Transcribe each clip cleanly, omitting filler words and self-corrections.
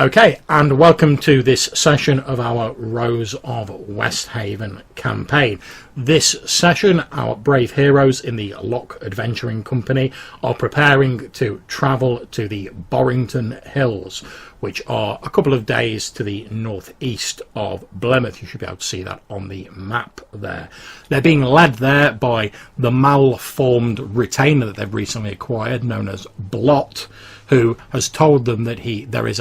Okay, and welcome to this session of our Rose of Westhaven campaign. This session, our brave heroes in the Lock Adventuring Company are preparing to travel to the Borrington Hills, which are a couple of days to the northeast of Blymouth. You should be able to see that on the map there. They're being led there by the malformed retainer that they've recently acquired, known as Blot, who has told them that there is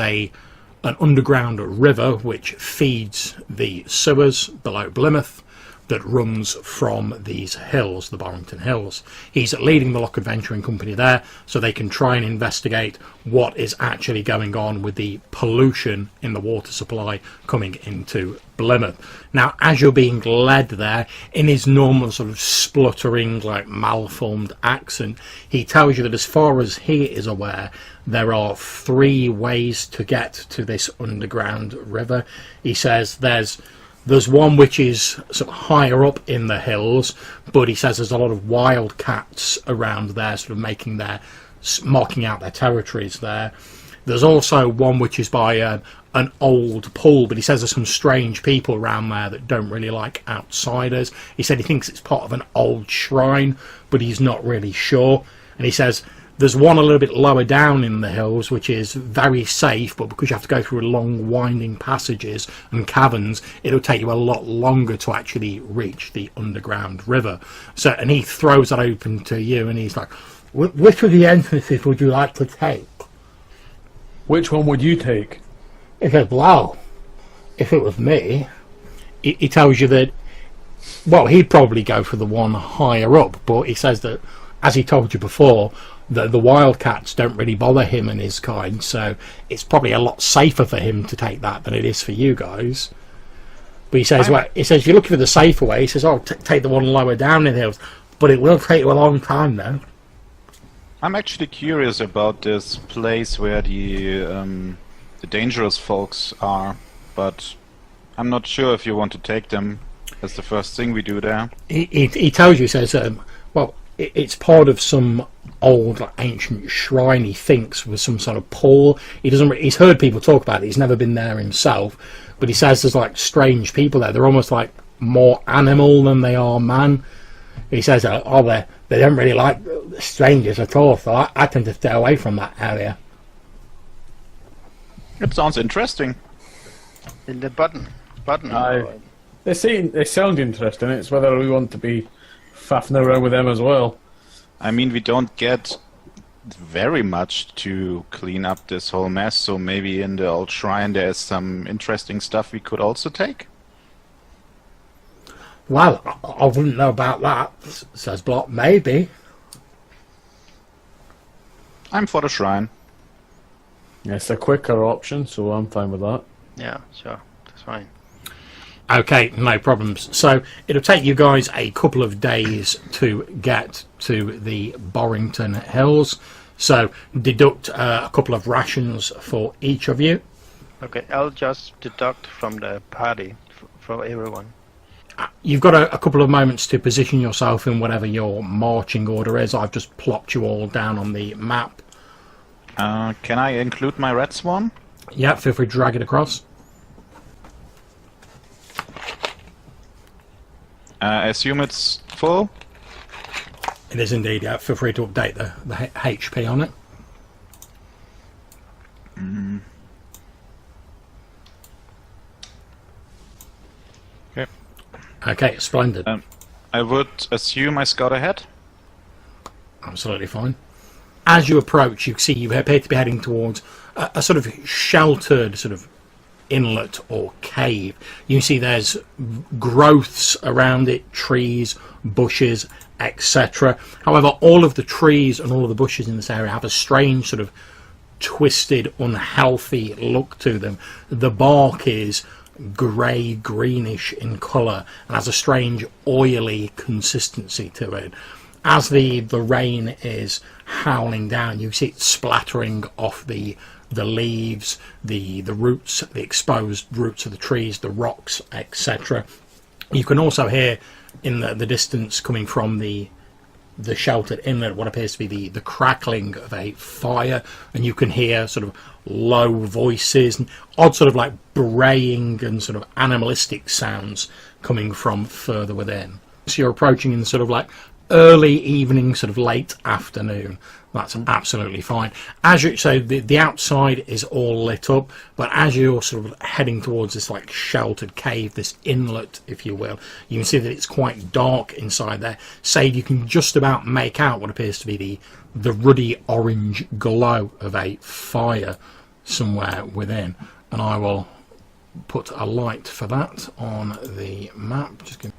an underground river which feeds the sewers below Blymouth that runs from these hills, the Borrington Hills. He's leading the Lock Adventuring Company there so they can try and investigate what is actually going on with the pollution in the water supply coming into Blymouth. Now, as you're being led there, in his normal sort of spluttering, like malformed accent, he tells you that as far as he is aware, there are 3 ways to get to this underground river. He says there's one which is sort of higher up in the hills, but he says there's a lot of wildcats around there, sort of marking out their territories there. There's also one which is by an old pool, but he says there's some strange people around there that don't really like outsiders. He said he thinks it's part of an old shrine, but he's not really sure. And he says there's one a little bit lower down in the hills which is very safe, but because you have to go through long winding passages and caverns, it'll take you a lot longer to actually reach the underground river. So, and he throws that open to you and he's like, which of the entrances would you like to take? Which one would you take? He says, well, if it was me, he tells you that, well, he'd probably go for the one higher up, but he says that, as he told you before, the wildcats don't really bother him and his kind, so it's probably a lot safer for him to take that than it is for you guys. But he says, you're looking for the safer way. He says, take the one lower down in the hills, but it will take you a long time though. I'm actually curious about this place where the dangerous folks are, but I'm not sure if you want to take them as the first thing we do there. He tells you, he says, well, it's part of some old, like, ancient shrine, he thinks, with some sort of pool. He's heard people talk about it. He's never been there himself, but he says there's like strange people there. They're almost like more animal than they are man. He says, they don't really like strangers at all, so I tend to stay away from that area. It sounds interesting. In the button. They sound interesting. It's whether we want to be faffing around with them as well. I mean, we don't get very much to clean up this whole mess, so maybe in the old shrine there is some interesting stuff we could also take. Well, I wouldn't know about that, says Blot. Maybe. I'm for the shrine. Yeah, it's a quicker option, so I'm fine with that. Yeah, sure. That's fine. Okay, no problems. So it'll take you guys a couple of days to get to the Borrington Hills. So deduct a couple of rations for each of you. Okay, I'll just deduct from the party, for everyone. You've got a couple of moments to position yourself in whatever your marching order is. I've just plopped you all down on the map. Can I include my red swan? Yeah, feel free to drag it across. I assume it's full? It is indeed, yeah. Feel free to update the HP on it. Okay. Okay, splendid. I would assume I scout ahead. Absolutely fine. As you approach, you see you appear to be heading towards a sort of sheltered sort of inlet or cave. You see there's growths around it, trees, bushes, etc. However, all of the trees and all of the bushes in this area have a strange sort of twisted, unhealthy look to them. The bark is grey, greenish in colour and has a strange oily consistency to it. As the rain is howling down, you see it splattering off the leaves, the roots, the exposed roots of the trees, the rocks, etc. You can also hear in the distance, coming from the the sheltered inlet, what appears to be the crackling of a fire, and you can hear sort of low voices and odd sort of like braying and sort of animalistic sounds coming from further within. So you're approaching in sort of like early evening, sort of late afternoon. That's absolutely fine. As you so the outside is all lit up, but as you're sort of heading towards this like sheltered cave, this inlet, if you will, you can see that it's quite dark inside there. Save you can just about make out what appears to be the ruddy orange glow of a fire somewhere within. And I will put a light for that on the map. Just give...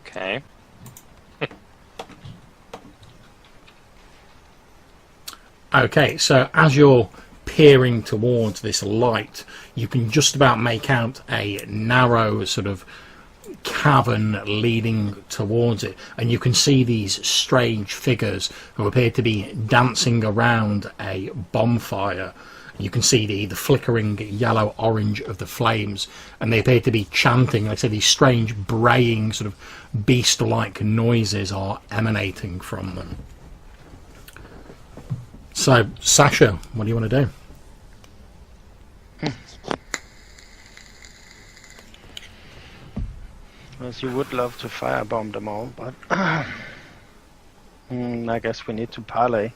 Okay. Okay, so as you're peering towards this light, you can just about make out a narrow sort of cavern leading towards it, and you can see these strange figures who appear to be dancing around a bonfire. You can see the flickering yellow-orange of the flames, and they appear to be chanting. Like I said, these strange braying sort of beast-like noises are emanating from them. So, Sasha, what do you want to do? As you would love to firebomb them all, but I guess we need to parley.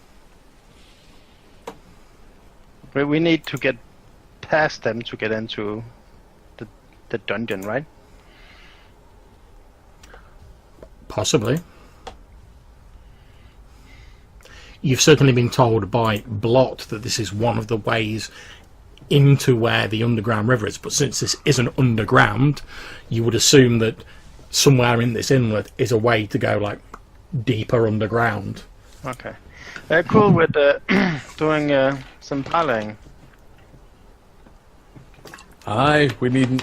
But we need to get past them to get into the dungeon, right? Possibly. You've certainly been told by Blot that this is one of the ways into where the underground river is, but since this isn't underground, you would assume that somewhere in this inlet is a way to go like deeper underground. Okay. Cool with doing some parleying. Aye, we needn't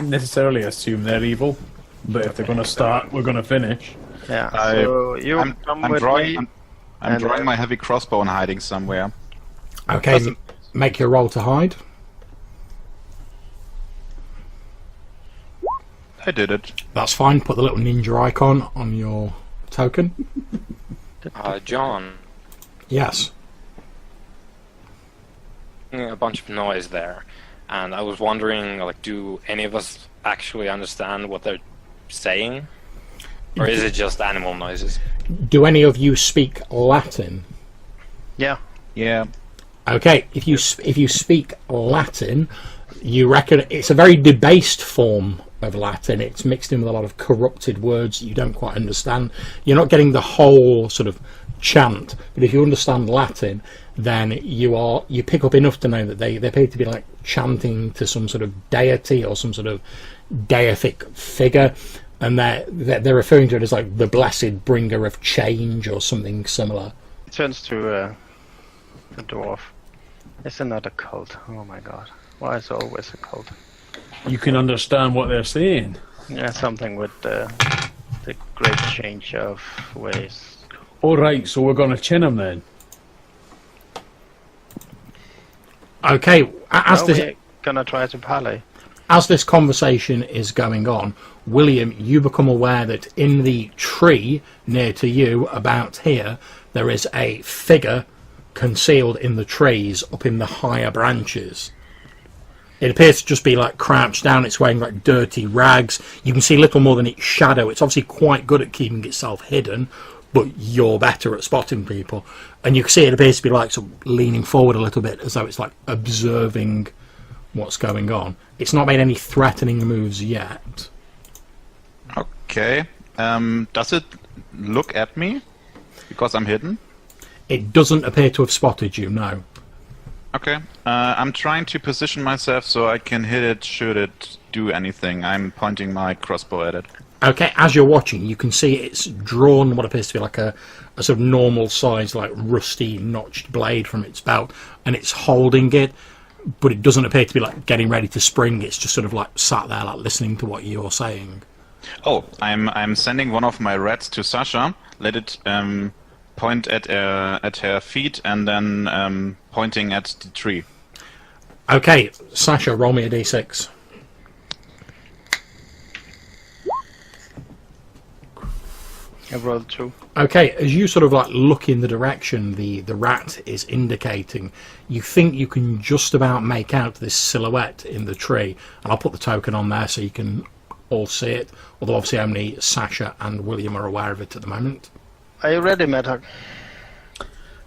necessarily assume they're evil, but if they're going to start, we're going to finish. Yeah. So you come with me. I'm drawing my heavy crossbow and hiding somewhere. Okay, make your roll to hide. I did it. That's fine. Put the little ninja icon on your token. John, Yes. a bunch of noise there, and I was wondering, like, do any of us actually understand what they're saying, or is it just animal noises? Do any of you speak Latin? Yeah. Yeah. Okay, if you speak Latin, you reckon it's a very debased form of Latin. It's mixed in with a lot of corrupted words that you don't quite understand. You're not getting the whole sort of chant, but if you understand Latin, then you pick up enough to know that they appear to be like chanting to some sort of deity or some sort of deific figure, and they're referring to it as like the blessed bringer of change or something similar. He turns to the dwarf. It's another cult. Oh my god. Why is it always a cult? You can understand what they're saying. Yeah, something with the great change of ways. Alright, so we're going to chin them then. Okay, We're gonna try to parley. as this conversation is going on, William, you become aware that in the tree near to you, about here, there is a figure concealed in the trees up in the higher branches. It appears to just be like crouched down. It's wearing like dirty rags. You can see little more than its shadow. It's obviously quite good at keeping itself hidden, but you're better at spotting people. And you can see it appears to be like sort of leaning forward a little bit, as though it's like observing what's going on. It's not made any threatening moves yet. Okay. Does it look at me? Because I'm hidden? It doesn't appear to have spotted you, no. Okay. I'm trying to position myself so I can hit it should it do anything. I'm pointing my crossbow at it. Okay, as you're watching, you can see it's drawn what appears to be like a sort of normal size, like rusty notched blade from its belt, and it's holding it, but it doesn't appear to be like getting ready to spring. It's just sort of like sat there, like listening to what you're saying. Oh, I'm sending one of my rats to Sasha. Let it point at her feet and then pointing at the tree. Okay, Sasha, roll me a d6. I rolled 2. Okay, as you sort of like look in the direction the rat is indicating, you think you can just about make out this silhouette in the tree. And I'll put the token on there so you can all see it. Although obviously only Sasha and William are aware of it at the moment. Are you ready, Maddock?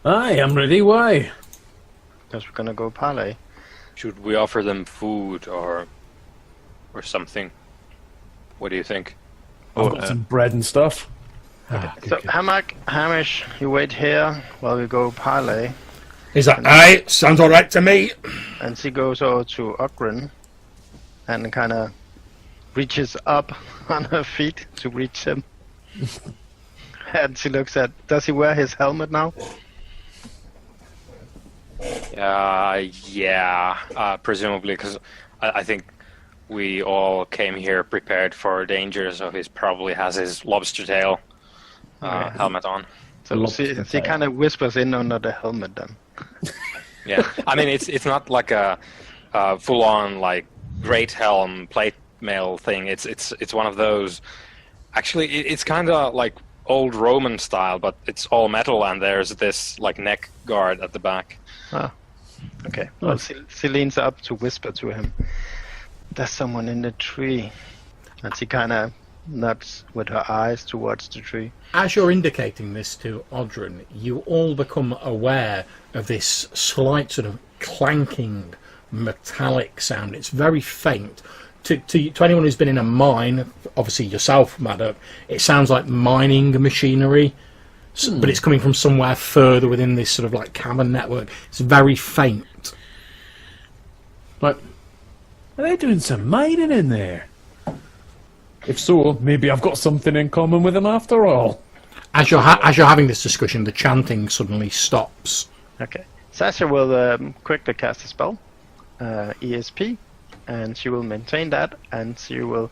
I am ready. Why? Because we're gonna go parley. Should we offer them food or something? What do you think? I've got some bread and stuff. So, Hamish, you wait here while we go parley. Is that aye? Sounds all right to me. And she goes over to Ogren and kind of reaches up on her feet to reach him. And she looks at, does he wear his helmet now? Yeah, presumably, because I think we all came here prepared for danger, so he probably has his lobster tail helmet on. So she kind of whispers in under the helmet then. Yeah, I mean it's not like a full-on like great helm plate mail thing. It's one of those. Actually, it's kind of like old Roman style, but it's all metal, and there's this like neck guard at the back. Ah, okay. Well, she leans up to whisper to him. There's someone in the tree, and she kind of nods with her eyes towards the tree. As you're indicating this to Odrin, you all become aware of this slight sort of clanking metallic sound. It's very faint. To anyone who's been in a mine, obviously yourself, Maddock, it sounds like mining machinery, but it's coming from somewhere further within this sort of like cavern network. It's very faint. But are they doing some mining in there? If so, maybe I've got something in common with them after all. As you're having this discussion, the chanting suddenly stops. Okay. Sasha will quickly cast a spell, ESP, and she will maintain that, and she will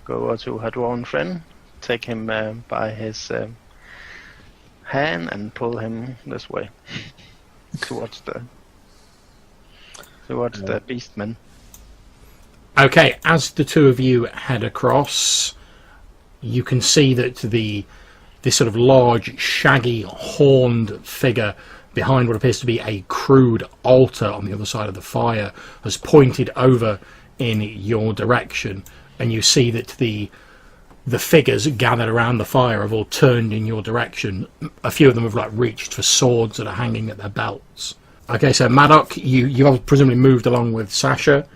go over to her dwarven friend, take him by his hand and pull him this way towards the beastman. Okay, as the two of you head across, you can see that this sort of large, shaggy, horned figure behind what appears to be a crude altar on the other side of the fire has pointed over in your direction, and you see that the figures gathered around the fire have all turned in your direction. A few of them have like reached for swords that are hanging at their belts. Okay, so Maddock, you have presumably moved along with Sasha.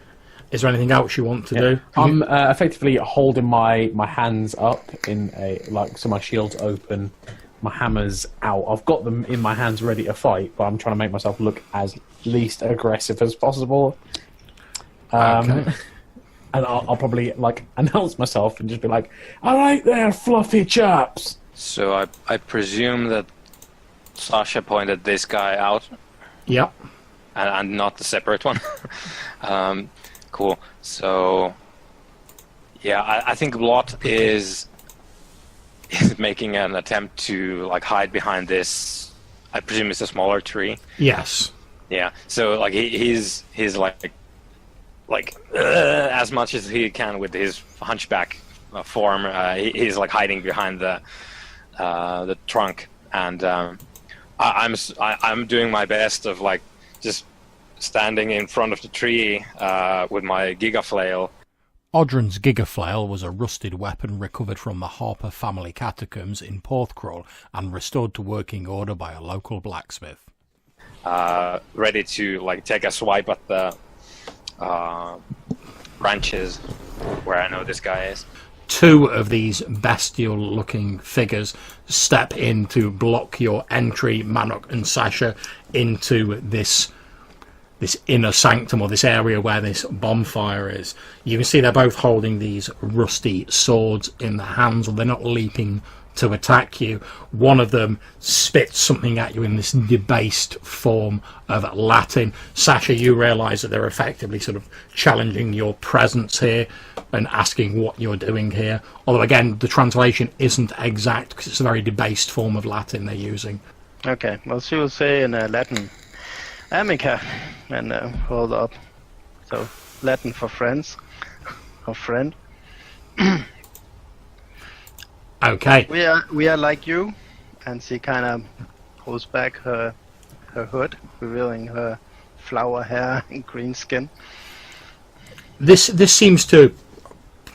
Is there anything else you want to do? I'm effectively holding my hands up in so my shield's open, my hammer's out. I've got them in my hands ready to fight, but I'm trying to make myself look as least aggressive as possible. Okay. And I'll probably like announce myself and just be like, "All right, there, fluffy chaps." So I presume that Sasha pointed this guy out. Yep. And not the separate one. Cool. So, yeah, I think Lot is making an attempt to like hide behind this. I presume it's a smaller tree. Yes. Yeah. So like he's like as much as he can with his hunchback form. He's like hiding behind the trunk, and I'm doing my best of like just standing in front of the tree with my gigaflail. Odrin's gigaflail was a rusted weapon recovered from the Harper family catacombs in Porthcrawl and restored to working order by a local blacksmith. Ready to like take a swipe at the branches where I know this guy is. Two of these bestial-looking figures step in to block your entry, Maddock and Sasha, into this inner sanctum, or this area where this bonfire is. You can see they're both holding these rusty swords in their hands, and they're not leaping to attack you. One of them spits something at you in this debased form of Latin. Sasha, you realise that they're effectively sort of challenging your presence here and asking what you're doing here. Although, again, the translation isn't exact because it's a very debased form of Latin they're using. Okay, well, she will say in Latin, Amica, and hold up. So, Latin for friends, or friend. Okay. We are like you, and she kind of pulls back her hood, revealing her flower hair and green skin. This seems to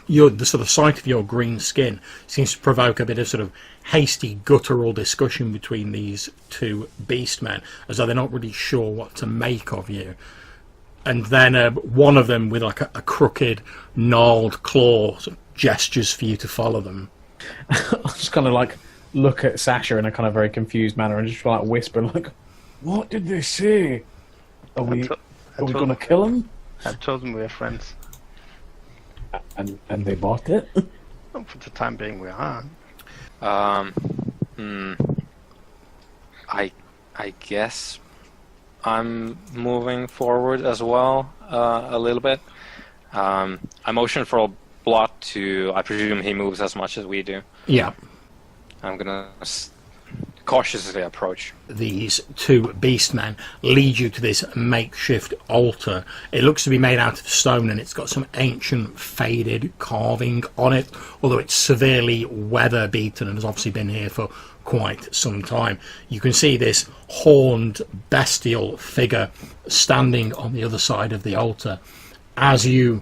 the sort of sight of your green skin seems to provoke a bit of sort of hasty guttural discussion between these two beastmen, as though they're not really sure what to make of you. And then one of them, with like a crooked, gnarled claw, sort of gestures for you to follow them. I just kind of like look at Sasha in a kind of very confused manner and just try to whisper like, "What did they say? Are we gonna kill him?" I told them we're friends. And they bought it. Well, for the time being, we are. I guess I'm moving forward as well a little bit. I motion for Blot to. I presume he moves as much as we do. Yeah. I'm gonna cautiously approach. These two beastmen lead you to this makeshift altar. It looks to be made out of stone, and it's got some ancient faded carving on it, although it's severely weather beaten and has obviously been here for quite some time. You can see this horned bestial figure standing on the other side of the altar. As you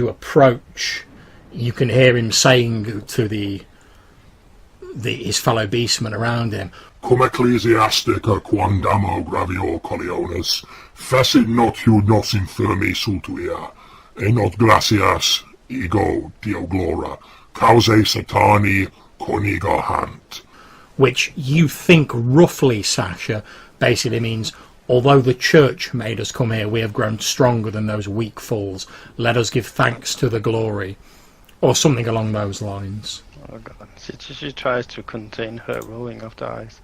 approach, you can hear him saying to his fellow beastmen around him, Cum ecclesiastica quandamo gravio coliones, fecit not nos infirmi sultuia, e not gracias ego Dio glora, causae satani coniga hant. which you think roughly, Sasha, basically means, although the church made us come here, we have grown stronger than those weak fools. Let us give thanks to the glory. Or something along those lines. Oh god. She tries to contain her rolling of the eyes.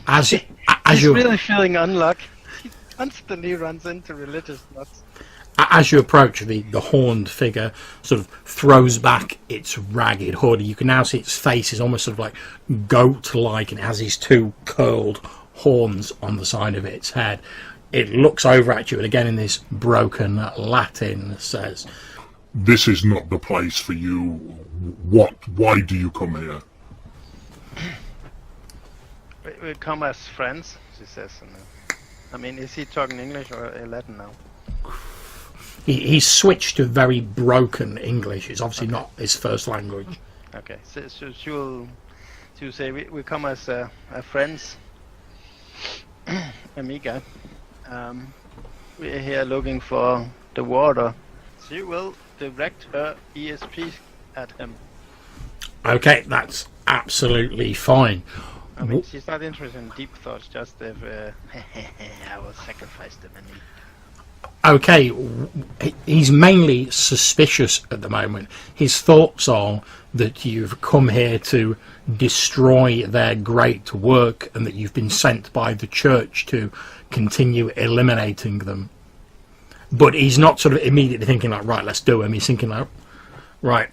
As He's you really feeling unlucky. He constantly runs into religious nuts. as you approach, the horned figure sort of throws back its ragged hood. You can now see its face is almost sort of like goat-like, and it has these two curled horns on the side of its head. It looks over at you, and again in this broken Latin says, This is not the place for you. Why do you come here? We come as friends, she says. I mean, is he talking English or Latin now? He's switched to very broken English. It's obviously not his first language. Okay, so she'll say we come as friends, amiga. We're here looking for the water. She will direct her ESP at him. Okay, that's absolutely fine. I mean, she's not interested in deep thoughts, just if I will sacrifice them and eat. Okay, he's mainly suspicious at the moment. His thoughts are that you've come here to destroy their great work and that you've been sent by the church to continue eliminating them. But he's not sort of immediately thinking like, right, let's do him. He's thinking like, right,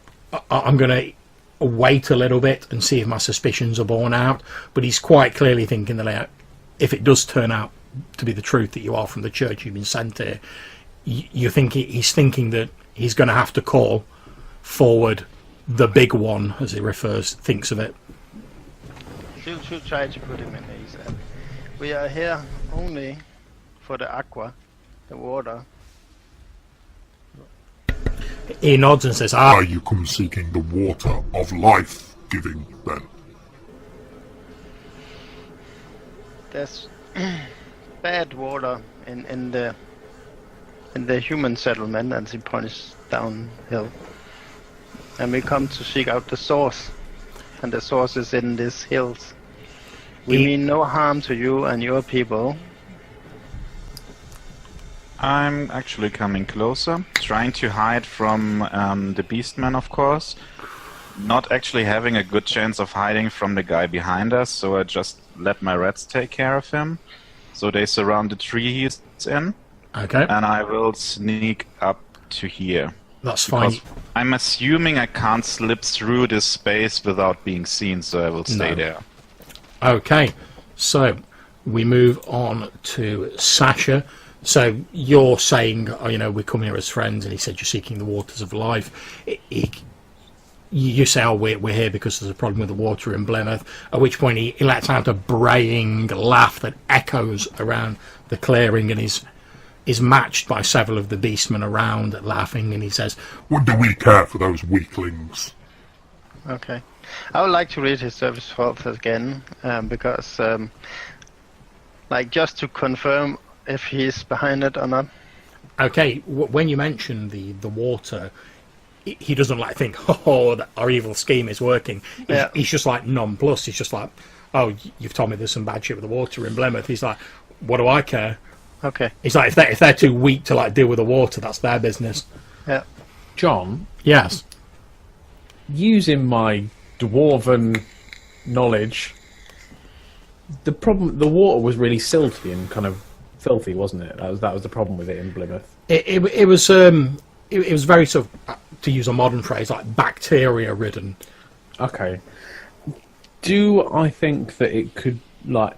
I'm going to wait a little bit and see if my suspicions are borne out. But he's quite clearly thinking that if it does turn out to be the truth that you are from the church, you've been sent here, you think he's thinking that he's going to have to call forward the big one, as he thinks of it. She'll try to put him in ease. We are here only for the aqua, the water. He nods and says, Are you come seeking the water of life giving then? There's bad water in the human settlement, and she points downhill. And we come to seek out the source, and the source is in these hills. We mean no harm to you and your people. I'm actually coming closer, trying to hide from the Beastman, of course. Not actually having a good chance of hiding from the guy behind us, so I just let my rats take care of him. So they surround the tree he's in. okay, And I will sneak up to here. that's fine. Because I'm assuming I can't slip through this space without being seen, so I will stay No. there. Okay, so we move on to Sasha. So you're saying, we're coming here as friends, and he said you're seeking the waters of life. you say, oh, we're here because there's a problem with the water in Blymouth, at which point he lets out a braying laugh that echoes around the clearing and is matched by several of the beastmen around laughing, and he says, What do we care for those weaklings? Okay. I would like to read his service faults again, because, like, just to confirm if he's behind it or not. okay, when you mention the water, he doesn't like think, oh, our evil scheme is working. Yeah. He's just like nonplussed. He's just like, oh, you've told me there's some bad shit with the water in Blymouth. He's like, what do I care? Okay. He's like, if they're too weak to like deal with the water, that's their business. Yeah. John, Yes. using my dwarven knowledge, the water was really silty and kind of filthy, wasn't it? That was the problem with it in Plymouth. It was very sort of, to use a modern phrase, like bacteria ridden. Okay. Do I think that it could, like,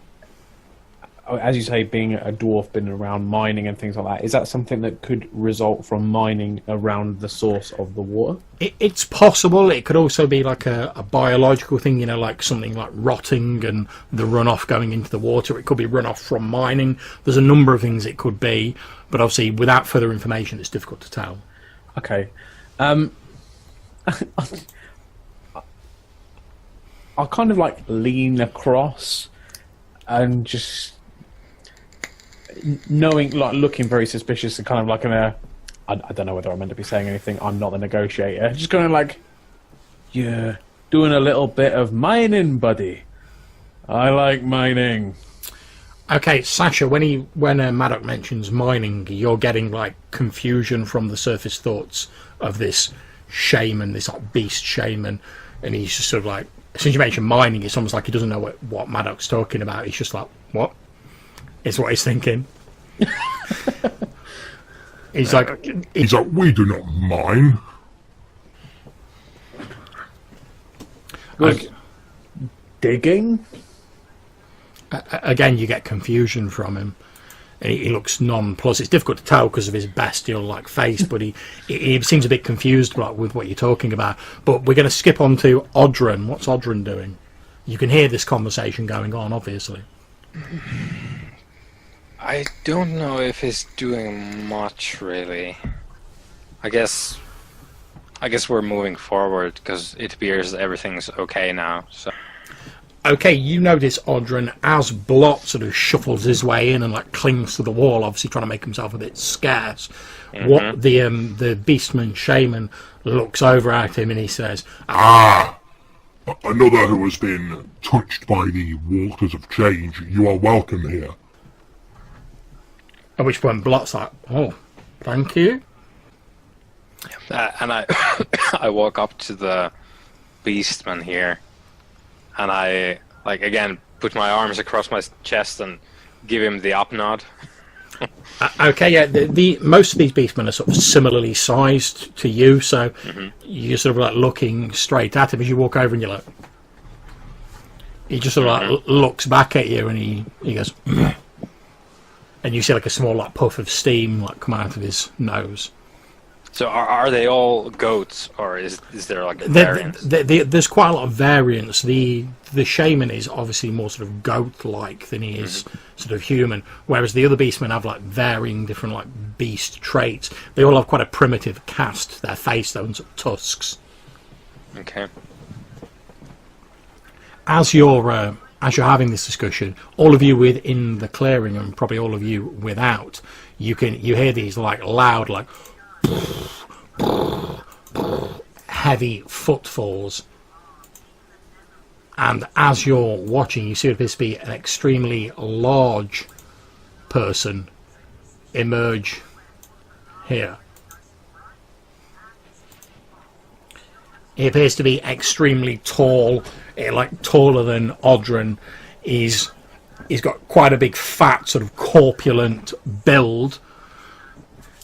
as you say, being a dwarf, been around mining and things like that, is that something that could result from mining around the source of the water? It's possible. It could also be like a biological thing, like something like rotting and the runoff going into the water. It could be runoff from mining. There's a number of things it could be, but obviously without further information it's difficult to tell. Okay. I'll kind of like lean across and just knowing, like, looking very suspicious and kind of like I don't know whether I'm meant to be saying anything. I'm not the negotiator. Just kind of like, yeah, doing a little bit of mining, buddy. I like mining. Okay, Sasha, when Maddock mentions mining, you're getting like confusion from the surface thoughts of this shaman, this like beast shaman, and he's just sort of like, as soon as you mention mining, it's almost like he doesn't know what Maddock's talking about. He's just like, what? Is what he's thinking. He's like, we do not mine. Okay. Digging? Again, you get confusion from him. And he looks nonplussed. It's difficult to tell because of his bestial like face, but he seems a bit confused like, with what you're talking about. But we're going to skip on to Odrin. What's Odrin doing? You can hear this conversation going on, obviously. I don't know if he's doing much, really. I guess we're moving forward because it appears everything's okay now. So. Okay, you notice Odrin as Blot sort of shuffles his way in and like clings to the wall, obviously trying to make himself a bit scarce. Mm-hmm. What the beastman shaman looks over at him and he says, Another who has been touched by the waters of change. You are welcome here. At which point Blot's like, oh, thank you. And I walk up to the beastman here, and I, like, again, put my arms across my chest and give him the up nod. Okay, yeah, the most of these beastmen are sort of similarly sized to you, so you're sort of like looking straight at him as you walk over and you're like, he just sort of like looks back at you and he goes, and you see like a small like puff of steam like come out of his nose. So are they all goats, or is there like a variance? There's quite a lot of variance. The shaman is obviously more sort of goat-like than he is sort of human, whereas the other beastmen have like varying different like beast traits. They all have quite a primitive cast. Their face, though, and sort of tusks. Okay. As you're having this discussion, all of you within the clearing and probably all of you without, you hear these like loud like heavy footfalls, and as you're watching, you see it appears to be an extremely large person emerge here. He appears to be extremely tall, like taller than Odrin. He's got quite a big fat sort of corpulent build.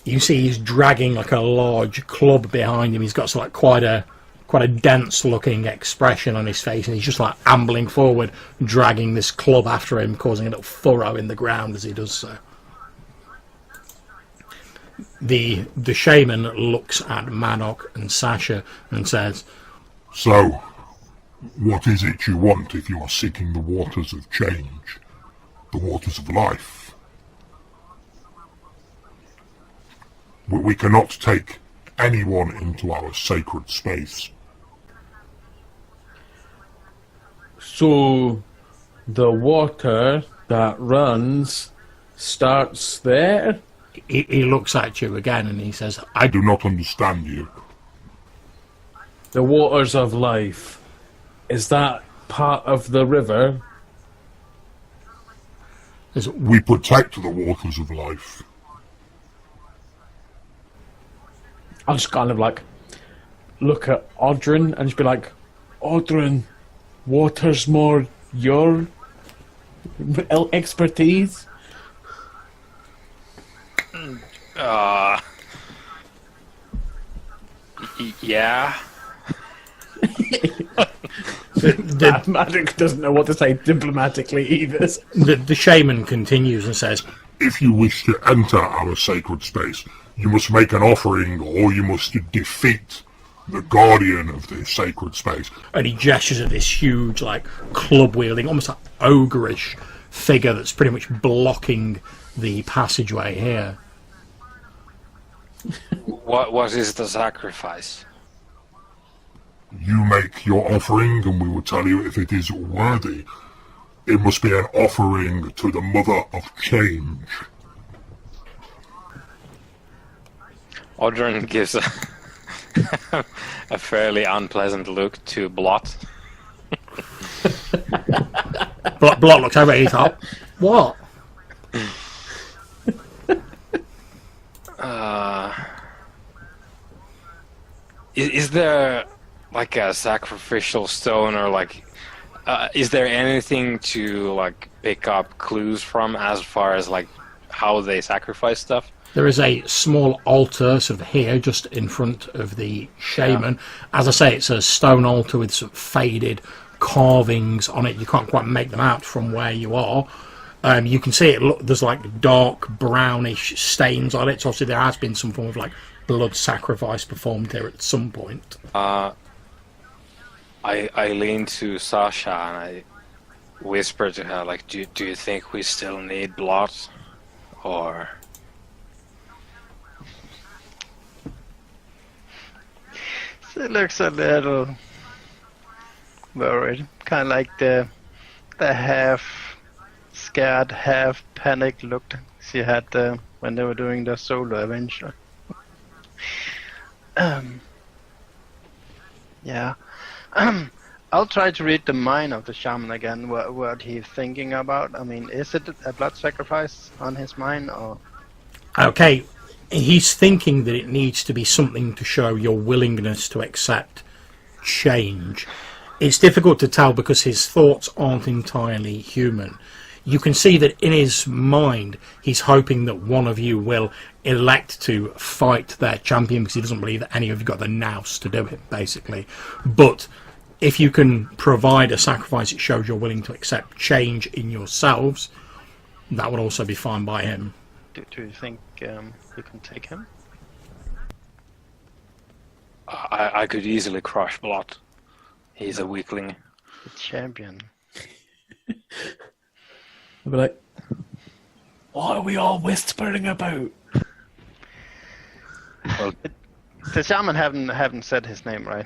You see he's dragging like a large club behind him. He's got sort of like quite a dense looking expression on his face, and he's just like ambling forward, dragging this club after him, causing a little furrow in the ground as he does so. The shaman looks at Manok and Sasha and says, So, what is it you want if you are seeking the waters of change? The waters of life? We cannot take anyone into our sacred space. So, the water that runs starts there? He looks at you again and he says, I do not understand you. The waters of life. Is that part of the river? We protect the waters of life. I'll just kind of like look at Audrin and just be like, Audrin, water's more your expertise? Yeah. The magic doesn't know what to say diplomatically either. The shaman continues and says, If you wish to enter our sacred space, you must make an offering or you must defeat the guardian of this sacred space. and he gestures at this huge, like, club-wielding, almost like ogreish figure that's pretty much blocking the passageway here. What is the sacrifice? You make your offering and we will tell you if it is worthy. It must be an offering to the Mother of Change. Audrin gives a fairly unpleasant look to Blot. Blot looks over and he thought, what? Is there like a sacrificial stone or like is there anything to like pick up clues from as far as like how they sacrifice stuff? There is a small altar sort of here just in front of the shaman. As I say, it's a stone altar with sort of faded carvings on it. You can't quite make them out from where you are. You can see it. There's like dark brownish stains on it. So obviously there has been some form of like blood sacrifice performed here at some point. I lean to Sasha and I whisper to her like, do you think we still need Blot? Or She looks a little worried, kind of like the half scared, half panicked look she had when they were doing the solo adventure. Yeah. I'll try to read the mind of the shaman again. What he's thinking about. I mean, is it a blood sacrifice on his mind, or? Okay, he's thinking that it needs to be something to show your willingness to accept change. It's difficult to tell because his thoughts aren't entirely human. You can see that in his mind he's hoping that one of you will elect to fight their champion because he doesn't believe that any of you got the nous to do it, basically. But if you can provide a sacrifice that shows you're willing to accept change in yourselves, that would also be fine by him. Do you think you can take him? I could easily crush Blot. He's a weakling. The champion. I'll be like, what are we all whispering about? Well, The shaman haven't said his name, right?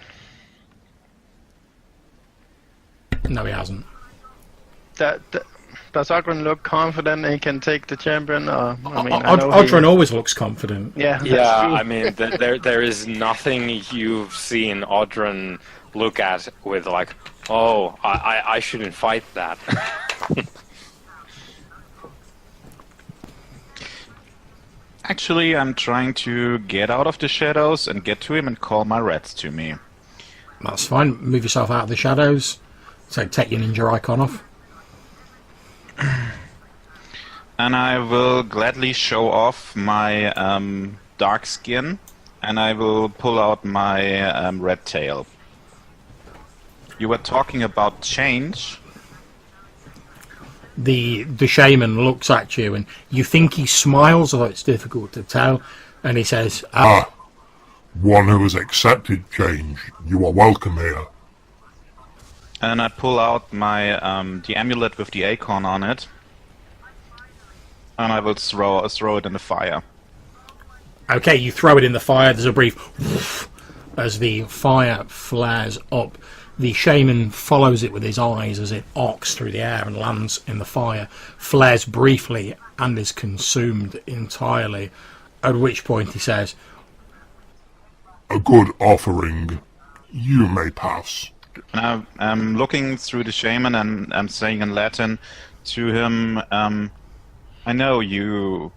No, he hasn't. Does Ogren look confident he can take the champion? Or, I mean, I know Audrin always looks confident. Yeah, that's yeah, true. I mean, there is nothing you've seen Audrin look at with like, oh, I shouldn't fight that. Actually, I'm trying to get out of the shadows and get to him and call my rats to me. That's fine. Move yourself out of the shadows. So take your ninja icon off. And I will gladly show off my dark skin, and I will pull out my red tail. You were talking about change. The shaman looks at you and you think he smiles, although it's difficult to tell, and he says, One who has accepted change. You are welcome here. And I pull out my the amulet with the acorn on it, and I will throw it in the fire. Okay, you throw it in the fire. There's a brief whoosh as the fire flares up. The shaman follows it with his eyes as it arcs through the air and lands in the fire, flares briefly and is consumed entirely, at which point he says, A good offering. You may pass. And I'm looking through the shaman and I'm saying in Latin to him, I know you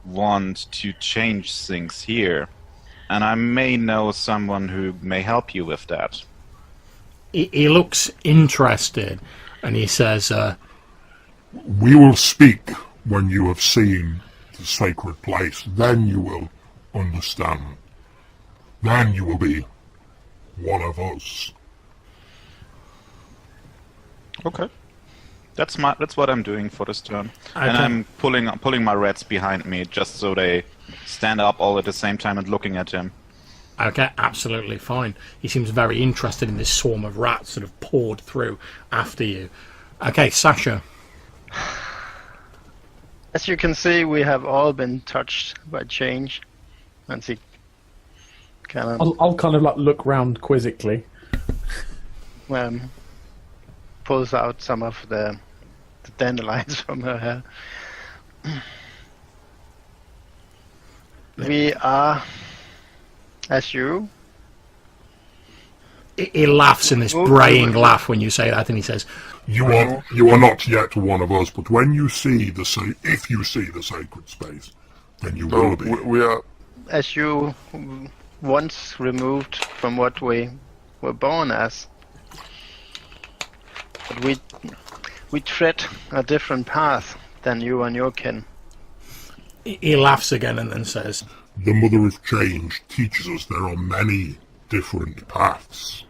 want to change things here, and I may know someone who may help you with that. he looks interested and he says, We will speak when you have seen the sacred place. Then you will understand. Then you will be one of us. Okay. That's what I'm doing for this turn. Okay. And I'm pulling my rats behind me just so they stand up all at the same time and looking at him. okay, absolutely fine. He seems very interested in this swarm of rats that have poured through after you. Okay, Sasha. As you can see, we have all been touched by change. And he kind of I'll kind of like look round quizzically. pulls out some of the dandelions from her hair. We are, as you. He laughs in this braying laugh when you say that, and he says, You are not yet one of us, but when you see if you see the sacred space, then you will be. We are. As you once removed from what we were born as. But we tread a different path than you and your kin. he laughs again and then says, The Mother of Change teaches us there are many different paths.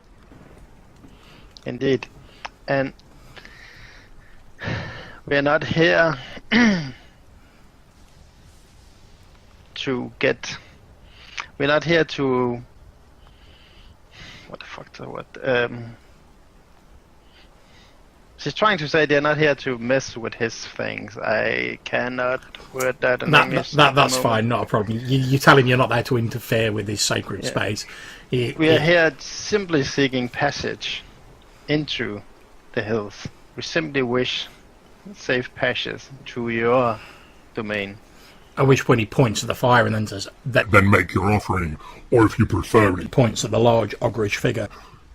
Indeed. And we're not here to get... We're not here to... What the fuck's the word? She's trying to say they're not here to mess with his things. I cannot word that in English. That's fine, not a problem. You tell him you're not there to interfere with his sacred space. We are here simply seeking passage into the hills. We simply wish safe passage to your domain. At which point he points at the fire and then says, Then make your offering, or if you prefer he it, points at the large ogreish figure.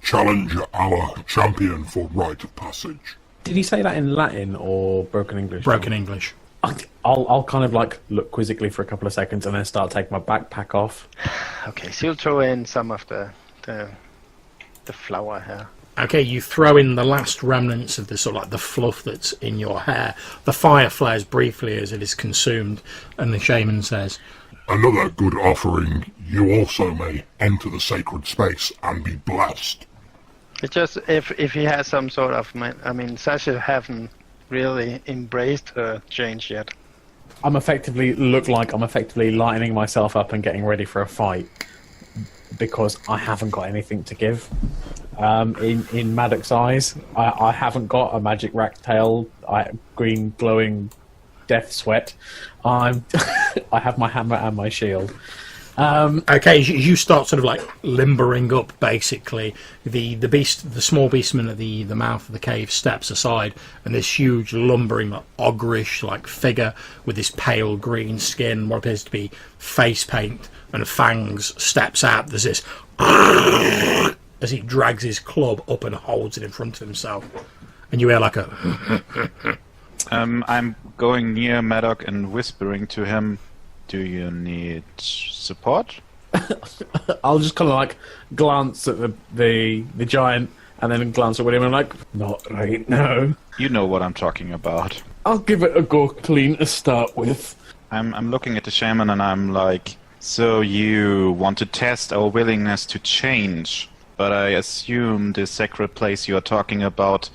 challenge our champion for rite of passage. Did he say that in Latin or broken English? Broken English. I'll kind of like look quizzically for a couple of seconds and then start taking my backpack off. Okay, so you'll throw in some of the flower here. Okay, you throw in the last remnants of the sort of like the fluff that's in your hair. The fire flares briefly as it is consumed, and the shaman says, Another good offering, you also may enter the sacred space and be blessed. It's just if he has some sort of... I mean, Sasha haven't really embraced her change yet. I'm effectively lining myself up and getting ready for a fight because I haven't got anything to give. In Maddox's eyes, I haven't got a magic rack-tail, green glowing death sweat. I have my hammer and my shield. okay, you start sort of like limbering up, basically. The small beastman at the mouth of the cave steps aside, and this huge lumbering like, ogreish like figure with this pale green skin, what appears to be face paint and fangs, steps out. There's this as he drags his club up and holds it in front of himself, and you hear like a I'm going near Maddox and whispering to him, do you need support? I'll just kind of like glance at the giant and then glance at William and I'm like, not right now. You know what I'm talking about. I'll give it a go clean to start with. I'm looking at the shaman and I'm like, so you want to test our willingness to change, but I assume the sacred place you're talking about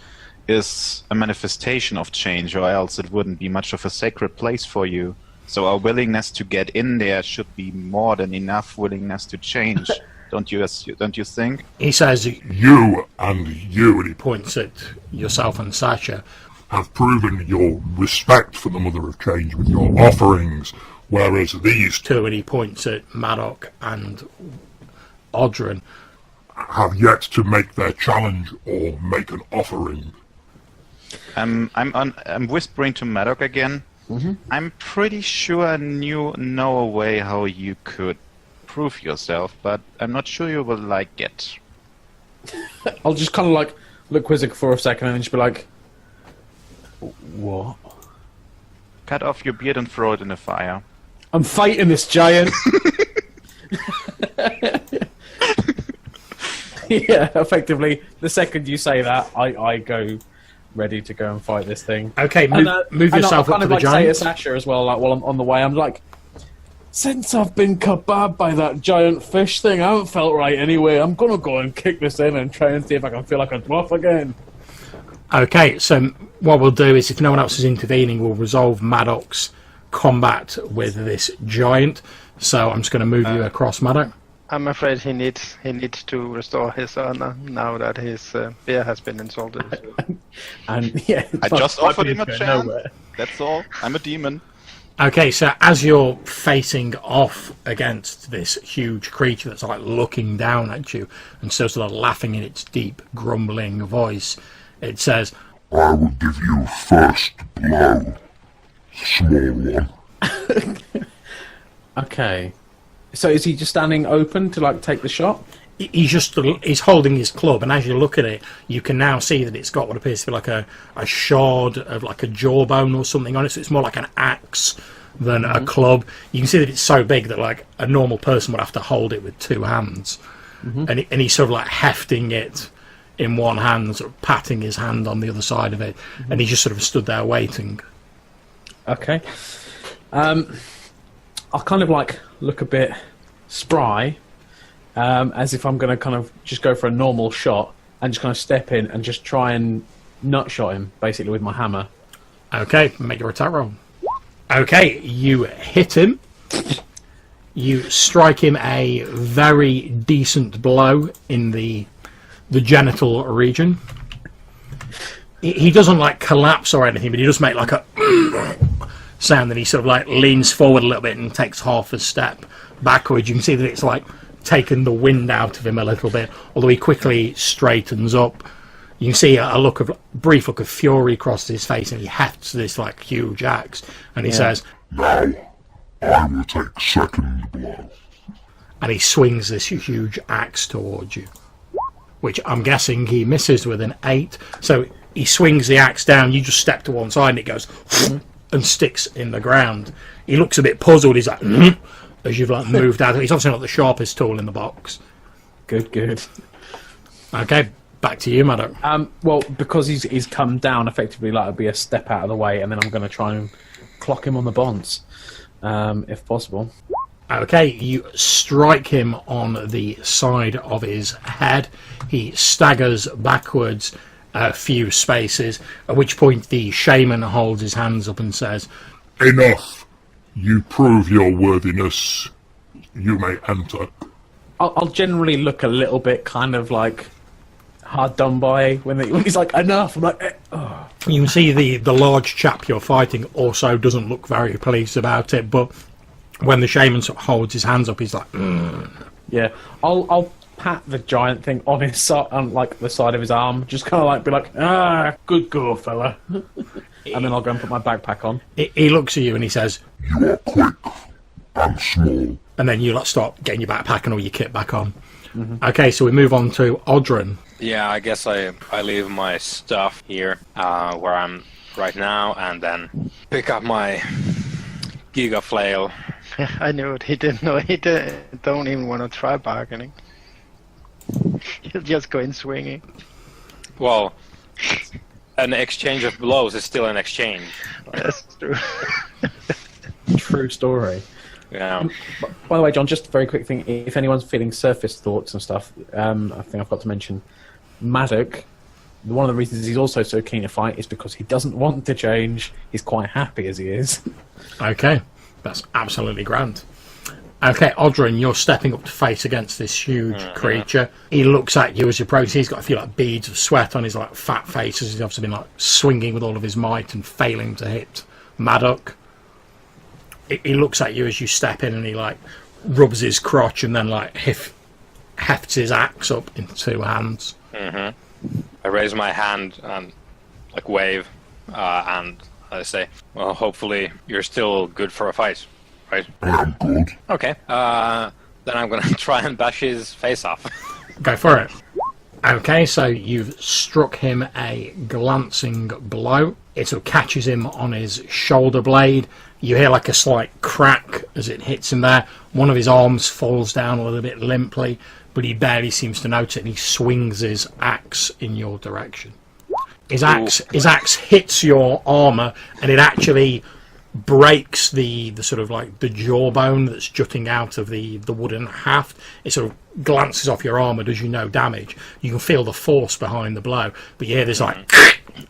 is a manifestation of change, or else it wouldn't be much of a sacred place for you. So our willingness to get in there should be more than enough willingness to change. Don't you think? He says, You and you, and he points at yourself and Sasha. have proven your respect for the Mother of Change with your offerings, whereas these two Two, and he points at Maddock and Odrin. have yet to make their challenge or make an offering. I'm whispering to Maddock again. I'm pretty sure I know a way how you could prove yourself, but I'm not sure you will like it. I'll just kind of like look quizzical for a second and then just be like, what? Cut off your beard and throw it in the fire. I'm fighting this giant. Yeah, effectively, the second you say that, I go ready to go and fight this thing. Okay, move yourself up to the Say to giant. Sasha as well, like while I'm on the way, I'm like, since I've been kebab by that giant fish thing, I haven't felt right anyway. I'm gonna go and kick this in and try and see if I can feel like a dwarf again. Okay, so what we'll do is, if no one else is intervening, we'll resolve Maddock's combat with this giant. So I'm just going to move you across, Maddock. I'm afraid he needs to restore his honor now that his beer has been insulted. And yeah, I just offered him a beard's chance. going nowhere. That's all. I'm a demon. Okay, so as you're facing off against this huge creature that's like looking down at you and so sort of laughing in its deep, grumbling voice, it says, I will give you first blow, small one. Okay. So is he just standing open to like take the shot? he's holding his club, and as you look at it, you can now see that it's got what appears to be like a shard of like a jawbone or something on it, so it's more like an axe than a club. You can see that it's so big that like a normal person would have to hold it with two hands. And he's sort of like hefting it in one hand, sort of patting his hand on the other side of it, and he just sort of stood there waiting. Okay. I'll kind of like look a bit spry, as if I'm going to kind of just go for a normal shot and just kind of step in and just try and nut shot him, basically, with my hammer. Okay, make your attack roll. Okay, you hit him. You strike him a very decent blow in the genital region. He doesn't like collapse or anything, but he does make like a sound, and he sort of like leans forward a little bit and takes half a step backwards. You can see that it's like taken the wind out of him a little bit, although he quickly straightens up. You can see a brief look of fury across his face, and he hefts this like huge axe, and he says, Now, I will take second blow. and he swings this huge axe towards you, which I'm guessing he misses with an 8. So he swings the axe down, you just step to one side, and it goes and sticks in the ground. He looks a bit puzzled. He's like, as you've like moved out. He's obviously not the sharpest tool in the box. Good. Okay, back to you, Maddock. Well, because he's come down, effectively, like, it'll be a step out of the way, and then I'm going to try and clock him on the bonds, if possible. Okay, you strike him on the side of his head. He staggers backwards a few spaces, at which point the shaman holds his hands up and says, Enough. You prove your worthiness. You may enter. I'll generally look a little bit kind of like hard done by when he's like, enough. I'm like, oh. You can see the large chap you're fighting also doesn't look very pleased about it, but when the shaman sort of holds his hands up, he's like, Yeah, I'll pat the giant thing on his side, on like the side of his arm, just kind of like be like, good go, fella. And then I'll go and put my backpack on. He looks at you and he says, You are quick and small. and then you like start getting your backpack and all your kit back on. Okay, so we move on to Odrin. Yeah, I guess I leave my stuff here where I'm right now, and then pick up my Giga Flail. I knew it. He didn't know. Don't even want to try bargaining. He'll just go in swinging. Well, an exchange of blows is still an exchange. That's true. True story. Yeah. By the way, John, just a very quick thing. If anyone's feeling surface thoughts and stuff, I think I've got to mention Maddock. One of the reasons he's also so keen to fight is because he doesn't want to change. He's quite happy as he is. Okay, that's absolutely grand. Okay, Odrin, you're stepping up to face against this huge creature. He looks at you as you approach. He's got a few like beads of sweat on his like fat face as he's obviously been like swinging with all of his might and failing to hit Maddock. He looks at you as you step in and he like rubs his crotch and then like hefts his axe up in two hands. I raise my hand and like wave, and I say, "Well, hopefully you're still good for a fight, right?" I am good. Okay. Then I'm gonna try and bash his face off. Go for it. Okay, so you've struck him a glancing blow. It sort of catches him on his shoulder blade. You hear like a slight crack as it hits him there. One of his arms falls down a little bit limply, but he barely seems to notice it, and he swings his axe in your direction. His axe hits your armour, and it actually breaks the sort of like the jawbone that's jutting out of the wooden haft. It sort of glances off your armour, does you no damage. You can feel the force behind the blow, but you hear this like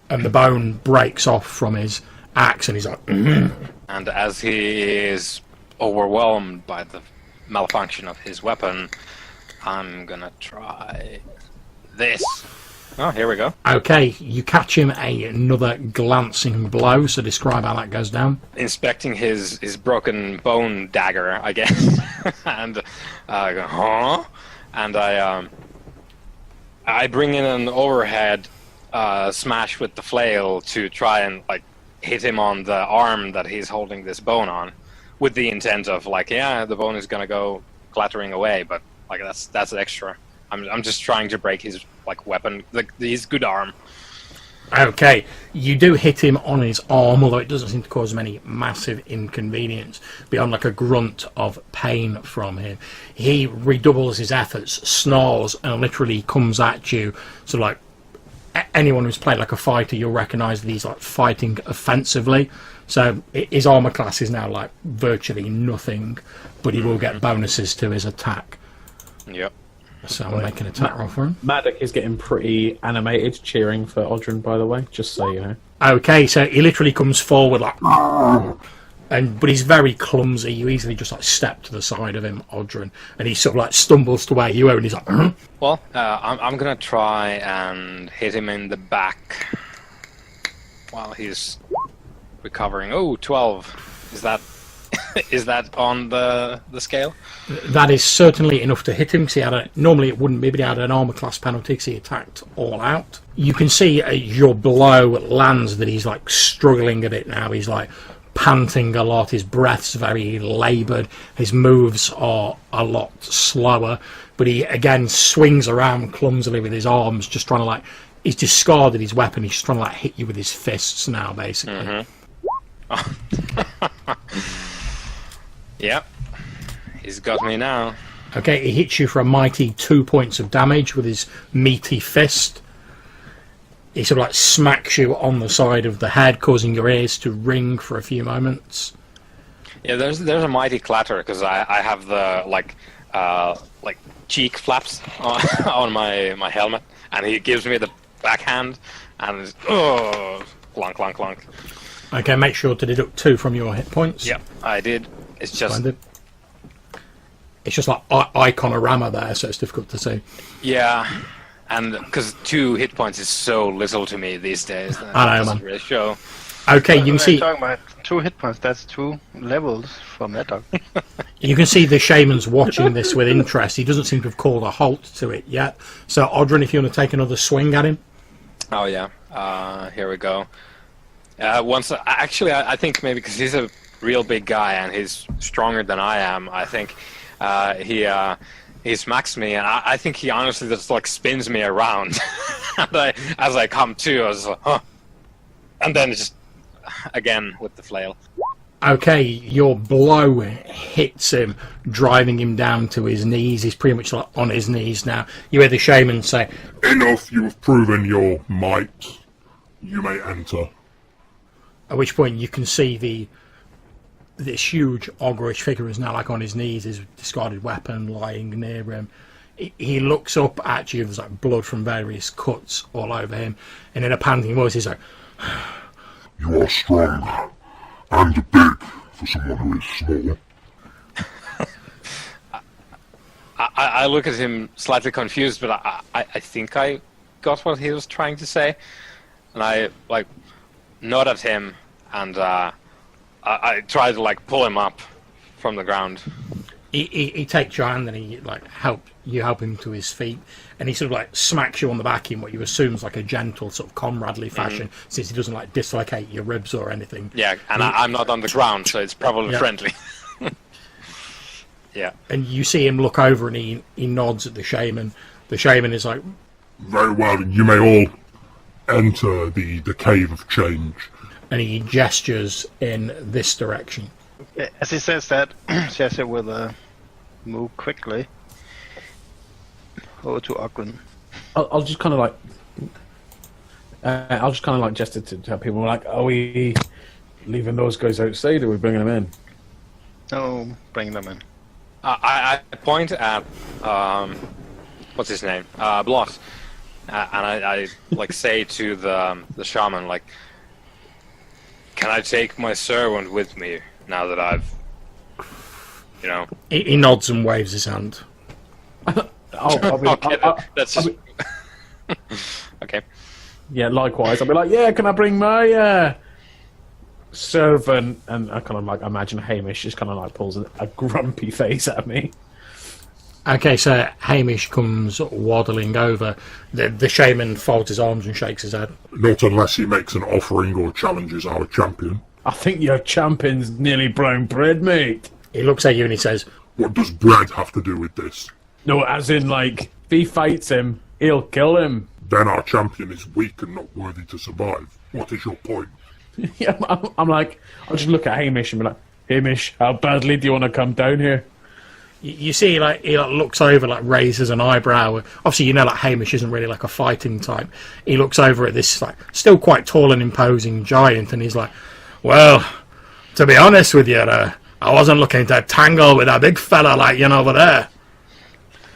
and the bone breaks off from his axe, and he's like And as he is overwhelmed by the malfunction of his weapon, I'm gonna try this. Oh, here we go. Okay, you catch him another glancing blow, so describe how that goes down. Inspecting his broken bone dagger, I guess, and I go, huh? And I bring in an overhead smash with the flail to try and like hit him on the arm that he's holding this bone on, with the intent of like, yeah, the bone is gonna go clattering away, but like that's extra. I'm just trying to break his like weapon, like his good arm. Okay, you do hit him on his arm, although it doesn't seem to cause him any massive inconvenience beyond like a grunt of pain from him. He redoubles his efforts, snarls, and literally comes at you. So like anyone who's played like a fighter, you'll recognise that he's like fighting offensively. So his armour class is now like virtually nothing, but he will get bonuses to his attack. Yep. So I'll make an attack roll for him. Maddock is getting pretty animated, cheering for Odrin, by the way, just so you know. Okay, so he literally comes forward like, but he's very clumsy. You easily just like step to the side of him, Odrin, and he sort of like stumbles to where you are, and he's like, Well, I'm gonna try and hit him in the back while he's recovering. Oh, 12. Is that is that on the scale? That is certainly enough to hit him, because normally it wouldn't be, but he had an armour class penalty because he attacked all out. You can see your blow lands that he's like struggling a bit now. He's like panting a lot, his breath's very laboured, his moves are a lot slower, but he again swings around clumsily with his arms, just trying to like, he's discarded his weapon, he's just trying to like hit you with his fists now, basically. Yep. He's got me now. Okay, he hits you for a mighty 2 points of damage with his meaty fist. He sort of like smacks you on the side of the head, causing your ears to ring for a few moments. Yeah, there's a mighty clatter because I have the like cheek flaps on my helmet, and he gives me the backhand, and it's, clunk, clunk, clunk. Okay, make sure to deduct 2 from your hit points. Yep, I did. It's just Splendid. It's just like iconorama there, so it's difficult to see. yeah, and because 2 hit points is so little to me these days. I know, man. Really show. Okay, you can see. Talking about 2 hit points. That's 2 levels from that dog. You can see the shaman's watching this with interest. He doesn't seem to have called a halt to it yet. So, Odrin, if you want to take another swing at him. Oh yeah, here we go. I think maybe because he's a real big guy and he's stronger than I am. I think he smacks me, and I think he honestly just like spins me around. And as I come to, I was like, huh. And then just again with the flail. Okay, your blow hits him, driving him down to his knees. He's pretty much like on his knees now. You hear the shaman say, Enough, you have proven your might. You may enter. at which point you can see this huge ogreish figure is now like on his knees, his discarded weapon lying near him. He looks up at you, there's like blood from various cuts all over him, and in a panting voice he's like, You are strong and big for someone who is small. I look at him slightly confused, but I think I got what he was trying to say, and I like nod at him, and I try to like pull him up from the ground. He takes your hand and he like help him to his feet, and he sort of like smacks you on the back in what you assume is like a gentle sort of comradely fashion, since he doesn't like dislocate your ribs or anything. Yeah, and I'm not on the ground, so it's probably friendly. Yeah. And you see him look over and he nods at the shaman. The shaman is like, Very well, you may all enter the Cave of Change. and he gestures in this direction. As he says that, Cesar will move quickly over to Ogren. I'll just kind of like gesture to tell people like, are we leaving those guys outside, or are we bringing them in? No, bring them in. I point at what's his name, Bloss, and I like say to the shaman like, can I take my servant with me now that I've, you know? He nods and waves his hand. That's just okay. Yeah, likewise. I'll be like, yeah, can I bring my servant? And I kind of like imagine Hamish just kind of like pulls a grumpy face at me. Okay, so Hamish comes waddling over. The shaman folds his arms and shakes his head. Not unless he makes an offering or challenges our champion. I think your champion's nearly brown bread, mate. He looks at you and he says, What does bread have to do with this? No, as in like, if he fights him, he'll kill him. Then our champion is weak and not worthy to survive. What is your point? Yeah, I'm like, I'll just look at Hamish and be like, Hamish, how badly do you want to come down here? you see, like he like, looks over, like raises an eyebrow. Obviously, you know, like Hamish isn't really like a fighting type. He looks over at this like still quite tall and imposing giant, and he's like, "Well, to be honest with you, I wasn't looking to tangle with a big fella like you over there."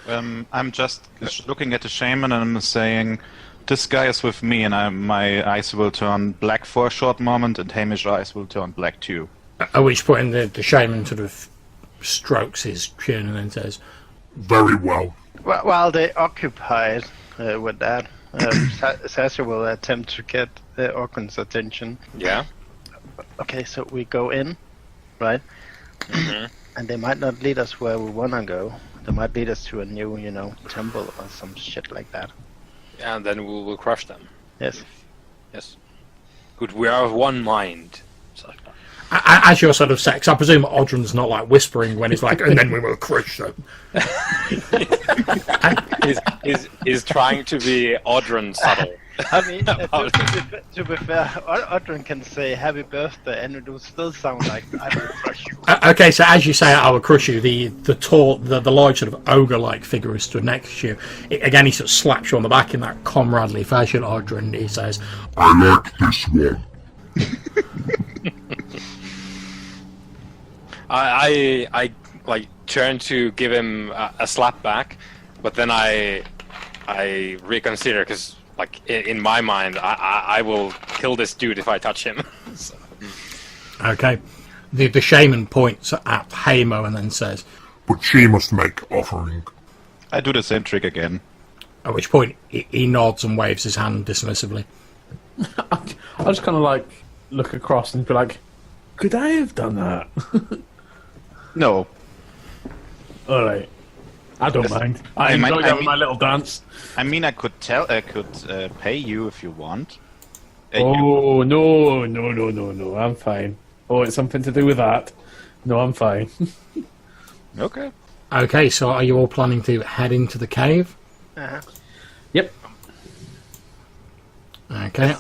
I'm just looking at the shaman and I'm saying, this guy is with me, and my eyes will turn black for a short moment, and Hamish's eyes will turn black too. At which point, the shaman sort of strokes his chin and then says, Very well. While they occupied with that, Sasha will attempt to get Ogren's attention. Yeah. Okay, so we go in, right? And they might not lead us where we want to go. They might lead us to a new, temple or some shit like that. And then we will crush them. Yes. Yes. Good, we are of one mind. So, as you're sort of sex, I presume Odrin's not like whispering when he's like, and then we will crush them. he's trying to be Odrin subtle. I mean, to be fair, Odrin can say happy birthday and it will still sound like I will crush you. Okay, so as you say I will crush you, the large sort of ogre-like figure who stood next to you, again he sort of slaps you on the back in that comradely fashion, Odrin. He says, I like this one. I like turn to give him a slap back, but then I reconsider because like in my mind I will kill this dude if I touch him. So. Okay, the shaman points at Hamo and then says, But she must make offering. I do the same trick again. at which point he nods and waves his hand dismissively. I'll just kind of like look across and be like, could I have done that? No. Alright. I don't mind. I enjoyed my little dance. I mean, I could pay you if you want. Oh, no. I'm fine. Oh, it's something to do with that. No, I'm fine. Okay. Okay, so are you all planning to head into the cave? Yep. Okay,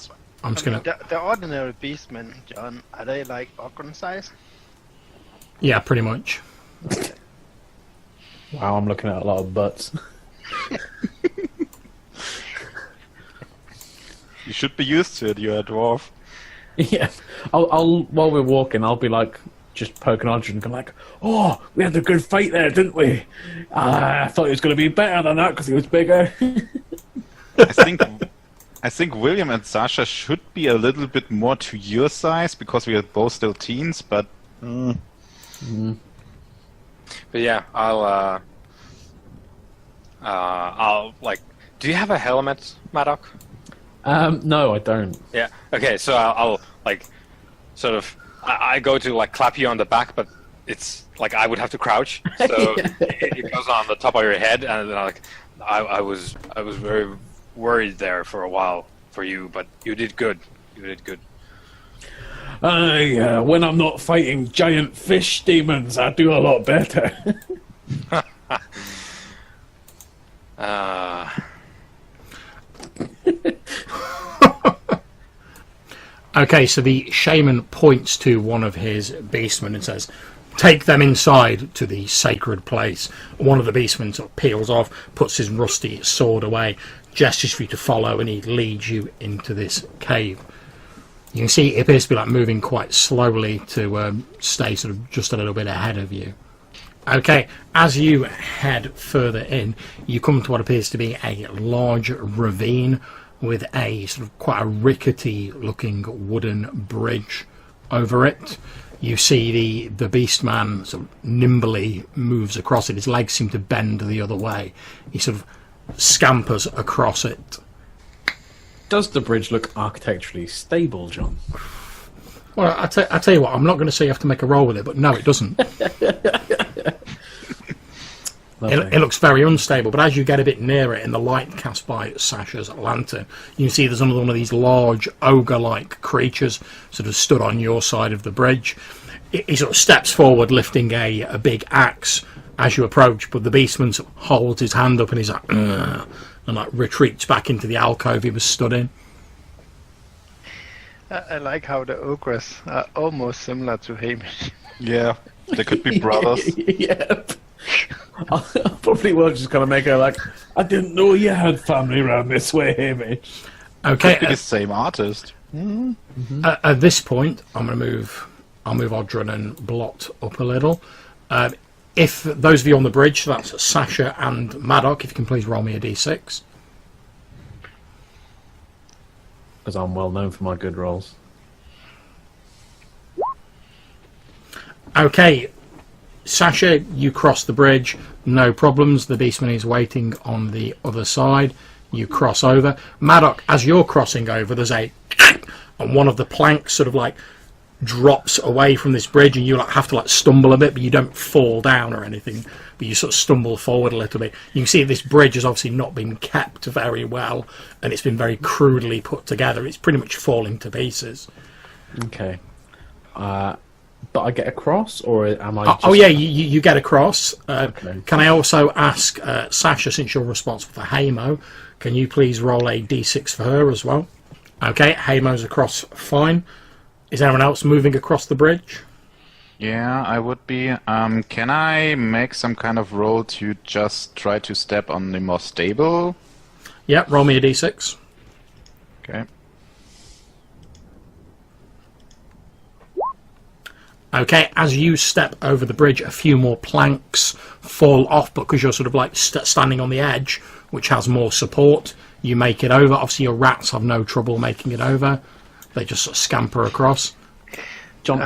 I'm just gonna... The ordinary beastmen, John, are they like Ogren size? Yeah, pretty much. Wow, I'm looking at a lot of butts. You should be used to it, you're a dwarf. Yeah. I'll while we're walking, I'll be like, just poking Audrey and going like, oh, we had a good fight there, didn't we? I thought it was going to be better than that because he was bigger. I think William and Sasha should be a little bit more to your size because we are both still teens, but... But yeah, I'll I'll Do you have a helmet, Maddock? No, I don't. Yeah. Okay. So I'll sort of. I go to clap you on the back, but it's I would have to crouch, so it goes on the top of your head, and then I was very worried there for a while for you, but you did good. You did good. When I'm not fighting giant fish demons, I do a lot better. Okay, so the shaman points to one of his beastmen and says, "Take them inside to the sacred place." One of the beastmen sort of peels off, puts his rusty sword away, gestures for you to follow, and he leads you into this cave. You can see it appears to be moving quite slowly to stay sort of just a little bit ahead of you. Okay, as you head further in, you come to what appears to be a large ravine with a sort of quite a rickety looking wooden bridge over it. You see the beastman sort of nimbly moves across it. His legs seem to bend the other way. He sort of scampers across it. Does the bridge look architecturally stable, John? Well, I tell you what, I'm not going to say you have to make a roll with it, but no, it doesn't. It looks very unstable, but as you get a bit nearer in the light cast by Sasha's lantern, you can see there's another one of these large ogre-like creatures sort of stood on your side of the bridge. He sort of steps forward, lifting a big axe as you approach, but the beastman sort of holds his hand up and he's like, "Ugh," and retreats back into the alcove he was stood in. I like how the ogres are almost similar to Hamish. Yeah, they could be brothers. Yep. I probably will just kind of make her I didn't know you had family around this way, Hamish. Okay, Could be the same artist. at this point, I'll move Odrin and Blot up a little. If those of you on the bridge, so that's Sasha and Maddock, if you can please roll me a d6. Because I'm well known for my good rolls. Okay, Sasha, you cross the bridge, no problems. The beastman is waiting on the other side. You cross over. Maddock, as you're crossing over, there's and one of the planks sort of drops away from this bridge, and you have to stumble a bit, but you don't fall down or anything, but you sort of stumble forward a little bit. You can see this bridge has obviously not been kept very well, and it's been very crudely put together. It's pretty much falling to pieces. Okay. But I get across, or am I just... Oh yeah, you get across. Okay. Can I also ask Sasha, since you're responsible for Hamo, can you please roll a d6 for her as well? Okay, Hamo's across fine. Is anyone else moving across the bridge? Yeah, I would be. Can I make some kind of roll to just try to step on the more stable? Yeah, roll me a d6. Okay. Okay, as you step over the bridge, a few more planks fall off, but because you're sort of standing on the edge, which has more support, you make it over. Obviously, your rats have no trouble making it over. They just sort of scamper across. John,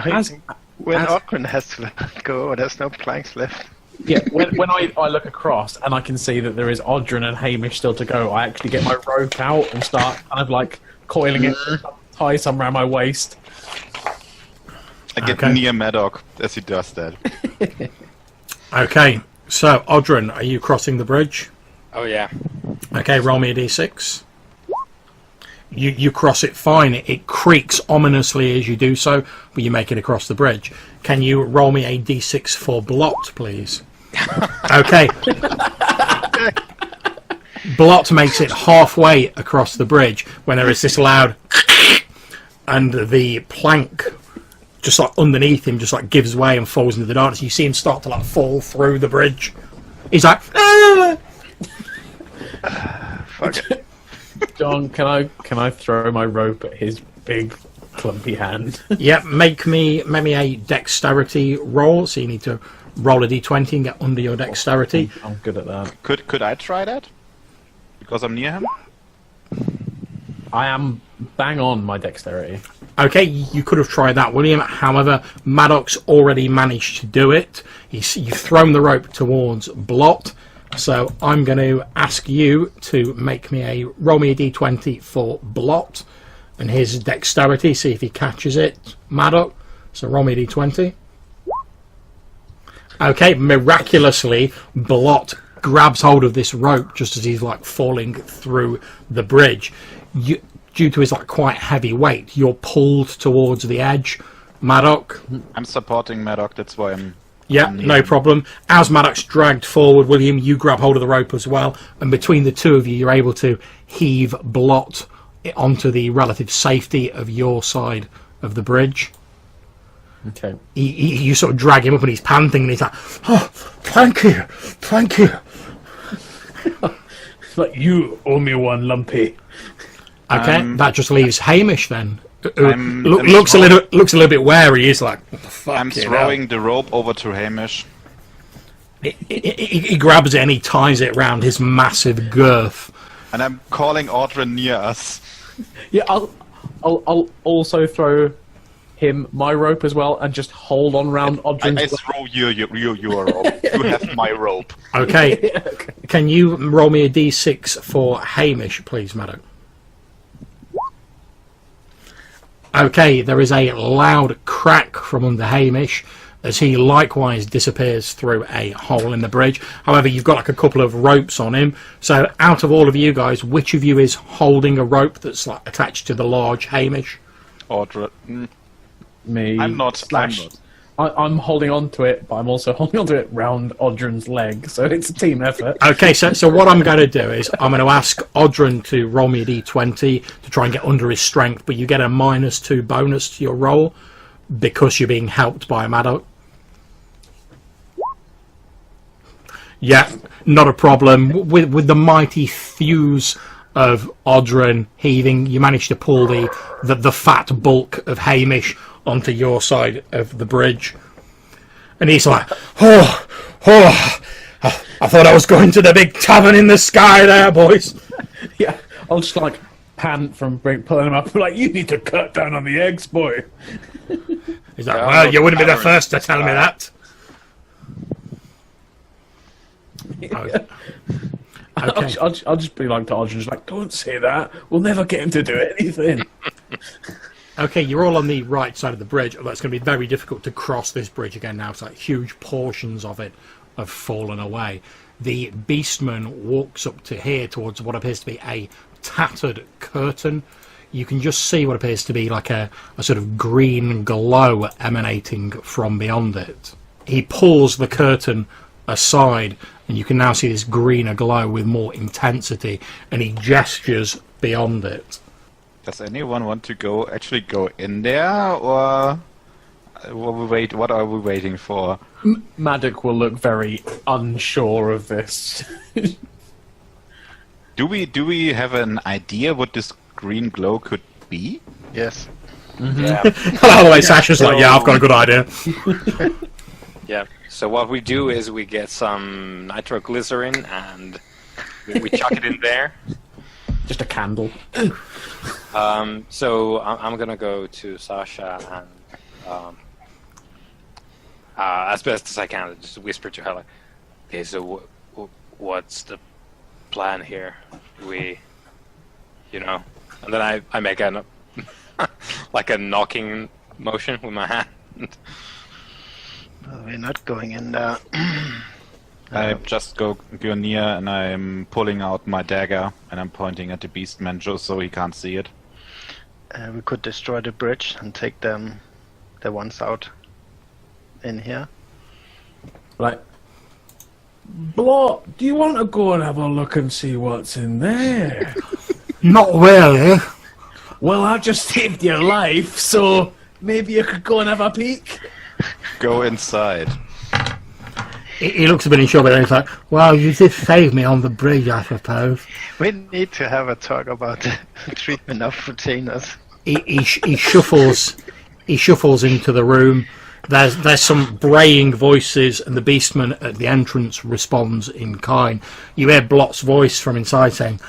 when Odrin has to go, there's no planks left. Yeah, when I look across and I can see that there is Odrin and Hamish still to go, I actually get my rope out and start kind of coiling it, tie some around my waist. I get near Maddock as he does that. Okay, so Odrin, are you crossing the bridge? Oh yeah. Okay, roll me a d6. You cross it fine. It creaks ominously as you do so, but you make it across the bridge. Can you roll me a d6 for Blot, please? Okay. Blot makes it halfway across the bridge when there is this loud and the plank just underneath him just gives way and falls into the darkness. You see him start to fall through the bridge. He's like, ah! Fuck it. John, can I throw my rope at his big clumpy hand? Yeah, make me a dexterity roll. So you need to roll a d20 and get under your dexterity. I'm good at that. Could I try that? Because I'm near him? I am bang on my dexterity. Okay, you could have tried that, William. However, Maddock's already managed to do it. You've thrown the rope towards Blot. So I'm going to ask you to roll me a d20 for Blot and his dexterity, see if he catches it, Maddox. So roll me a d20. Okay, miraculously, Blot grabs hold of this rope just as he's like falling through the bridge. Due to his like quite heavy weight, you're pulled towards the edge, Maddox. I'm supporting Maddox, that's why I'm... Yeah, no problem. As Maddox dragged forward, William, you grab hold of the rope as well, and between the two of you, you're able to heave Blot onto the relative safety of your side of the bridge. Okay. You sort of drag him up and he's panting and he's like, oh, thank you. It's like, you owe me one, Lumpy. Okay, that just leaves Hamish then. Looks a little bit wary. He's like, what the fuck? I'm throwing the rope over to Hamish. He grabs it and he ties it around his massive girth. And I'm calling Audrey near us. Yeah, I'll also throw him my rope as well and just hold on round Audrey's I throw your rope. You have my rope. Okay. Okay. Can you roll me a d6 for Hamish, please, Maddox? Okay, there is a loud crack from under Hamish as he likewise disappears through a hole in the bridge. However, you've got like a couple of ropes on him. So out of all of you guys, which of you is holding a rope that's like attached to the large Hamish? Audrey. Me. I'm not. I'm holding on to it, but I'm also holding on to it round Audryn's leg, so it's a team effort. Okay, so what I'm going to do is I'm going to ask Audryn to roll me a d20 to try and get under his strength, but you get a -2 bonus to your roll because you're being helped by a Maddox. Yeah, not a problem. With the mighty thews of Audryn heaving, you manage to pull the fat bulk of Hamish onto your side of the bridge. And he's like, I thought I was going to the big tavern in the sky there, boys. Yeah, I'll just like pant from pulling him up, like, you need to cut down on the eggs, boy. He's like, well, you wouldn't be the first to tell me that. Okay. I'll just be like to Audrey, just like, don't say that. We'll never get him to do anything. Okay, you're all on the right side of the bridge. Although it's going to be very difficult to cross this bridge again now. It's like huge portions of it have fallen away. The beastman walks up to here towards what appears to be a tattered curtain. You can just see what appears to be like a sort of green glow emanating from beyond it. He pulls the curtain aside and you can now see this greener glow with more intensity, and he gestures beyond it. Does anyone want to actually go in there, or what are we waiting for? Maddox will look very unsure of this. Do we have an idea what this green glow could be? Yes. Mm-hmm. Yeah. By the way, Sasha's like, yeah, I've got a good idea. Yeah. So what we do is we get some nitroglycerin and we chuck it in there. Just a candle. So I'm gonna go to Sasha and as best as I can, just whisper to her like, "Okay, so what's the plan here? And then I make a like a knocking motion with my hand. Well, we're not going in there. I just go near and I'm pulling out my dagger and I'm pointing at the beastman just so he can't see it. We could destroy the bridge and take the ones out in here. Like, Blot, do you want to go and have a look and see what's in there? Not really. Well, I just saved your life, so maybe you could go and have a peek. Go inside. He looks a bit unsure, but then he's like, well, you did save me on the bridge, I suppose. We need to have a talk about the treatment of retainers. He shuffles into the room. There's some braying voices, and the beastman at the entrance responds in kind. You hear Blot's voice from inside saying,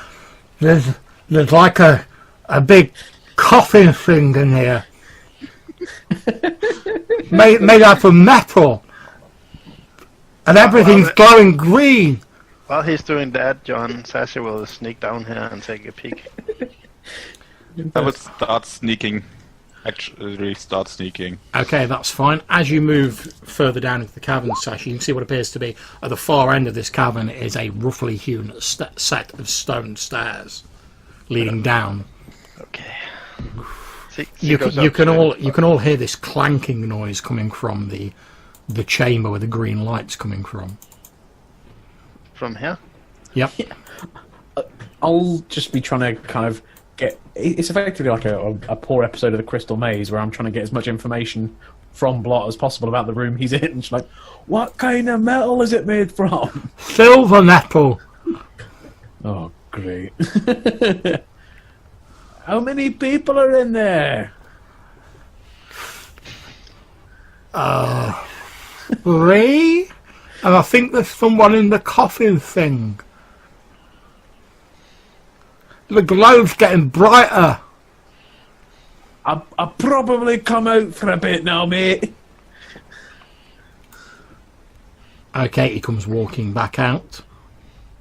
There's like a big coffin thing in here. made out of metal. And everything's glowing green. While he's doing that, John, Sasha will sneak down here and take a peek. I would start sneaking. Actually, start sneaking. Okay, that's fine. As you move further down into the cavern, Sasha, you can see what appears to be at the far end of this cavern is a roughly hewn set of stone stairs leading down. Okay. You can all hear this clanking noise coming from the chamber where the green light's coming from. From here? Yep. I'll just be trying to kind of get. It's effectively like a poor episode of the Crystal Maze where I'm trying to get as much information from Blot as possible about the room he's in. And she's like, "What kind of metal is it made from?" Silver metal. Oh, great. How many people are in there? Three? And I think there's someone in the coffin thing. The glow's getting brighter. I'll probably come out for a bit now, mate. Okay, he comes walking back out.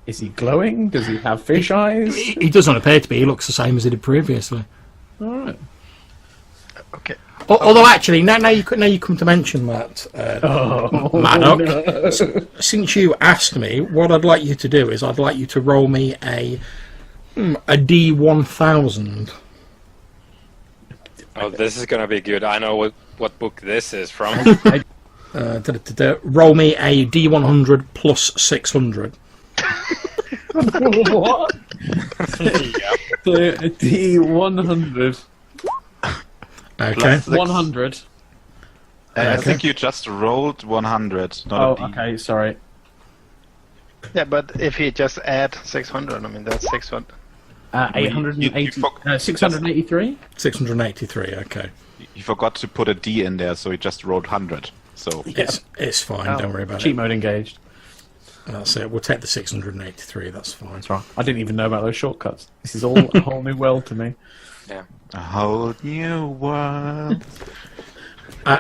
Is he glowing? Does he have fish eyes? He doesn't appear to be. He looks the same as he did previously. Alright. Okay. Although, actually, now you come to mention that, Maddock, no. since you asked me, what I'd like you to do is I'd like you to roll me a D1000. Oh, this is gonna be good. I know what book this is from. Roll me a D100 plus 600. What? The D100. Okay. 100. I think you just rolled 100. Not a D. Okay, sorry. Yeah, but if he just add 600, I mean, that's 600. 880. 683? 683, okay. You forgot to put a D in there, so he just rolled 100. So It's fine, don't worry about Cheat it. mode engaged. That's it, we'll take the 683, that's fine. That's right. I didn't even know about those shortcuts. This is all a whole new world to me. Yeah. a whole new world.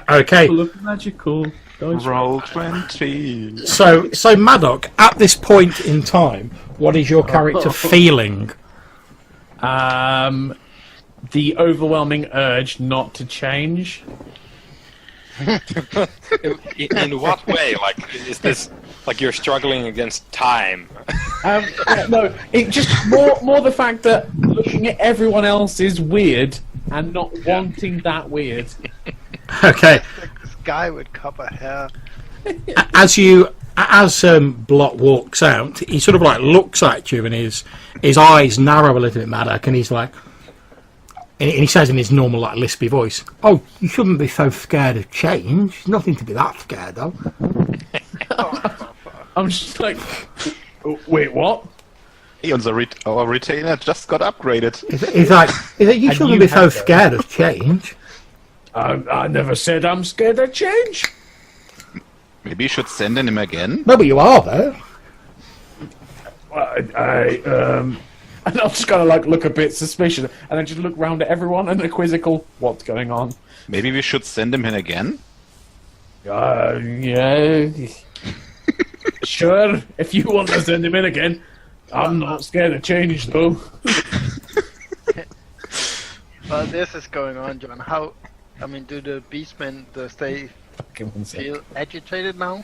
Okay. Full of magical. Roll 20. So Maddock, at this point in time, what is your character feeling? The overwhelming urge not to change. In what way? Like, is this like you're struggling against time? No, it just more the fact that looking at everyone else is weird and not wanting that weird. Okay. This guy with copper hair. As Blot walks out, he sort of like looks at you, and his eyes narrow a little bit, Maddock, and he's like, and he says in his normal like lispy voice, "Oh, you shouldn't be so scared of change. There's nothing to be that scared of." I'm just like, wait, what? Hey, our retainer just got upgraded. He's like, you shouldn't be so scared of change. I never said I'm scared of change. Maybe you should send him again? No, but you are though. And I'll just kind of like look a bit suspicious, and then just look round at everyone and a quizzical, what's going on? Maybe we should send him in again? Yeah. Sure, if you want to send him in again. I'm not scared of change, though. Well, this is going on, John. Do the beastmen feel agitated now?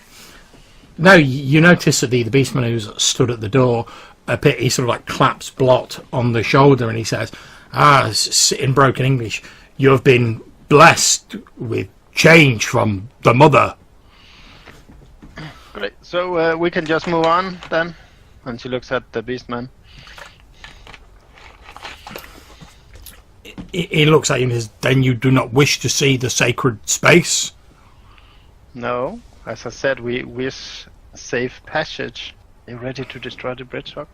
No, you notice that the beastman who's stood at the door, he sort of like claps Blot on the shoulder, and he says, in broken English, "You have been blessed with change from the mother." Great. So we can just move on then. And she looks at the beastman. He looks at you and says, "Then you do not wish to see the sacred space?" No, as I said, we wish safe passage. Are you ready to destroy the bridge, Rock?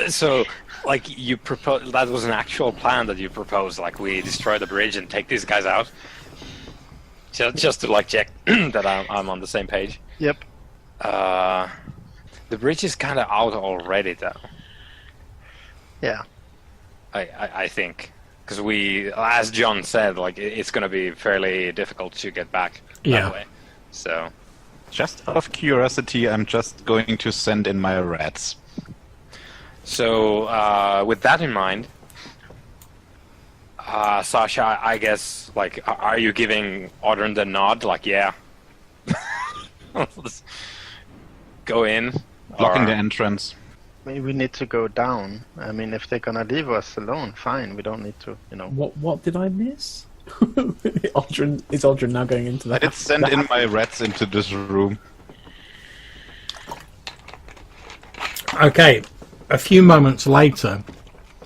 So, like, you propose that was an actual plan that you proposed, like we destroy the bridge and take these guys out, just to like check that I'm on the same page. Yep. The bridge is kind of out already, though. Yeah. I think, because as John said, like it's going to be fairly difficult to get back that way. So Just out of curiosity, I'm just going to send in my rats. So, with that in mind, Sasha, I guess, like, are you giving Audrey the nod? Like, yeah. Let's go in. Blocking or- the entrance. We need to go down. I mean, if they're gonna leave us alone, fine. We don't need to, What did I miss? Is Audrey now going into the I did send in my rats into this room. Okay, a few moments later,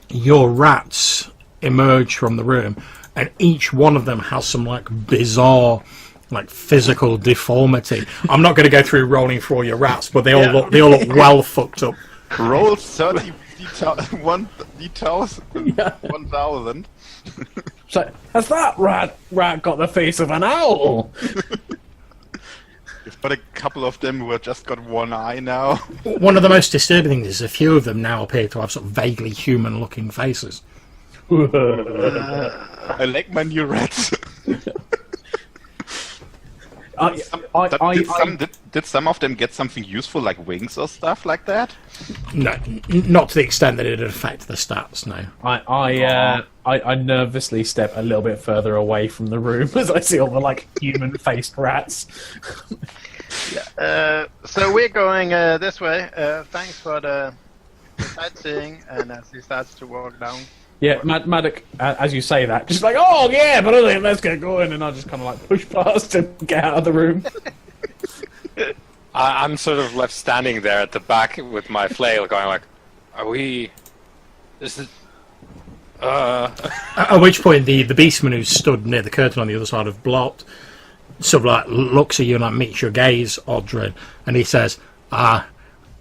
your rats emerge from the room, and each one of them has some like bizarre, like physical deformity. I'm not going to go through rolling for all your rats, but they all look well fucked up. Roll 30 details, 1,000. So, has that rat got the face of an owl? But a couple of them who have just got one eye now. One of the most disturbing things is a few of them now appear to have sort of vaguely human-looking faces. I like my new rats. Did some of them get something useful, like wings or stuff like that? No, not to the extent that it'd affect the stats, no. I nervously step a little bit further away from the room as I see all the like human-faced rats. So we're going this way. Thanks for the sightseeing. And as he starts to walk down. Yeah, Maddock, as you say that, just like, oh yeah, brilliant, let's get going, and I just kind of like push past and get out of the room. I'm sort of left standing there at the back with my flail, going like, "Are we? Is it? At which point, the beastman who stood near the curtain on the other side of Blot sort of like looks at you and like meets your gaze, Audrey, and he says,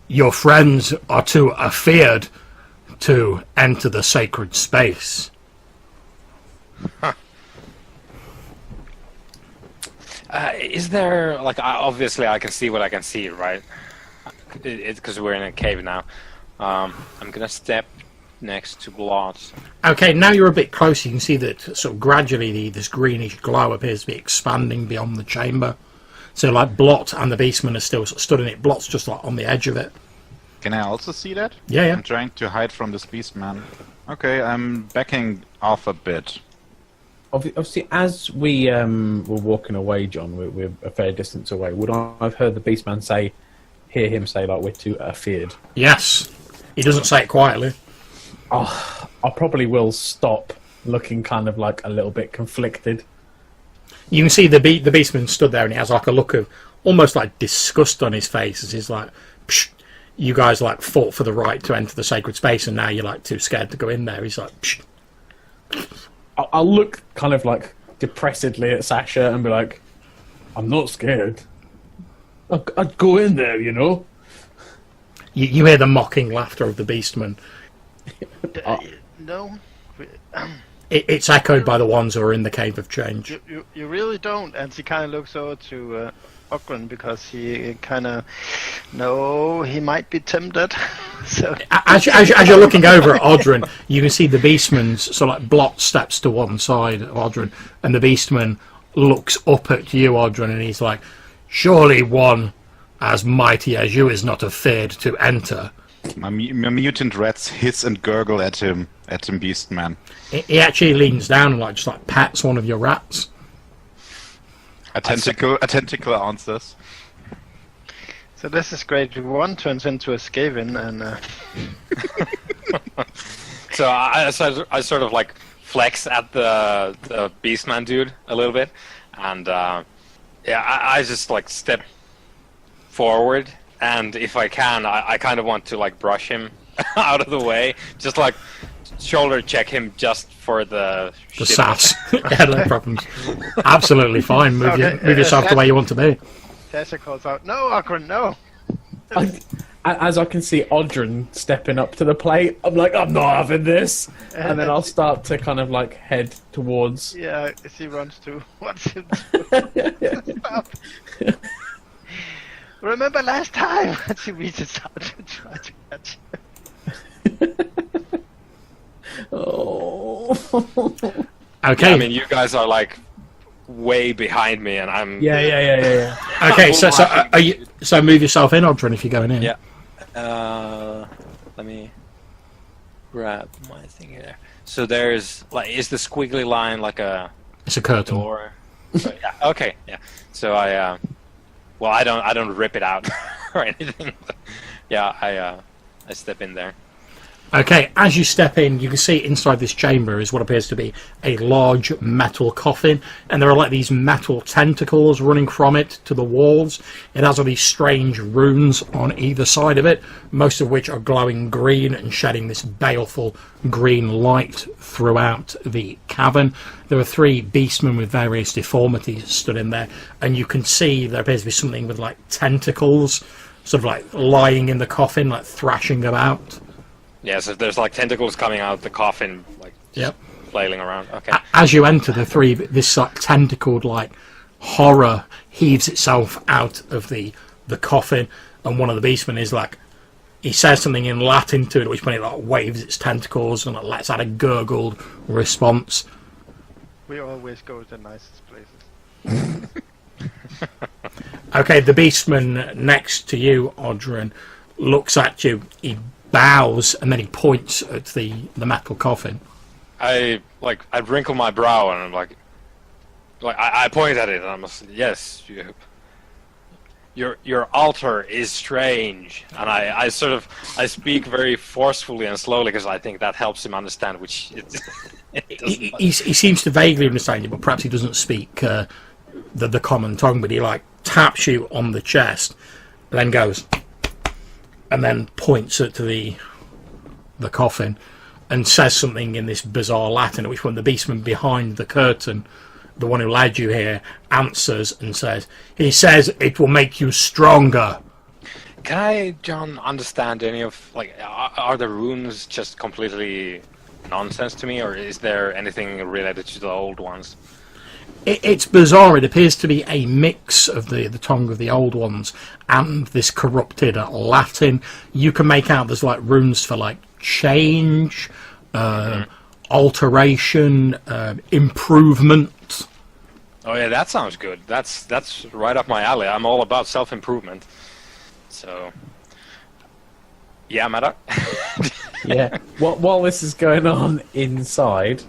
your friends are too afeared to enter the sacred space." Is there like obviously I can see what I can see, right? It's because we're in a cave now. I'm gonna step next to Blot. Okay, now you're a bit closer. You can see that sort of gradually this greenish glow appears to be expanding beyond the chamber. So like Blot and the beastman are still sort of stood in it. Blot's just like on the edge of it. Can I also see that? Yeah, yeah. I'm trying to hide from this beast man. Okay, I'm backing off a bit. Obviously, as we were walking away, John, we're a fair distance away. Would I have heard the beastman hear him say, like, we're too afeared? Yes. He doesn't say it quietly. Oh, I probably will stop, looking kind of like a little bit conflicted. You can see the beastman stood there and he has like a look of almost like disgust on his face as he's like, psh, you guys like fought for the right to enter the sacred space and now you're like too scared to go in there. He's like, psh. I'll look kind of like depressedly at Sasha and be like, I'm not scared. I'd go in there, you know. You hear the mocking laughter of the beastman. No. It's echoed by the ones who are in the Cave of Change. You really don't. And he kind of looks over to Ogren because he kind of he might be tempted. So as you're looking over at Audrey, you can see the beastman's so like Blot steps to one side of Audrey, and the beastman looks up at you, Audrey, and he's like, "Surely one as mighty as you is not afeared to enter." My mutant rats hiss and gurgle at him, Beastman. He actually leans down and just pats one of your rats. A tentacle answers. So this is great. One turns into a Skaven, and So I sort of like flex at the Beastman dude a little bit, and I just like step forward, and if I can, I kind of want to like brush him out of the way, just like shoulder check him just for the sass. Yeah, no problems. Absolutely fine. Move yourself the way you want to be. Tasha calls out, "No, Ogren, no!" As I can see Audrey stepping up to the plate, I'm like, I'm not having this. And then I'll start to kind of like head towards. Yeah, she runs to. What's him do? Stop. Remember last time? She reaches out to try to catch him. Oh. Okay. Yeah, I mean, you guys are like way behind me, and I'm. Yeah. Okay, so are you? So move yourself in, Odrin, if you're going in. Yeah. Let me grab my thing here. So there's like, is the squiggly line like a It's a curtain. door? So, yeah. Okay. Yeah. So I don't rip it out or anything. Yeah. I step in there. Okay, as you step in, you can see inside this chamber is what appears to be a large metal coffin, and there are like these metal tentacles running from it to the walls. It has all these strange runes on either side of it, most of which are glowing green and shedding this baleful green light throughout the cavern. There are 3 beastmen with various deformities stood in there, and you can see there appears to be something with like tentacles, sort of like lying in the coffin, like thrashing about. Yeah, so there's like tentacles coming out of the coffin, like flailing around. Okay. As you enter the 3, this like tentacled like horror heaves itself out of the coffin, and one of the beastmen is like, he says something in Latin to it, at which point it like waves its tentacles and it lets out a gurgled response. We always go to the nicest places. Okay, the beastman next to you, Odrin, looks at you. He bows and then he points at the metal coffin. I wrinkle my brow and I'm like I point at it and I'm like, yes, your altar is strange, and I speak very forcefully and slowly because I think that helps him understand, which he seems to vaguely understand you, but perhaps he doesn't speak the common tongue. But he like taps you on the chest, and then goes, and then points at the coffin, and says something in this bizarre Latin. At which point the beastman behind the curtain, the one who led you here, answers and says, he says it will make you stronger. Can I, John, understand any of, like, are the runes just completely nonsense to me, or is there anything related to the old ones? It's bizarre. It appears to be a mix of the tongue of the old ones and this corrupted Latin. You can make out there's like runes for like change, alteration, improvement. Oh yeah, that sounds good. That's right up my alley. I'm all about self-improvement. So, yeah, Maddox. Yeah. While this is going on inside,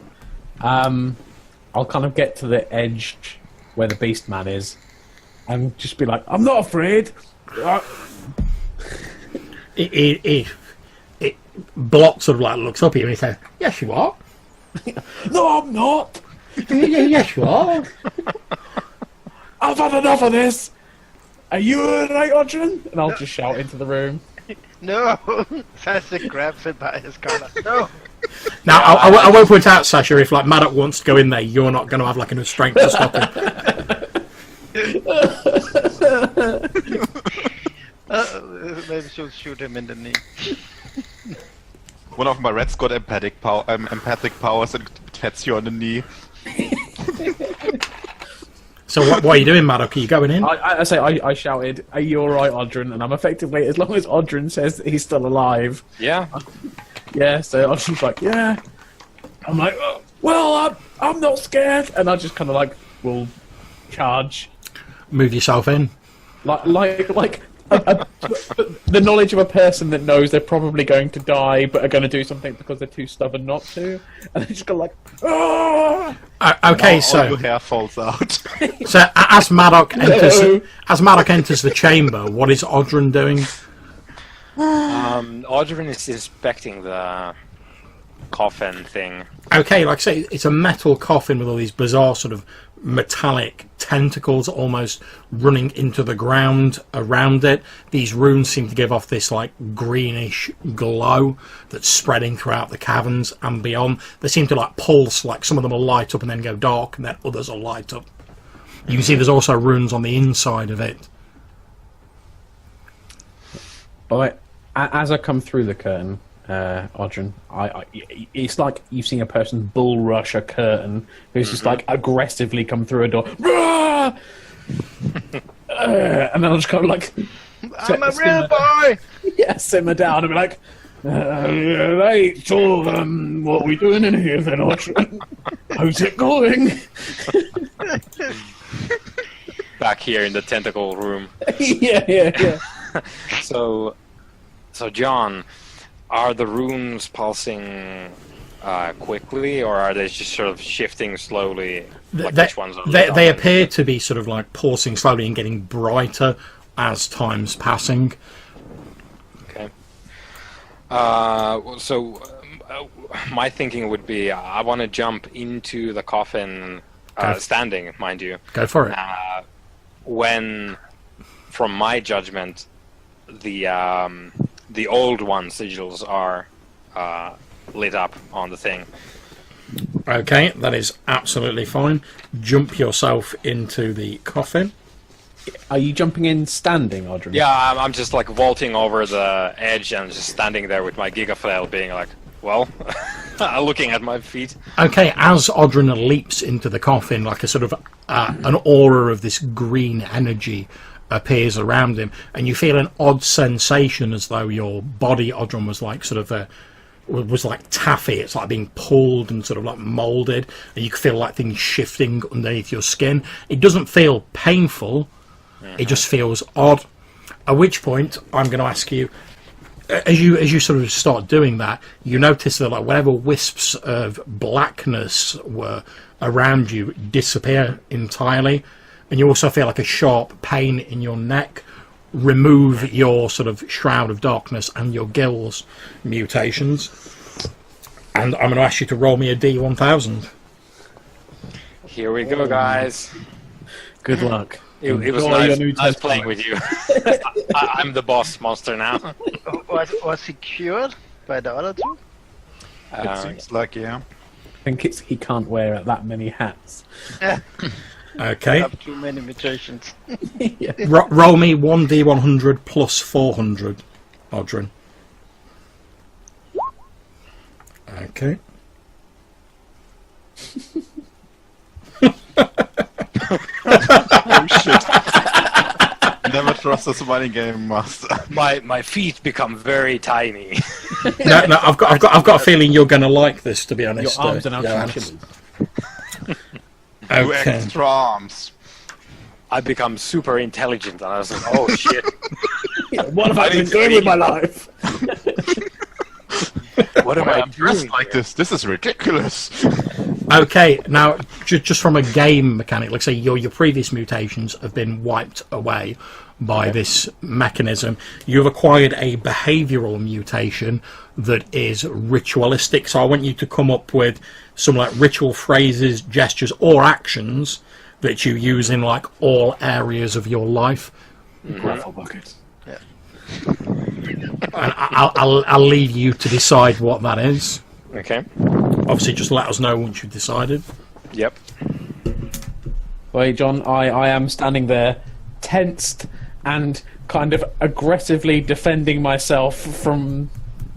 I'll kind of get to the edge where the beast man is, and just be like, "I'm not afraid." It Blot sort of like looks up at you and he says, "Yes, you are." No, I'm not. Yes, you are. I've had enough of this. Are you alright, Odrin? And I'll just shout into the room. No! Sasha grabs it by his collar. No! Now, I won't point out, Sasha, if like Maddox wants to go in there, you're not going to have like enough strength to stop him. Maybe she'll shoot him in the knee. One of my rats got empathic powers and pats you on the knee. So what are you doing, Maddox? Are you going in? I shouted, "Are you alright, Odrin?" And I'm effectively, as long as Odrin says that he's still alive. Yeah. Yeah, so Odrin's like, yeah. I'm like, "Oh, well, I'm not scared." And I just kind of like, will charge. Move yourself in. Like the knowledge of a person that knows they're probably going to die but are going to do something because they're too stubborn not to, and they just go like, "Ah!" Okay, All so your hair falls out. so as Maddox enters the chamber, what is Odrin doing? Odrin is inspecting the coffin thing. Okay, like I say, it's a metal coffin with all these bizarre sort of metallic tentacles almost running into the ground around it. These runes seem to give off this like greenish glow that's spreading throughout the caverns and beyond. They seem to like pulse, like some of them will light up and then go dark, and then others will light up. You can see there's also runes on the inside of it. But as I come through the curtain, Odrin, it's like you've seen a person bull rush a curtain who's just like aggressively come through a door. And then I'll just kind of like, I'm a real boy! Yeah, simmer down and be like, right, so what are we doing in here then, Odrin? How's it going? back here in the tentacle room. yeah. So John, are the runes pulsing quickly, or are they just sort of shifting slowly? Like which ones are they appear to be sort of like pulsing slowly and getting brighter as time's passing. Okay. My thinking would be I want to jump into the coffin, standing, mind you. Go for it. When, from my judgment, the old one sigils are lit up on the thing. Okay, that is absolutely fine. Jump yourself into the coffin. Are you jumping in standing, Audrey? Yeah, I'm just like vaulting over the edge and just standing there with my gigaflail being like, well, looking at my feet. Okay, as Odrin leaps into the coffin, like a sort of an aura of this green energy appears around him, and you feel an odd sensation as though your body, Odrin, was like sort of was like taffy. It's like being pulled and sort of like moulded, and you can feel like things shifting underneath your skin. It doesn't feel painful. It just feels odd. At which point, I'm going to ask you, as you sort of start doing that, you notice that like whatever wisps of blackness were around you disappear entirely, and you also feel like a sharp pain in your neck. Remove your sort of shroud of darkness and your gills mutations, and I'm going to ask you to roll me a D1000. Here we go, guys. Good luck. It was nice playing with you. I'm the boss monster now. Was he cured by the other two? It seems like, yeah. I think it's he can't wear that many hats. Okay. Have too many mutations. Roll me 1D100 plus 400, Odrin. Okay. Oh shit. Never trust a smiling game master. My feet become very tiny. No, I've got a feeling you're going to like this, to be honest. Your arms are now yeah. chilly. Two Okay. extra arms. I become super intelligent, and I was like, oh shit. What have I been doing with my life? What am Why I I'm dressed doing? like this? This is ridiculous. Okay, now just from a game mechanic, like say your previous mutations have been wiped away by this mechanism. You've acquired a behavioural mutation that is ritualistic. So I want you to come up with some like ritual phrases, gestures, or actions that you use in like all areas of your life. Gravel bucket. And I'll leave you to decide what that is. Okay. Obviously, just let us know once you've decided. Yep. Wait, John, I am standing there, tensed and kind of aggressively defending myself from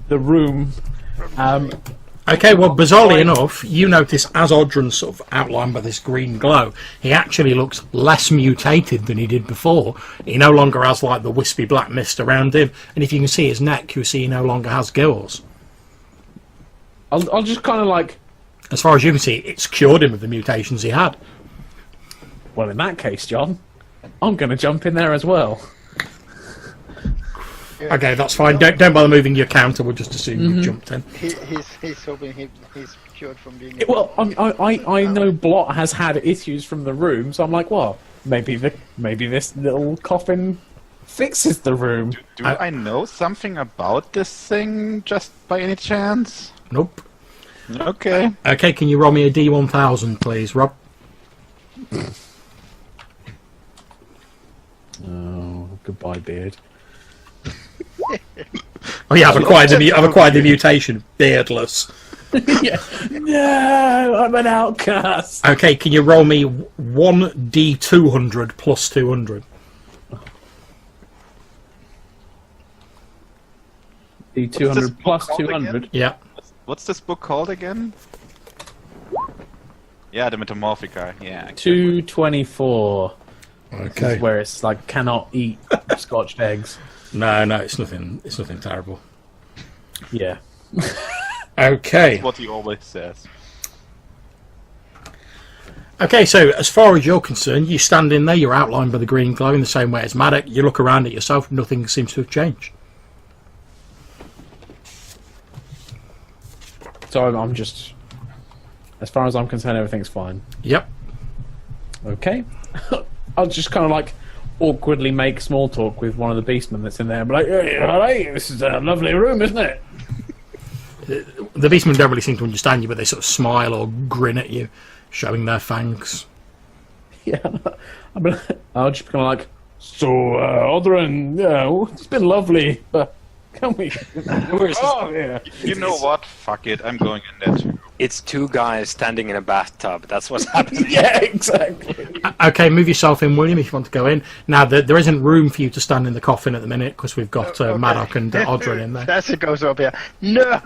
the room. Okay, well, bizarrely enough, you notice as Odrin's sort of outlined by this green glow, he actually looks less mutated than he did before. He no longer has like the wispy black mist around him, and if you can see his neck, you see he no longer has gills. I'll just kind of like... As far as you can see, it's cured him of the mutations he had. Well, in that case, John, I'm going to jump in there as well. Okay, that's fine. Don't bother moving your counter. We'll just assume you jumped in. He's hoping he's cured from being. Well, I know Blot has had issues from the room, so I'm like, well, maybe this little coffin fixes the room. Do I know something about this thing just by any chance? Nope. Okay. Okay, can you roll me a D1000, please, Rob? Oh, goodbye, beard. Oh yeah, I've acquired the mutation, beardless. Yeah. No, I'm an outcast. Okay, can you roll me 1D200 plus 200? The 200 plus 200. Yeah. What's this book called again? Yeah, the Metamorphica. Yeah. 224. Okay. Where it's like cannot eat scotched eggs. No, it's nothing terrible. Yeah. Okay. That's what he always says. Okay, so as far as you're concerned, you stand in there, you're outlined by the green glow in the same way as Maddock. You look around at yourself, nothing seems to have changed. So I'm just, as far as I'm concerned, everything's fine. Yep. Okay. I'll just kind of like awkwardly make small talk with one of the beastmen that's in there. I'm like, hey, all right, this is a lovely room, isn't it? The beastmen don't really seem to understand you, but they sort of smile or grin at you, showing their fangs. Yeah. I'll just kind of like, so, Othran, yeah, it's been lovely, but can we? Oh, yeah. You know what? Fuck it. I'm going in there too. It's two guys standing in a bathtub. That's what's happening. Yeah, exactly. Okay, move yourself in, William, if you want to go in. Now, there isn't room for you to stand in the coffin at the minute, because we've got Maddock and Oddrin in there. As it goes up here. No!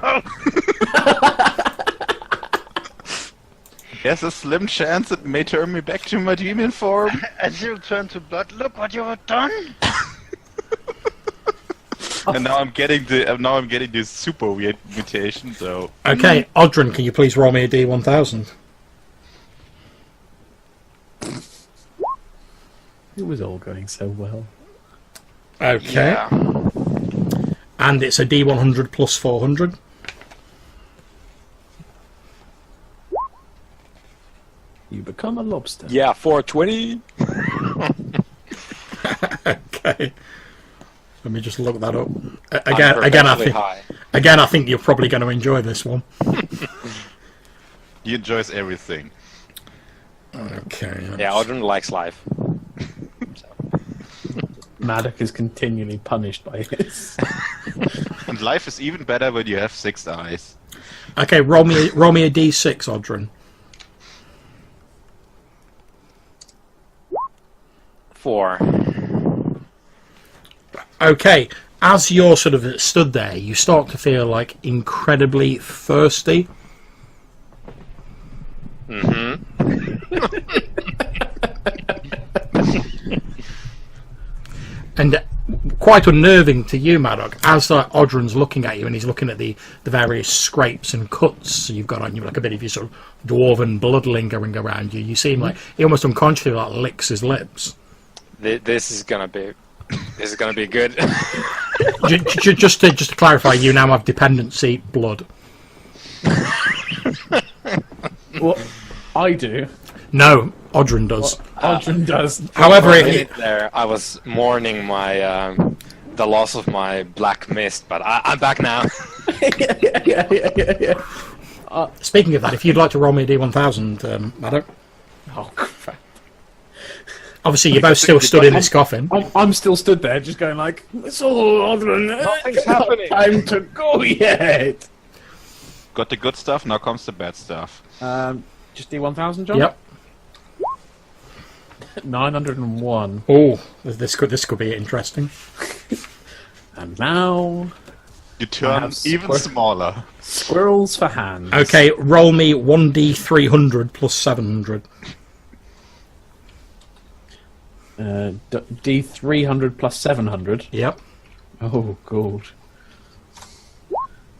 There's a slim chance it may turn me back to my demon form. As you turn to blood, look what you have done! And now I'm getting this super weird mutation. So Okay, Oddrin, can you please roll me a D1000? It was all going so well. Okay. yeah. And it's a D100 plus 400. You become a lobster. Yeah, 420. Okay. Let me just look that up. Again, I think you're probably going to enjoy this one. He enjoys everything. Okay. Yeah, Audrey likes life. Maddock is continually punished by this. And life is even better when you have 6 eyes. Okay, roll me a D6, Oddrin. 4. Okay, as you're sort of stood there, you start to feel like incredibly thirsty. Mm-hmm. And quite unnerving to you, Maddock, as Oddrin's looking at you and he's looking at the various scrapes and cuts you've got on you, like a bit of your sort of dwarven blood lingering around you. You seem like he almost unconsciously like licks his lips. This is gonna be good. just to clarify, you now have dependency blood. Well, I do. No, Oddrin does. Oddrin does. However, There, I was mourning my the loss of my black mist, but I'm back now. yeah. Speaking of that, if you'd like to roll me a D1000, Maddock. Oh crap! Obviously, you're both still stood in this coffin. I'm still stood there, just going like, "It's all Oddrin. Nothing's happening. Time to go yet." Got the good stuff, now comes the bad stuff. Just D1000, John. Yep. 901. Oh, this could be interesting. And now You turn have even smaller. squirrels for hands. Okay, roll me 1D300 plus 700. D300 plus 700. Yep. Oh, god.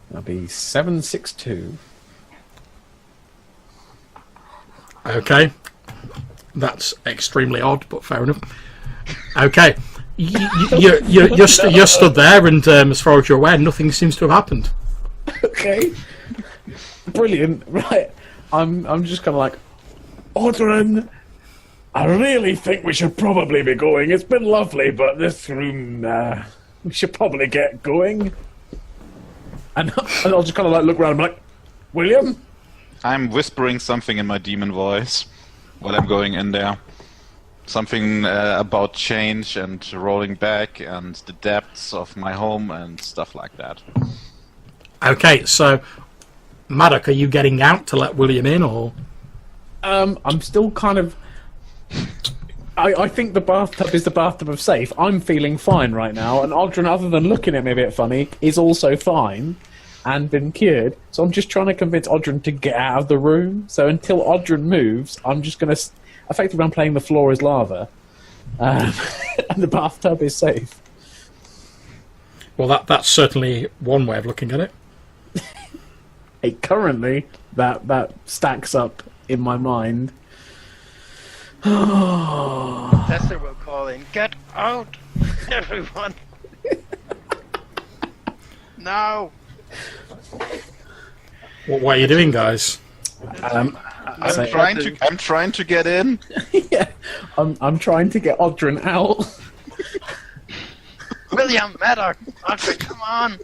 That'll be 762. Okay. That's extremely odd, but fair enough. Okay. You're stood there, and as far as you're aware, nothing seems to have happened. Okay. Brilliant. Right. I'm just kind of like, Oddrin, I really think we should probably be going. It's been lovely, but this room, we should probably get going. And I'll just kind of like look around and be like, William? I'm whispering something in my demon voice while I'm going in there. Something about change and rolling back and the depths of my home and stuff like that. Okay, so Maddock, are you getting out to let William in, or? I'm still kind of... I think the bathtub is the bathtub of safe. I'm feeling fine right now, and Oddrin, other than looking at me a bit funny, is also fine and been cured. So I'm just trying to convince Oddrin to get out of the room. So until Oddrin moves, I'm just going to... Effectively, I'm playing the floor is lava. And the bathtub is safe. Well, that's certainly one way of looking at it. Currently, that stacks up in my mind. Sasha will call in, "Get out, everyone!" No. What are you doing, guys? I'm I'm trying to get in. yeah, I'm trying to get Odrin out. William, Maddox, Audrey, come on!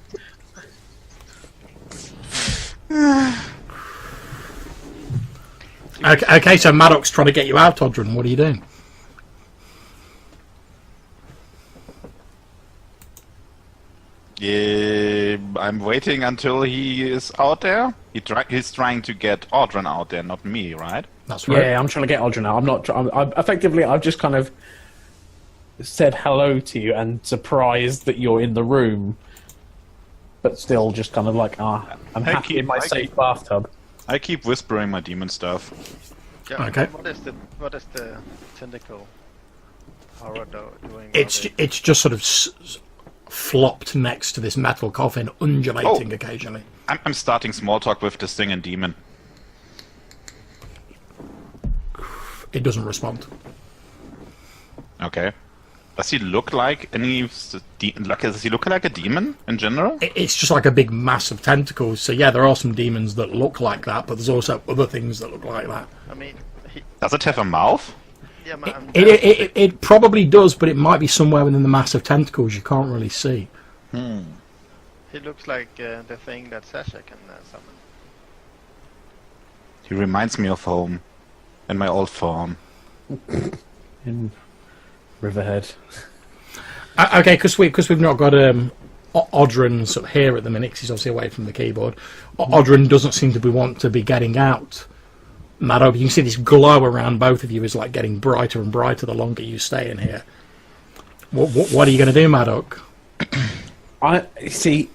Okay, so Maddox's trying to get you out, Odrin. What are you doing? Yeah, I'm waiting until he is out there. He's trying to get Audrin out there, not me, right? That's right. Yeah, I'm trying to get Odrin out. I'm not. Effectively, I've just kind of said hello to you and surprised that you're in the room, but still just kind of like, I'm happy in my safe bathtub. I keep whispering my demon stuff. Yeah, Okay. What is the tentacle horror doing? It's just sort of flopped next to this metal coffin, undulating occasionally. I'm starting small talk with this thing and demon. It doesn't respond. Okay. Does he look like does he look like a demon in general? It's just like a big mass of tentacles. So yeah, there are some demons that look like that, but there's also other things that look like that. I mean, Does it have a mouth? yeah, It probably does, but it might be somewhere within the mass of tentacles you can't really see. he looks like the thing that Sasha can summon. He reminds me of home, in my old farm. In Riverhead. Okay, because we've not got Odrin sort of here at the minute, 'cause he's obviously away from the keyboard. Odrin doesn't seem to want to be getting out. Maddox, you can see this glow around both of you is like getting brighter and brighter the longer you stay in here. What are you going to do, Maddox? I see.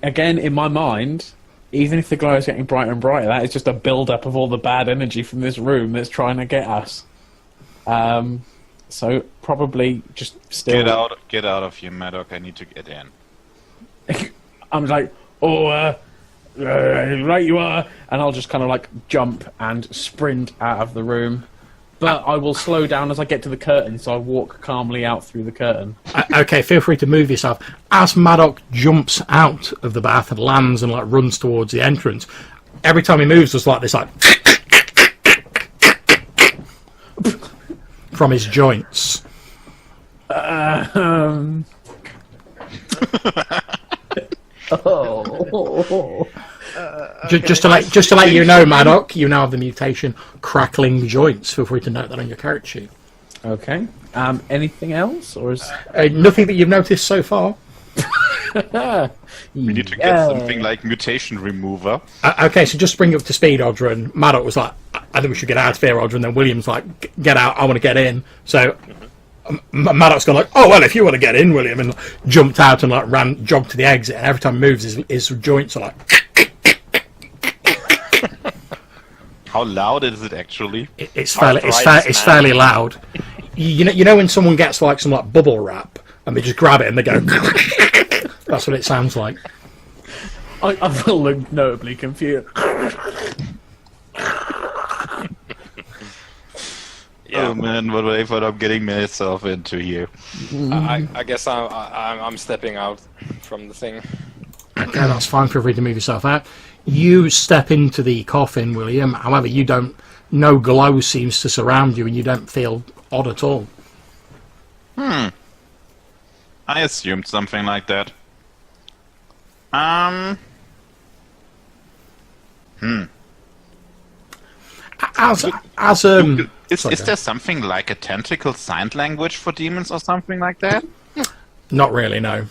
Again, in my mind, even if the glow is getting brighter and brighter, that is just a build-up of all the bad energy from this room that's trying to get us. So probably just still Get out of here, Maddox. I need to get in. I'm like, right you are, and I'll just kind of like jump and sprint out of the room. But I will slow down as I get to the curtain, so I walk calmly out through the curtain. Okay, feel free to move yourself. As Maddox jumps out of the bath and lands and like runs towards the entrance, every time he moves, there's like this like from his joints. Just to let you know, Maddox, you now have the mutation crackling joints. Feel free to note that on your character sheet. Okay. Anything else, or is Nothing that you've noticed so far. We need to get something like mutation remover. Okay, so just to bring you up to speed, Audra, Maddox was like, I think we should get out of here, Audra, and then William's like, get out, I want to get in. So Maddox gone like, oh, well, if you want to get in, William, and jumped out and like jogged to the exit, and every time he moves, his joints are like... How loud is it actually? It's fairly loud. You know when someone gets like some like bubble wrap, and they just grab it and they go... That's what it sounds like. I will look notably confused. Yeah. Oh man, what if I'm getting myself into here? I guess I'm stepping out from the thing. Okay, that's fine. Feel free to move yourself out. You step into the coffin, William. However, no glow seems to surround you, and you don't feel odd at all. I assumed something like that. Is there something like a tentacle sign language for demons or something like that? Not really, no.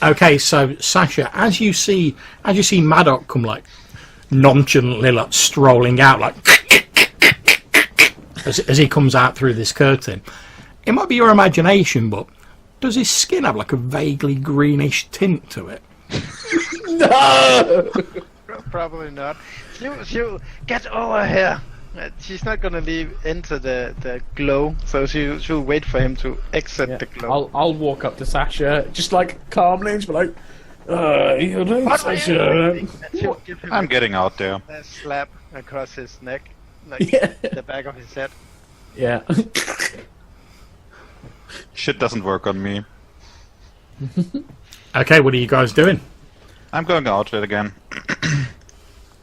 Okay, so Sasha, as you see Maddox come like nonchalantly like strolling out like as he comes out through this curtain, it might be your imagination, but does his skin have like a vaguely greenish tint to it? No! Probably not. She'll get over here. She's not gonna leave into the glow, so she'll wait for him to exit the glow. I'll walk up to Sasha, just like calmly, and she'll be like, you know, Sasha. And she'll give him I'm getting out there. a slap across his neck. like Yeah. the back of his head. Yeah. Shit doesn't work on me. Okay, what are you guys doing? I'm going out there again.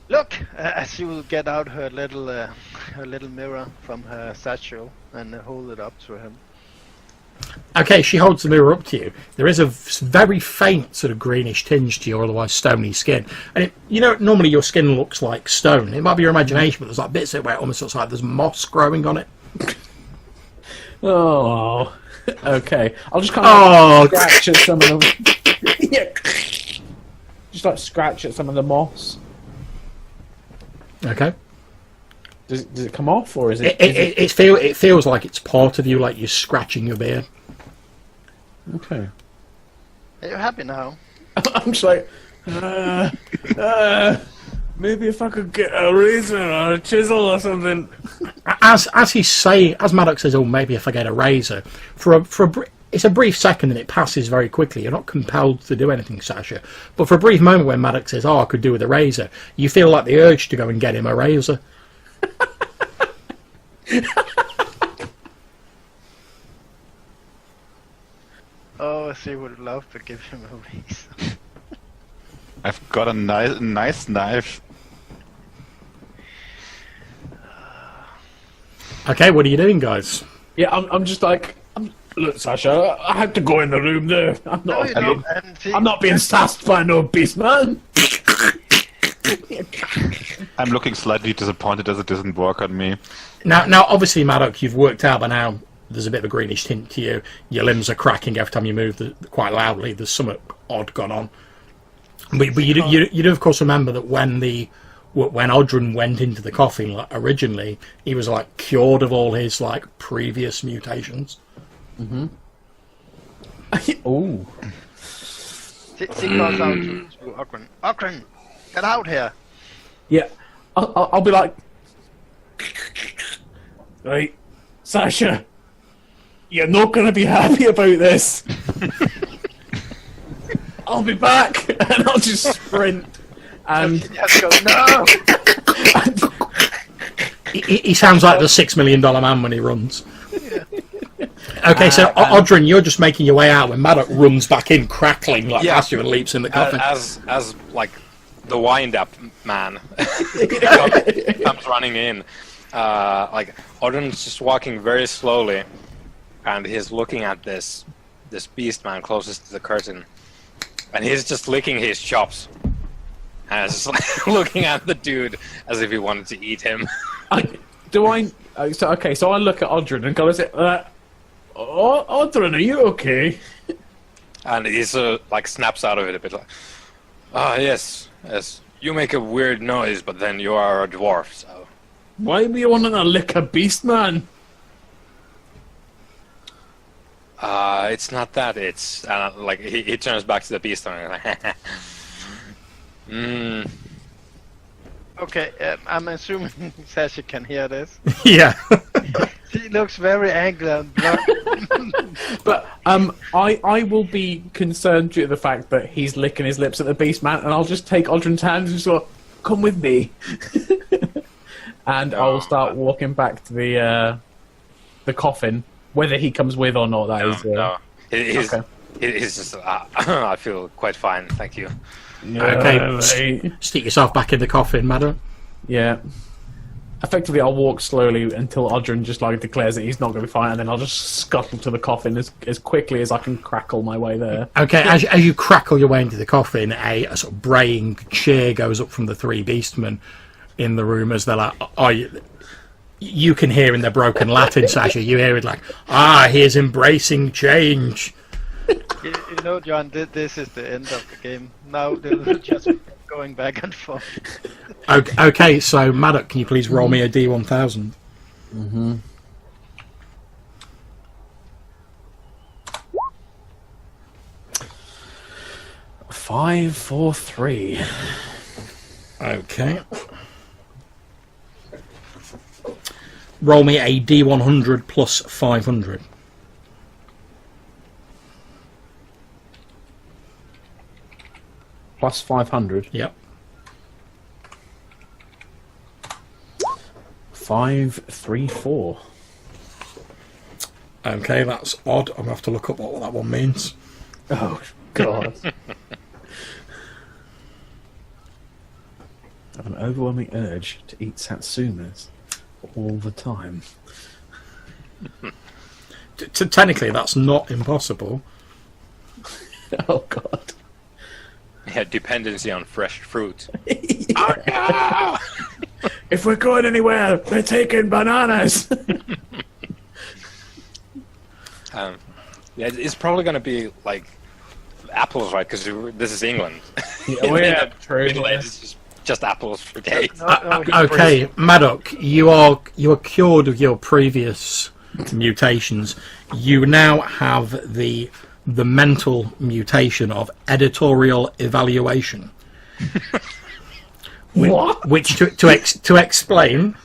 Look, as she will get out her little mirror from her satchel and hold it up to him. Okay, she holds the mirror up to you. There is a very faint sort of greenish tinge to your otherwise stony skin. And normally your skin looks like stone. It might be your imagination, but there's like bits of it where it almost looks like there's moss growing on it. Oh. Okay. I'll just kind Oh. of scratch at some of them. Yeah. Just like scratch at some of the moss. Okay. Does it come off, or is it? It feels like it's part of you, like you're scratching your beard. Okay. Are you happy now? I'm just like, maybe if I could get a razor or a chisel or something. As Maddox says, "Oh, maybe if I get a razor." It's a brief second and it passes very quickly. You're not compelled to do anything, Sasha. But for a brief moment when Maddox says, "Oh, I could do with a razor," you feel like the urge to go and get him a razor. Oh, she would love to give him a razor. I've got a nice knife. Okay, what are you doing, guys? Yeah, I'm just like, look, Sasha, I have to go in the room there. I'm No, not. you don't. And she, I'm not being sassed by no beast man. I'm looking slightly disappointed as it doesn't work on me. Now, obviously, Maddox, you've worked out by now. There's a bit of a greenish tint to you. Your limbs are cracking every time you move quite loudly. There's something odd gone on. But you do of course remember that when Odrin went into the coffin, like, originally, he was like cured of all his like previous mutations. Mm-hmm. Oh. she calls out to Ogren. Ogren, get out here! Yeah, I'll be like, right, Sasha, you're not going to be happy about this. I'll be back, and I'll just sprint. And Just go, no! He sounds like the $6 million man when he runs. Okay, so Odrin, you're just making your way out when Maddox runs back in, crackling like past you and leaps in the coffin. As like the wind-up man comes running in, like Odin's just walking very slowly, and he's looking at this beast man closest to the curtain, and he's just licking his chops, and just like, looking at the dude as if he wanted to eat him. so I look at Odrin and go, is it, Odrin, are you okay? And he's like snaps out of it a bit, like, yes, you make a weird noise, but then you are a dwarf, so. Why do you want to lick a beast man? It's not that. It's like he turns back to the beast and like, Okay, I'm assuming Sasha can hear this. Yeah. She looks very angry and blood. But I will be concerned due to the fact that he's licking his lips at the beast man, and I'll just take Odrin's hand and just go, come with me. And I'll start walking back to the coffin, whether he comes with or not. He's just. I feel quite fine, thank you. Okay, stick yourself back in the coffin, Maddox. Yeah. Effectively, I'll walk slowly until Odrin just like declares that he's not going to be fine, and then I'll just scuttle to the coffin as quickly as I can crackle my way there. Okay, as you crackle your way into the coffin, a sort of braying cheer goes up from the three beastmen in the room as they're like, you can hear in their broken Latin, Sasha, you hear it like, he is embracing change. You know, John, this is the end of the game. Now they're just going back and forth. Okay, so Maddox, can you please roll me a D1000? Mm-hmm. Five, 4, 3. Okay. Roll me a D100 plus 500. Plus 500. Yep. 5, 3, 4. Okay, that's odd. I'm going to have to look up what that one means. Oh, God. I have an overwhelming urge to eat satsumas all the time. Technically, that's not impossible. Oh, God. Yeah, dependency on fresh fruit. If we're going anywhere, they're taking bananas. Yeah, it's probably going to be like apples, right? Because this is England. Yeah, true. Middle Age is just apples for days. Okay, Maddock, you are cured of your previous mutations. You now have the mental mutation of editorial evaluation. What? Which to explain,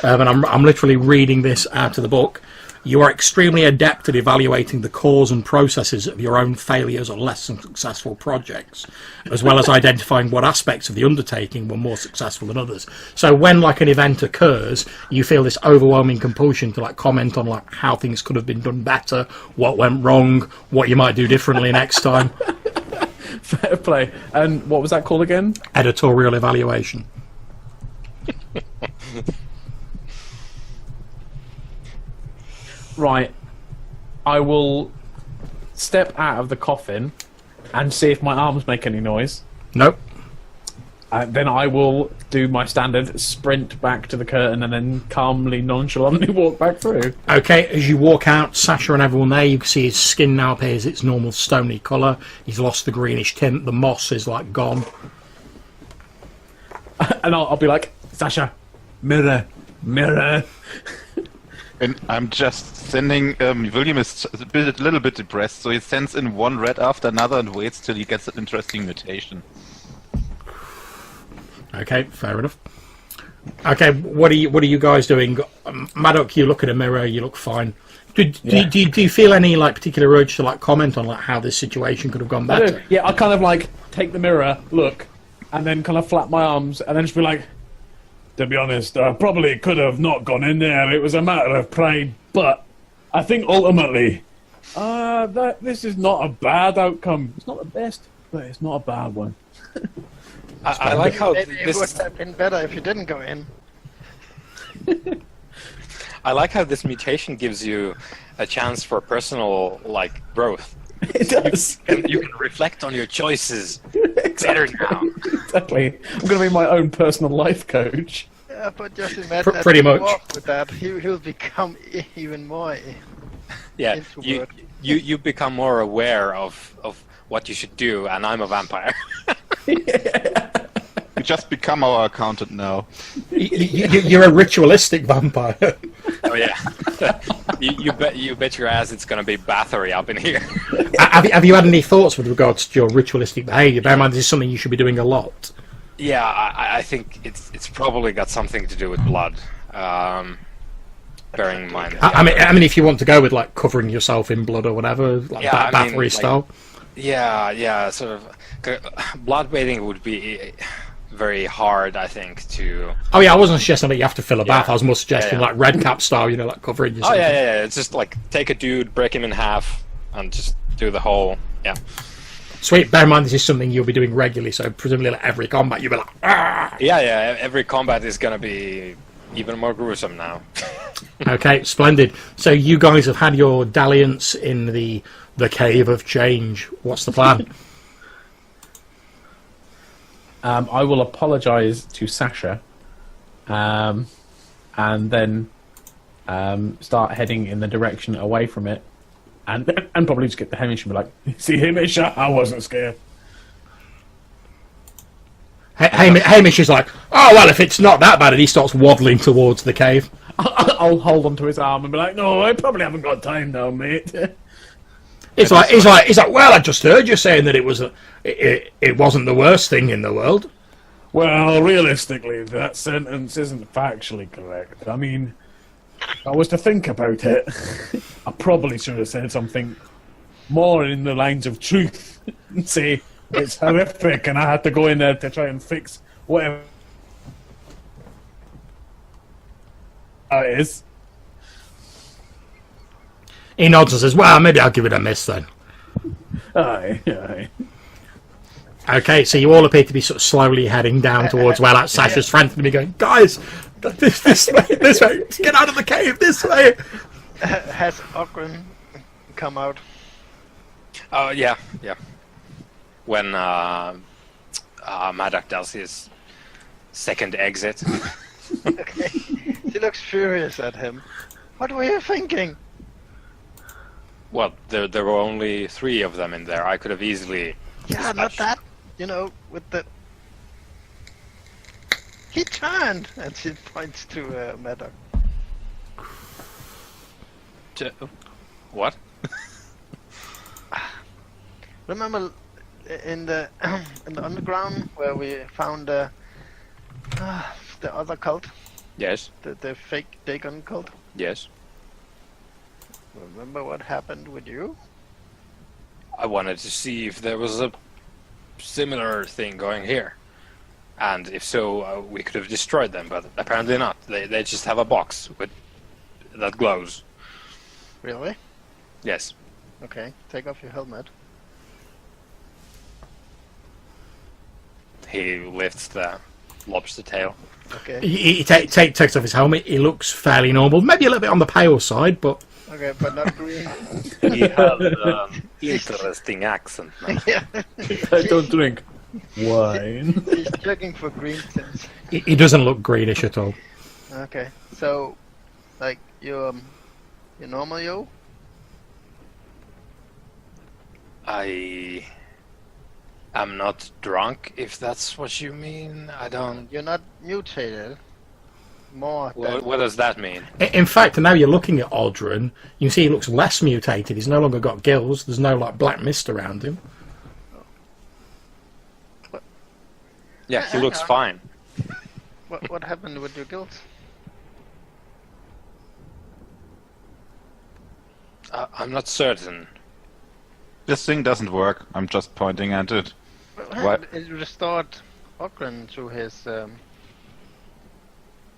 and I'm literally reading this out of the book. You are extremely adept at evaluating the cause and processes of your own failures or less than successful projects, as well as identifying what aspects of the undertaking were more successful than others. So when like an event occurs, you feel this overwhelming compulsion to like comment on like how things could have been done better, what went wrong, what you might do differently next time. Fair play. And what was that called again? Editorial evaluation. Right. I will step out of the coffin and see if my arms make any noise. Nope. Then I will do my standard sprint back to the curtain and then calmly, nonchalantly walk back through. Okay, as you walk out, Sasha and everyone there, you can see his skin now appears its normal stony colour. He's lost the greenish tint. The moss is like gone. And I'll be like, Sasha, mirror, mirror. And I'm just sending. William is a little bit depressed, so he sends in one red after another and waits till he gets an interesting mutation. Okay, fair enough. Okay, what are you guys doing? Maddock, you look in a mirror, you look fine. Do you feel any like particular urge to like comment on like how this situation could have gone better? Yeah, I kind of like take the mirror, look, and then kind of flap my arms, and then just be like, to be honest, I probably could have not gone in there. It was a matter of pride, but I think ultimately, this is not a bad outcome. It's not the best, but it's not a bad one. I like how Maybe it this. would have been better if you didn't go in. I like how this mutation gives you a chance for personal like growth. It does. You can reflect on your choices better now. Exactly. I'm going to be my own personal life coach. Yeah, but just imagine that Pretty you much. walk with that, he'll become even more. Yeah, Introvert. you become more aware of what you should do, and I'm a vampire. You just become our accountant now. You're a ritualistic vampire. Oh yeah, you bet your ass it's gonna be Bathory up in here. Have you had any thoughts with regards to your ritualistic behaviour? Bear in mind, this is something you should be doing a lot. Yeah, I think it's probably got something to do with blood. Bearing in mind. I mean, if you want to go with like covering yourself in blood or whatever, like Bathory style. Yeah, sort of. Blood bathing would be very hard, I think, to... Oh yeah, I wasn't suggesting that you have to fill a bath. I was more suggesting Yeah. like red cap style, you know, like covering yourself. Oh yeah. It's just like take a dude, break him in half, and just do the whole... Yeah. Sweet. Bear in mind, this is something you'll be doing regularly, so presumably like every combat you'll be like, ah! Yeah. Every combat is gonna be even more gruesome now. Okay, splendid. So you guys have had your dalliance in the Cave of Change. What's the plan? I will apologise to Sasha, and then start heading in the direction away from it, and probably just get the Hamish and be like, "See, Hamish, I wasn't scared." Hamish is like, oh well, if it's not that bad, and he starts waddling towards the cave. I'll hold onto his arm and be like, "No, I probably haven't got time now, mate." He's like, well, I just heard you saying that it wasn't the worst thing in the world. Well, realistically, that sentence isn't factually correct. I mean, if I was to think about it, I probably should have said something more in the lines of truth and say it's horrific and I had to go in there to try and fix whatever. Oh, it is. He nods and says, well, maybe I'll give it a miss then. Aye, aye. Okay, so you all appear to be sort of slowly heading down towards where that Sasha's frantically be going, guys, this way, get out of the cave, this way. Has Ogren come out? Oh yeah. When Maddox does his second exit. Okay. She looks furious at him. What were you thinking? Well, there were only 3 of them in there. I could have easily. Yeah, not that. You know, with the. He turned, and she points to Maddox. What? Remember, in the underground where we found the other cult, Yes. the fake Dagon cult. Yes. Remember what happened with you? I wanted to see if there was a similar thing going here, and if so, we could have destroyed them. But apparently not. They just have a box that glows. Really? Yes. Okay, take off your helmet. He lifts the lobster tail. Okay. He takes off his helmet. He looks fairly normal, maybe a little bit on the pale side, but Okay, but not green. He has an interesting accent now. Yeah. I don't drink wine. He's checking for green tints. he doesn't look greenish at all. Okay, so, like, you normal you? I am not drunk, if that's what you mean. I don't. You're not mutated. More What does that mean? In fact, now you're looking at Aldrin, you can see he looks less mutated. He's no longer got gills. There's no like black mist around him. Yeah, he looks fine. What happened with your guilt? I'm not certain. This thing doesn't work. I'm just pointing at it. What? It restored Ogren to his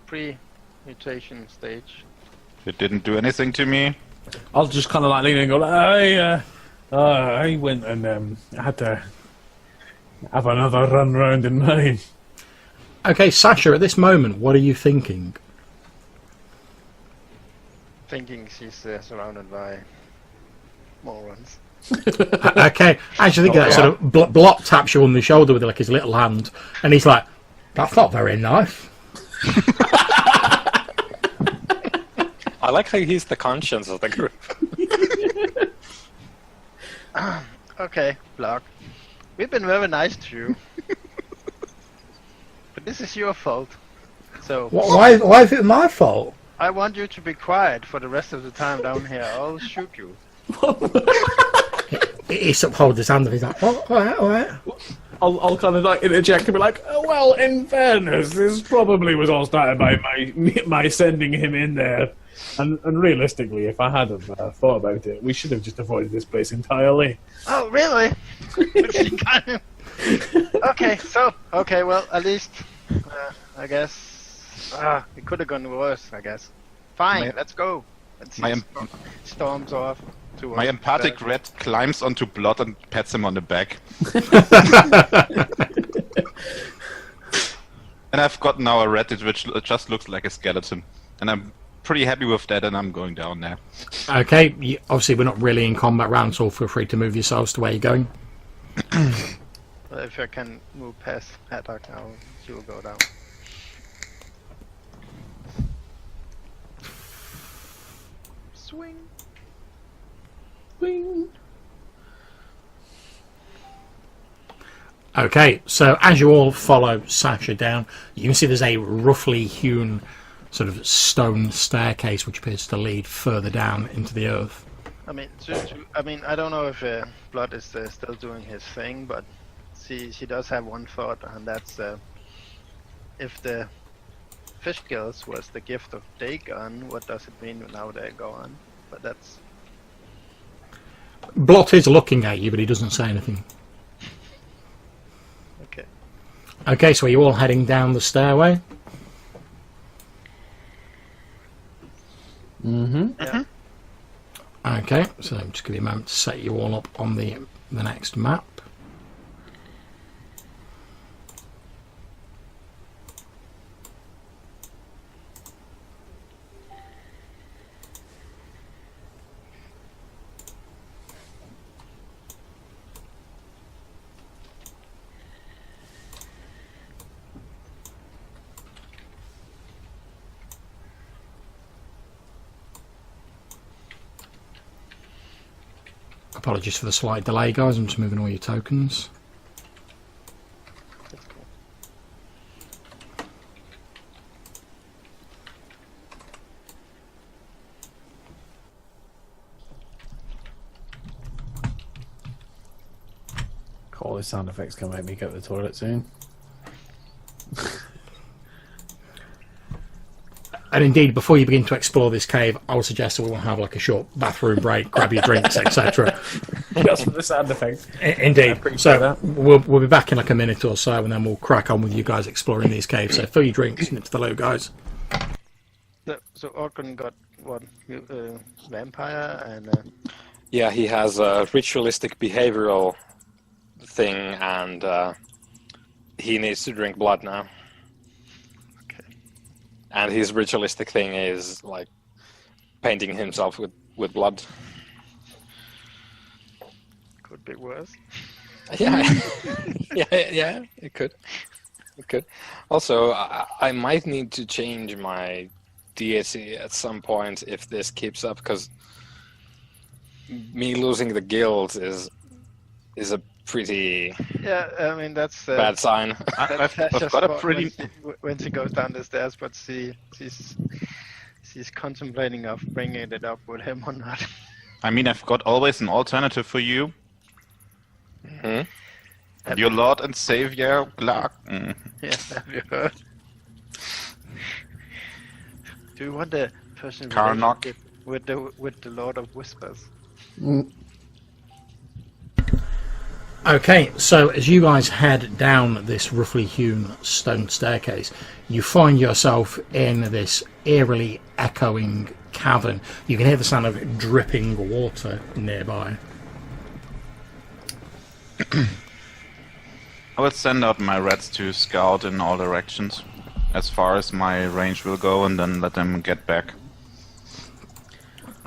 pre-mutation stage. It didn't do anything to me. I'll just kind of like lean in and go, I went and had to have another run round in mine. Okay, Sasha, at this moment, what are you thinking? Thinking she's surrounded by morons. Okay, actually, I think that sort of Block taps you on the shoulder with like his little hand, and he's like, "That's not very nice." I like how he's the conscience of the group. Okay, Block. We've been very nice to you. But this is your fault. So Why is it my fault? I want you to be quiet for the rest of the time down here. I'll shoot you. He sort of holds his hand and he's like, "Oh, all right." I'll kind of like interject and be like, oh, well, in fairness, this probably was all started by my sending him in there. And realistically, if I hadn't thought about it, we should have just avoided this place entirely. Oh, really? Okay, well, at least, I guess, it could have gone worse, I guess. Fine, let's go. Let's see. Storms off. My empathic rat climbs onto Blood and pats him on the back. And I've got now a rat which just looks like a skeleton. And I'm pretty happy with that, and I'm going down now. Okay, obviously we're not really in combat round, so feel free to move yourselves to where you're going. Well, if I can move past Haddock now, she will go down. Swing. Wing. Okay, so as you all follow Sasha down, you can see there's a roughly hewn sort of stone staircase which appears to lead further down into the earth. I mean, I don't know if Blood is still doing his thing, but she does have one thought, and that's if the fish gills was the gift of Dagon, what does it mean now they're gone? But that's Blot is looking at you, but he doesn't say anything. okay. Okay, so are you all heading down the stairway? Mm-hmm. Okay, so just give you a moment to set you all up on the next map. Apologies for the slight delay, guys. I'm just moving all your tokens. That's cool. All these sound effects can make me go to the toilet soon. And indeed, before you begin to explore this cave, I would suggest that we will have like a short bathroom break, grab your drinks, etc. Just for the sound effects. Indeed. appreciate So we'll be back in like a minute or so, and then we'll crack on with you guys exploring these caves. So fill your drinks into the low, guys. So Orkun got what? Vampire and. Yeah, he has a ritualistic behavioral thing, and he needs to drink blood now. And his ritualistic thing is like painting himself with blood. Could be worse. Yeah, yeah, it could. It could. Also, I might need to change my deity at some point if this keeps up, because me losing the guild is a pretty Yeah, I mean that's bad sign. That's I've got a pretty. when she goes down the stairs, but she's contemplating of bringing it up with him or not. I mean, I've got always an alternative for you. Hmm? Your Lord and Savior, Glark. Mm. Yeah, have you heard? Do you want the personal Karnak. relationship with the Lord of Whispers? Okay, so as you guys head down this roughly hewn stone staircase, you find yourself in this eerily echoing cavern. You can hear the sound of dripping water nearby. I will send out my rats to scout in all directions, as far as my range will go, and then let them get back.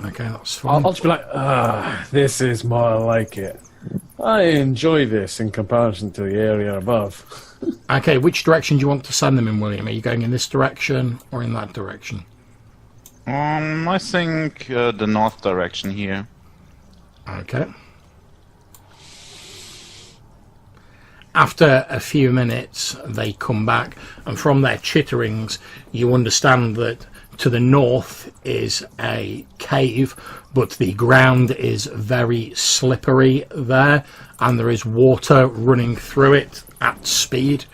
Okay, that's fine. I'll just be like, this is more like it. I enjoy this in comparison to the area above. Okay, which direction do you want to send them in, William? Are you going in this direction or in that direction? I think the north direction here. Okay. After a few minutes, they come back, and from their chitterings, you understand that to the north is a cave, but the ground is very slippery there, and there is water running through it at speed.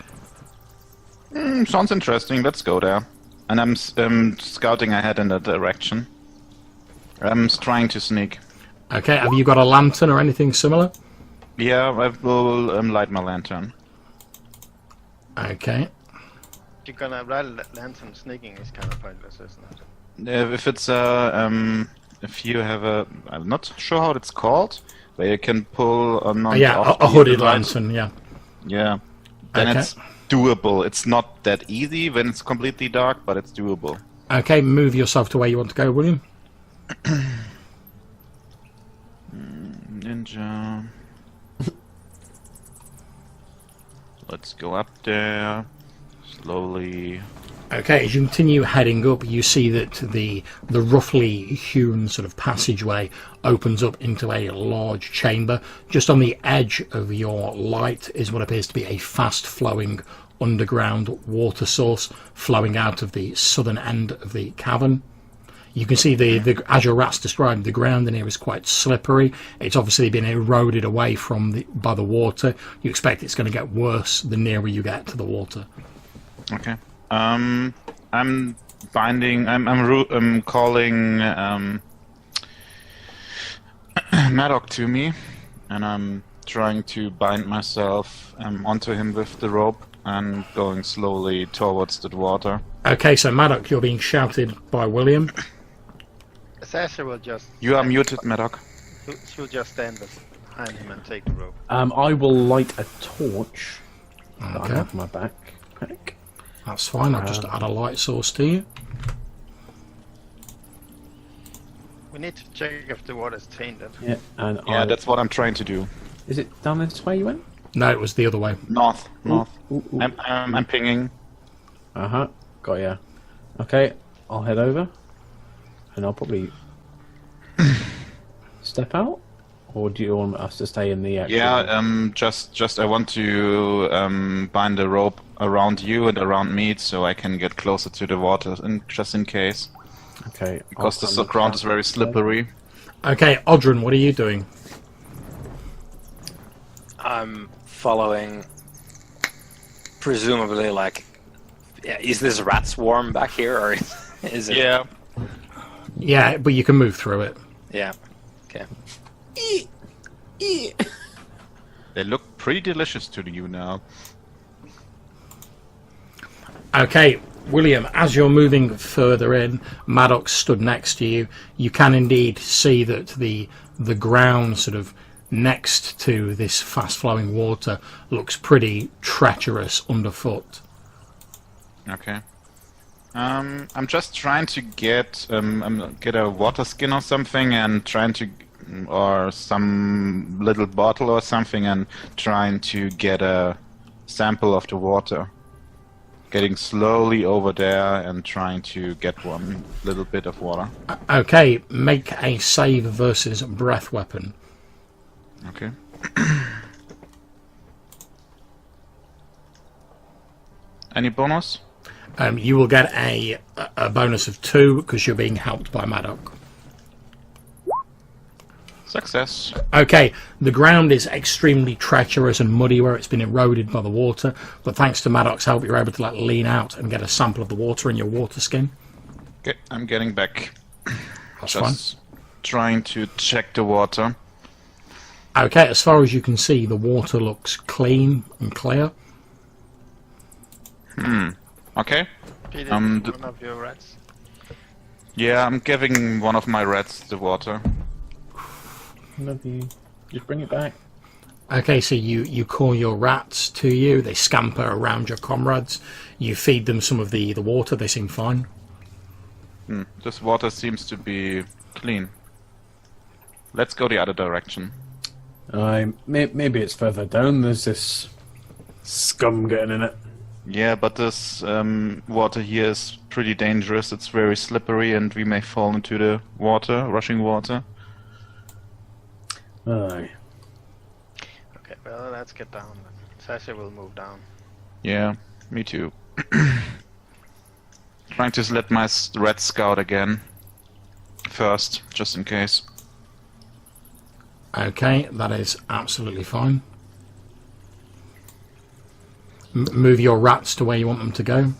Sounds interesting. Let's go there. And I'm scouting ahead in that direction. I'm trying to sneak. Okay, have you got a lantern or anything similar? Yeah, I will light my lantern. Okay. You're gonna ride a lantern. Sneaking is kind of pointless, isn't it? If it's if you have a, I'm not sure how it's called, where you can pull on. Yeah, a hooded lantern. Yeah. Yeah. Then Okay. it's doable. It's not that easy when it's completely dark, but it's doable. Okay, move yourself to where you want to go, William. Ninja. Let's go up there slowly. Okay, as you continue heading up, you see that the roughly hewn sort of passageway opens up into a large chamber. Just on the edge of your light is what appears to be a fast-flowing underground water source flowing out of the southern end of the cavern. You can see as your rats described, the ground in here is quite slippery. It's obviously been eroded away by the water. You expect it's going to get worse the nearer you get to the water. Okay. I'm binding. I'm calling Maddock to me, and I'm trying to bind myself onto him with the rope and going slowly towards the water. Okay, so Maddock, you're being shouted by William. Sasha will just. You are muted, Maddox. She'll just stand behind him and take the rope. I will light a torch that I Okay. have in my backpack. That's fine. I'll just add a light source to you. We need to check if the water's tainted. Yeah, and Yeah, that's what I'm trying to do. Is it down this way you went? No, it was the other way. North. Ooh, ooh. I'm pinging. Got ya. Okay, I'll head over, and I'll probably step out. Or do you want us to stay in the actual... Yeah, just I want to bind a rope around you and around me so I can get closer to the water, just in case. Okay. Because the ground is very slippery. Okay, Odrin, what are you doing? I'm following, presumably, like, yeah, is this rat swarm back here, or is it? Yeah. Yeah, but you can move through it. Yeah. Okay. They look pretty delicious to you now. Okay, William, as you're moving further in, Maddox stood next to you. You can indeed see that the ground sort of next to this fast-flowing water looks pretty treacherous underfoot. Okay. I'm just trying to get a water skin or something and trying to, or some little bottle or something, and trying to get a sample of the water. Getting slowly over there and trying to get one little bit of water. Okay, make a save versus breath weapon. Okay. Any bonus? You will get a bonus of 2 because you're being helped by Maddox. Success. Okay, the ground is extremely treacherous and muddy where it's been eroded by the water, but thanks to Maddox's help, you're able to lean out and get a sample of the water in your water skin. Okay, I'm getting back. That's Just trying to check the water. fine. Okay, as far as you can see, the water looks clean and clear. Okay. Peter, Um, one of your rats. Yeah, I'm giving one of my rats the water. Love you. Just bring it back. Okay, so you call your rats to you, they scamper around your comrades, you feed them some of the water, they seem fine. This water seems to be clean. Let's go the other direction. Maybe it's further down. There's this scum getting in it. Yeah, but this water here is pretty dangerous. It's very slippery and we may fall into the water, rushing water. Aye. Okay, well, let's get down then. Sasha will move down. Yeah, me too. Trying to let my red scout again. First, just in case. Okay, that is absolutely fine. Move your rats to where you want them to go.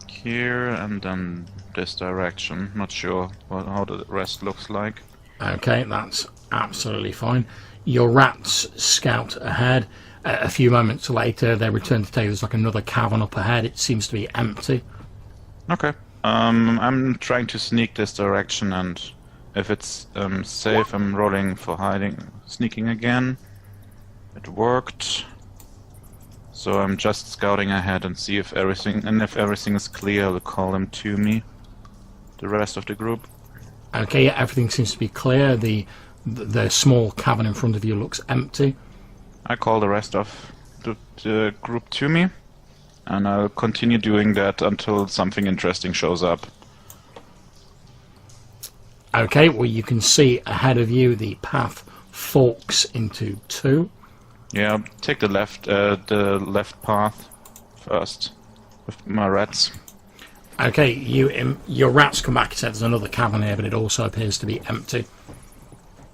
Here and then this direction. Not sure how the rest looks like. Okay, that's absolutely fine. Your rats scout ahead. A few moments later, they return to tell you there's another cavern up ahead. It seems to be empty. Okay. I'm trying to sneak this direction, and if it's safe, I'm rolling for sneaking again. It worked. So I'm just scouting ahead and see if everything is clear, I'll call them to me. The rest of the group. Okay, yeah, everything seems to be clear. The small cavern in front of you looks empty. I call the rest of the group to me, and I'll continue doing that until something interesting shows up. Okay, well you can see ahead of you the path forks into 2. Yeah, take the left path first with my rats. Okay, your rats come back and say there's another cavern here, but it also appears to be empty.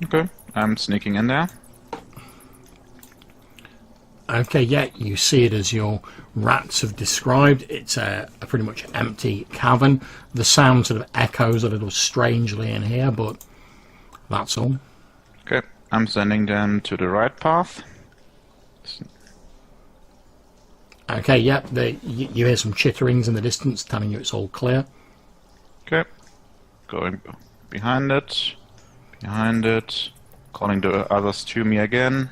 Okay, I'm sneaking in there. Okay, yeah, you see it as your rats have described. It's a pretty much empty cavern. The sound sort of echoes a little strangely in here, but that's all. Okay, I'm sending them to the right path. Okay, yep, you hear some chitterings in the distance telling you it's all clear. Okay, going behind it. Behind it. Calling the others to me again.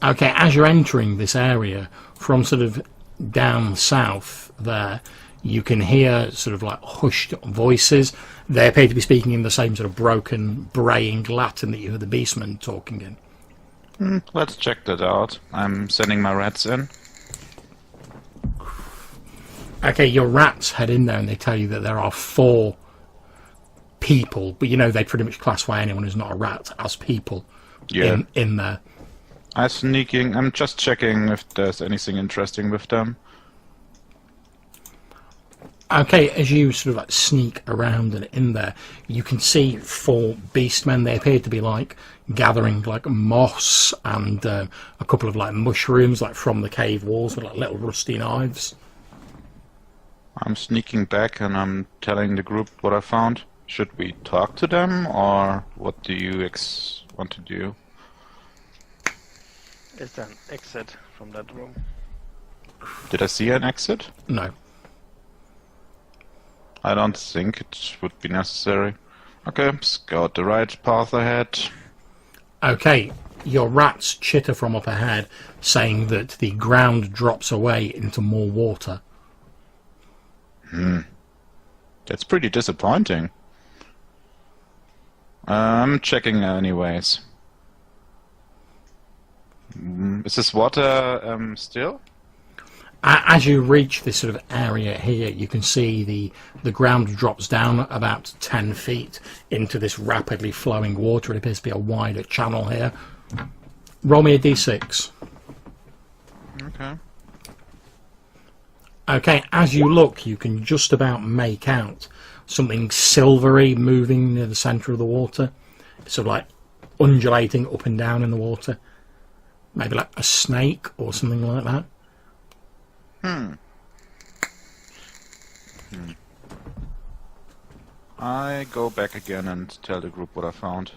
Okay, as you're entering this area, from sort of down south there, you can hear sort of like hushed voices. They appear to be speaking in the same sort of broken, braying Latin that you heard the beastmen talking in. Let's check that out. I'm sending my rats in. Okay, your rats head in there and they tell you that there are 4 people, but you know they pretty much classify anyone who's not a rat as people in there. I'm just checking if there's anything interesting with them. Okay, as you sort of like sneak around and in there, you can see 4 beastmen. They appear to be like gathering like moss and a couple of like mushrooms like from the cave walls with like little rusty knives. I'm sneaking back and I'm telling the group what I found. Should we talk to them, or what do you want to do? Is there an exit from that room? Did I see an exit? No. I don't think it would be necessary. Okay, scout the right path ahead. Okay, your rats chitter from up ahead, saying that the ground drops away into more water. That's pretty disappointing. I'm checking anyways. Is this water still? As you reach this sort of area here, you can see the ground drops down about 10 feet into this rapidly flowing water. It appears to be a wider channel here. Roll me a d6. Okay. Okay, as you look, you can just about make out something silvery moving near the centre of the water. It's sort of like undulating up and down in the water. Maybe like a snake or something like that. I go back again and tell the group what I found.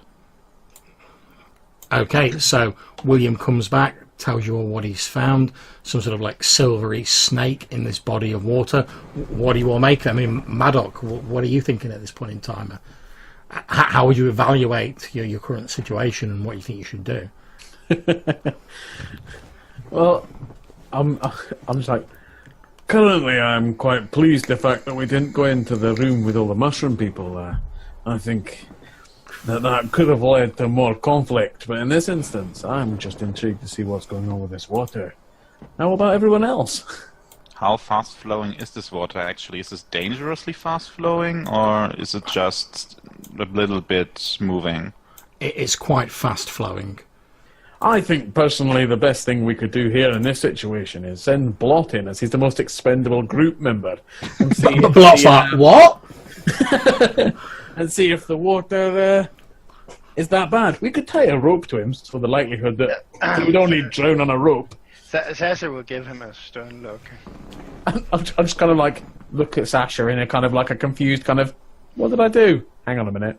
Okay, so William comes back, tells you all what he's found. Some sort of like silvery snake in this body of water. What do you all make? I mean, Maddock, what are you thinking at this point in time? How would you evaluate your current situation and what you think you should do? Well, I'm just like, currently I'm quite pleased the fact that we didn't go into the room with all the mushroom people there. I think that could have led to more conflict, but in this instance, I'm just intrigued to see what's going on with this water. How about everyone else? How fast flowing is this water actually? Is this dangerously fast flowing, or is it just a little bit moving? It's quite fast flowing. I think personally the best thing we could do here in this situation is send Blot in, as he's the most expendable group member, and see if Blot's like, what? and see if the water is that bad. We could tie a rope to him for the likelihood that he would only drown on a rope. Sasha will give him a stern look. I'm just kind of like look at Sasha in a kind of like a confused kind of, what did I do? Hang on a minute.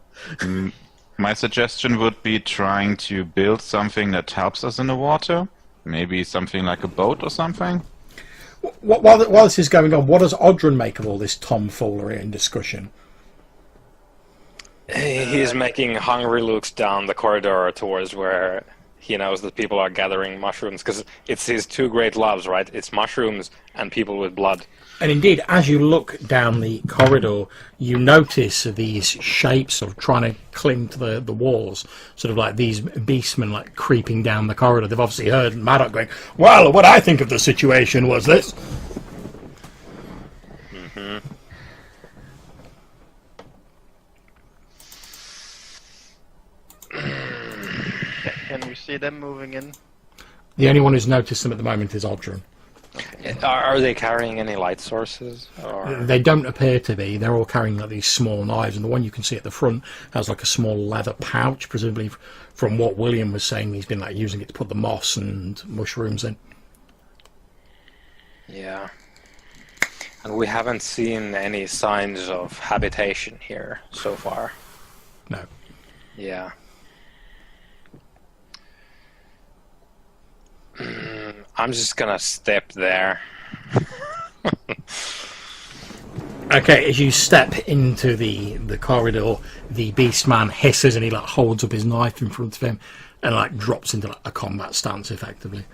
My suggestion would be trying to build something that helps us in the water. Maybe something like a boat or something. While this is going on, what does Odrin make of all this tomfoolery and discussion? He's making hungry looks down the corridor towards where he knows that people are gathering mushrooms, because it's his 2 great loves, right? It's mushrooms and people with blood. And indeed, as you look down the corridor, you notice these shapes sort of trying to cling to the walls, sort of like these beastmen like creeping down the corridor. They've obviously heard Maddock going, well, what I think of the situation was this. Can we see them moving in? The only one who's noticed them at the moment is Odrin. Are they carrying any light sources? Or? They don't appear to be. They're all carrying like these small knives, and the one you can see at the front has like a small leather pouch, presumably from what William was saying. He's been like using it to put the moss and mushrooms in. Yeah. And we haven't seen any signs of habitation here so far. No. Yeah. I'm just gonna step there. Okay, as you step into the corridor, the Beastman hisses and he like holds up his knife in front of him and like drops into like a combat stance effectively.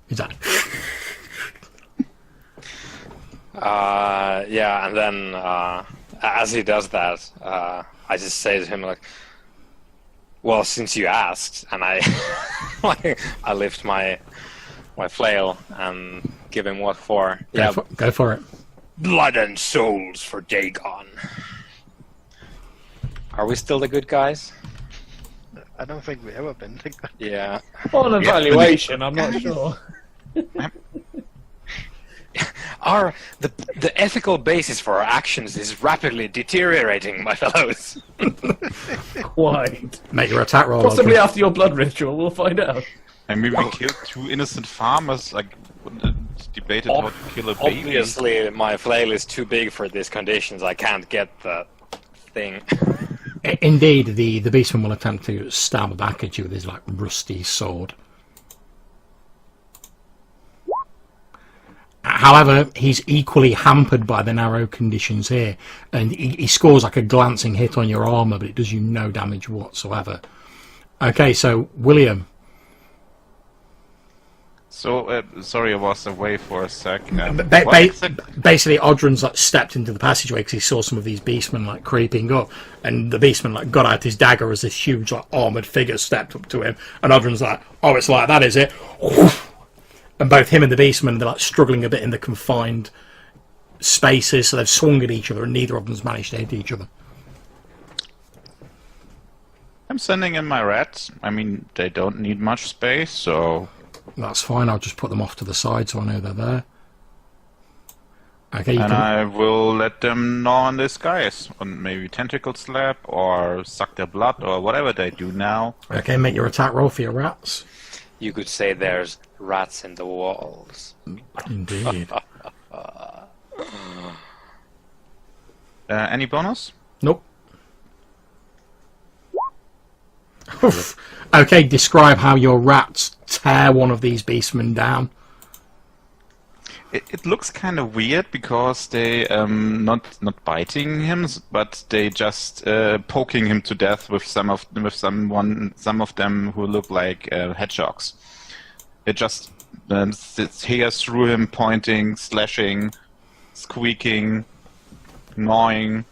Is that? Yeah, and then as he does that, I just say to him like, "Well, since you asked," and I I lift my flail and give him what for. Go for it. Blood and souls for Dagon. Are we still the good guys? I don't think we ever been like that. Yeah. On evaluation, I'm not sure. The ethical basis for our actions is rapidly deteriorating, my fellows. Quite. Make your attack roll. Possibly Audrey. after your blood ritual, we'll find out. I mean, we killed 2 innocent farmers, like, debated how to kill a baby. Obviously, my flail is too big for these conditions. I can't get the thing. Indeed, the Beastman will attempt to stab back at you with his like rusty sword. However, he's equally hampered by the narrow conditions here, and he scores like a glancing hit on your armour, but it does you no damage whatsoever. Okay, so William. So, sorry I was away for a sec. Basically, Odrin's like stepped into the passageway because he saw some of these beastmen like creeping up, and the beastman like got out his dagger as this huge like armoured figure stepped up to him, and Odrin's like, "Oh, it's like that, is it?" And both him and the beastman, they're like struggling a bit in the confined spaces, so they've swung at each other, and neither of them's managed to hit each other. I'm sending in my rats. I mean, they don't need much space, so... That's fine, I'll just put them off to the side so I know they're there. Okay, and I will let them gnaw on these guys, and maybe tentacle slap, or suck their blood, or whatever they do now. Okay, make your attack roll for your rats. You could say there's rats in the walls. Indeed. Any bonus? Nope. Oof. Okay, describe how your rats tear one of these beastmen down. It looks kind of weird because they not biting him, but they just poking him to death with some of them who look like hedgehogs. It just tears through him, pointing, slashing, squeaking, gnawing.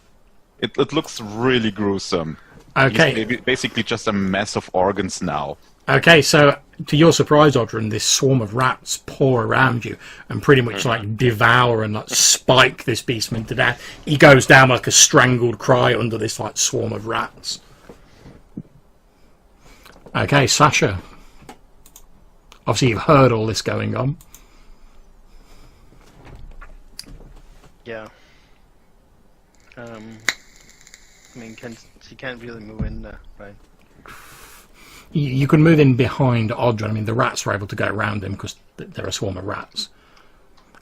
It looks really gruesome. Okay. He's basically just a mess of organs now. Okay, so to your surprise, Odrin, this swarm of rats pour around you and pretty much like devour and like spike this beastman to death. He goes down like a strangled cry under this like swarm of rats. Okay, Sasha. Obviously, you've heard all this going on. Yeah. I mean, she can't really move in there, right? You can move in behind Odrin. I mean, the rats are able to go around him because they're a swarm of rats.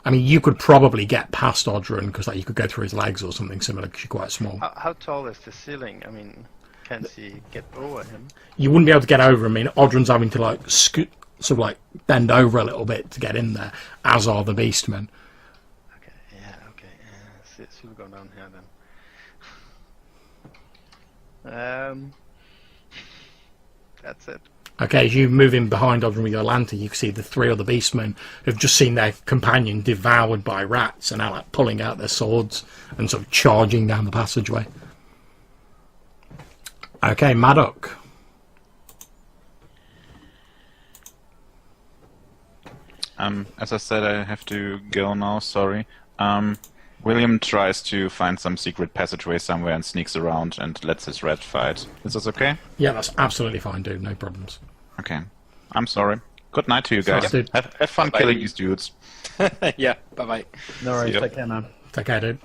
I mean, you could probably get past Odrin because like, you could go through his legs or something similar because you're quite small. How tall is the ceiling? I mean, can she get over him? You wouldn't be able to get over him. I mean, Odrin's having to like scoot, sort of like bend over a little bit to get in there, as are the beastmen. Okay, yeah. She'll go down here then. That's it. Okay, as you move in behind Odrin with your lantern, you can see the 3 other beastmen who've just seen their companion devoured by rats and now like pulling out their swords and sort of charging down the passageway. Okay, Maddock. As I said, I have to go now, sorry. William tries to find some secret passageway somewhere and sneaks around and lets his rat fight. Is this okay? Yeah, that's absolutely fine, dude. No problems. Okay. I'm sorry. Good night to you guys. Sorry, dude. Have fun Bye-bye. killing these dudes. Yeah, bye-bye. No worries, See ya. take care, man. Take care, dude.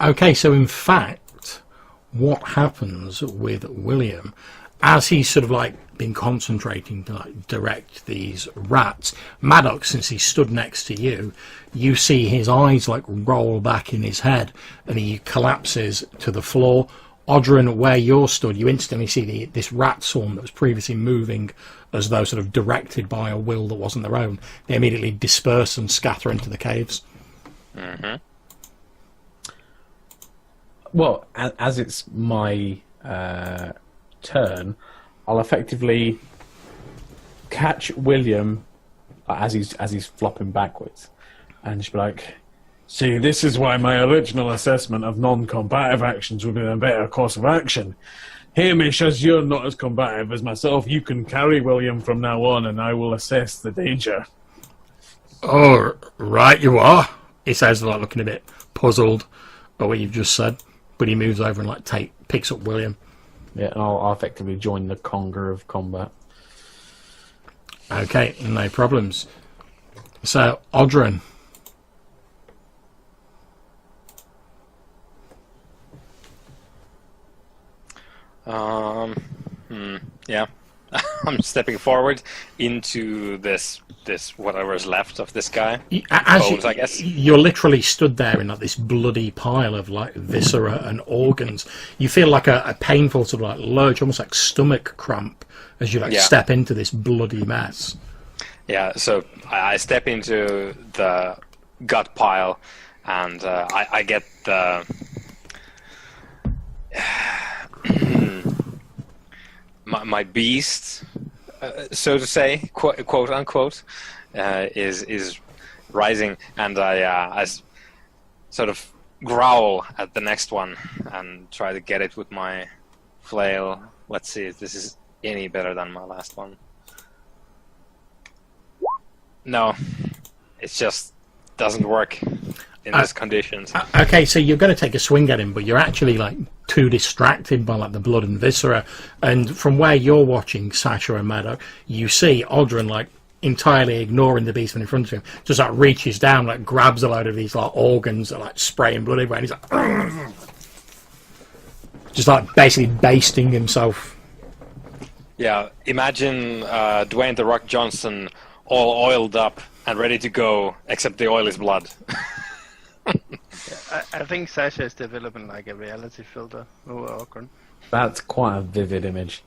Okay, so in fact, what happens with William, as he's sort of like been concentrating to like direct these rats, Maddox, since he stood next to you, you see his eyes like roll back in his head and he collapses to the floor Odrin, where you're stood, you instantly see this rat swarm that was previously moving as though sort of directed by a will that wasn't their own. They immediately disperse and scatter into the caves. Mm-hmm. Well, as it's my turn, I'll effectively catch William as he's flopping backwards, and just be like, "See, this is why my original assessment of non-combative actions would be a better course of action. Hamish, as you're not as combative as myself, you can carry William from now on, and I will assess the danger." Oh, right, you are. He says, like, looking a bit puzzled by what you've just said, but he moves over and picks up William. Yeah, and I'll effectively join the conger of combat. Okay, no problems. So, Odrin. Yeah. I'm stepping forward into this whatever's left of this guy. Bones, I guess. You're literally stood there in like this bloody pile of like viscera and organs. You feel like a painful sort of like lurch, almost like stomach cramp, as you step into this bloody mess. Yeah, so I step into the gut pile, and I get the my beast, so to say, quote unquote, is rising, and I sort of growl at the next one and try to get it with my flail. Let's see if this is any better than my last one. No, it just doesn't work in these conditions. Okay, so you're going to take a swing at him, but you're actually like too distracted by like the blood and viscera. And from where you're watching Sasha and Maddox, you see Odrin like entirely ignoring the beast in front of him, just like reaches down, like grabs a load of these like organs that like spraying blood everywhere, and he's like, "Ugh!" Just like basically basting himself. Yeah, imagine Dwayne "The Rock" Johnson all oiled up and ready to go, except the oil is blood. I think Sasha is developing like a reality filter over Ogren. That's quite a vivid image.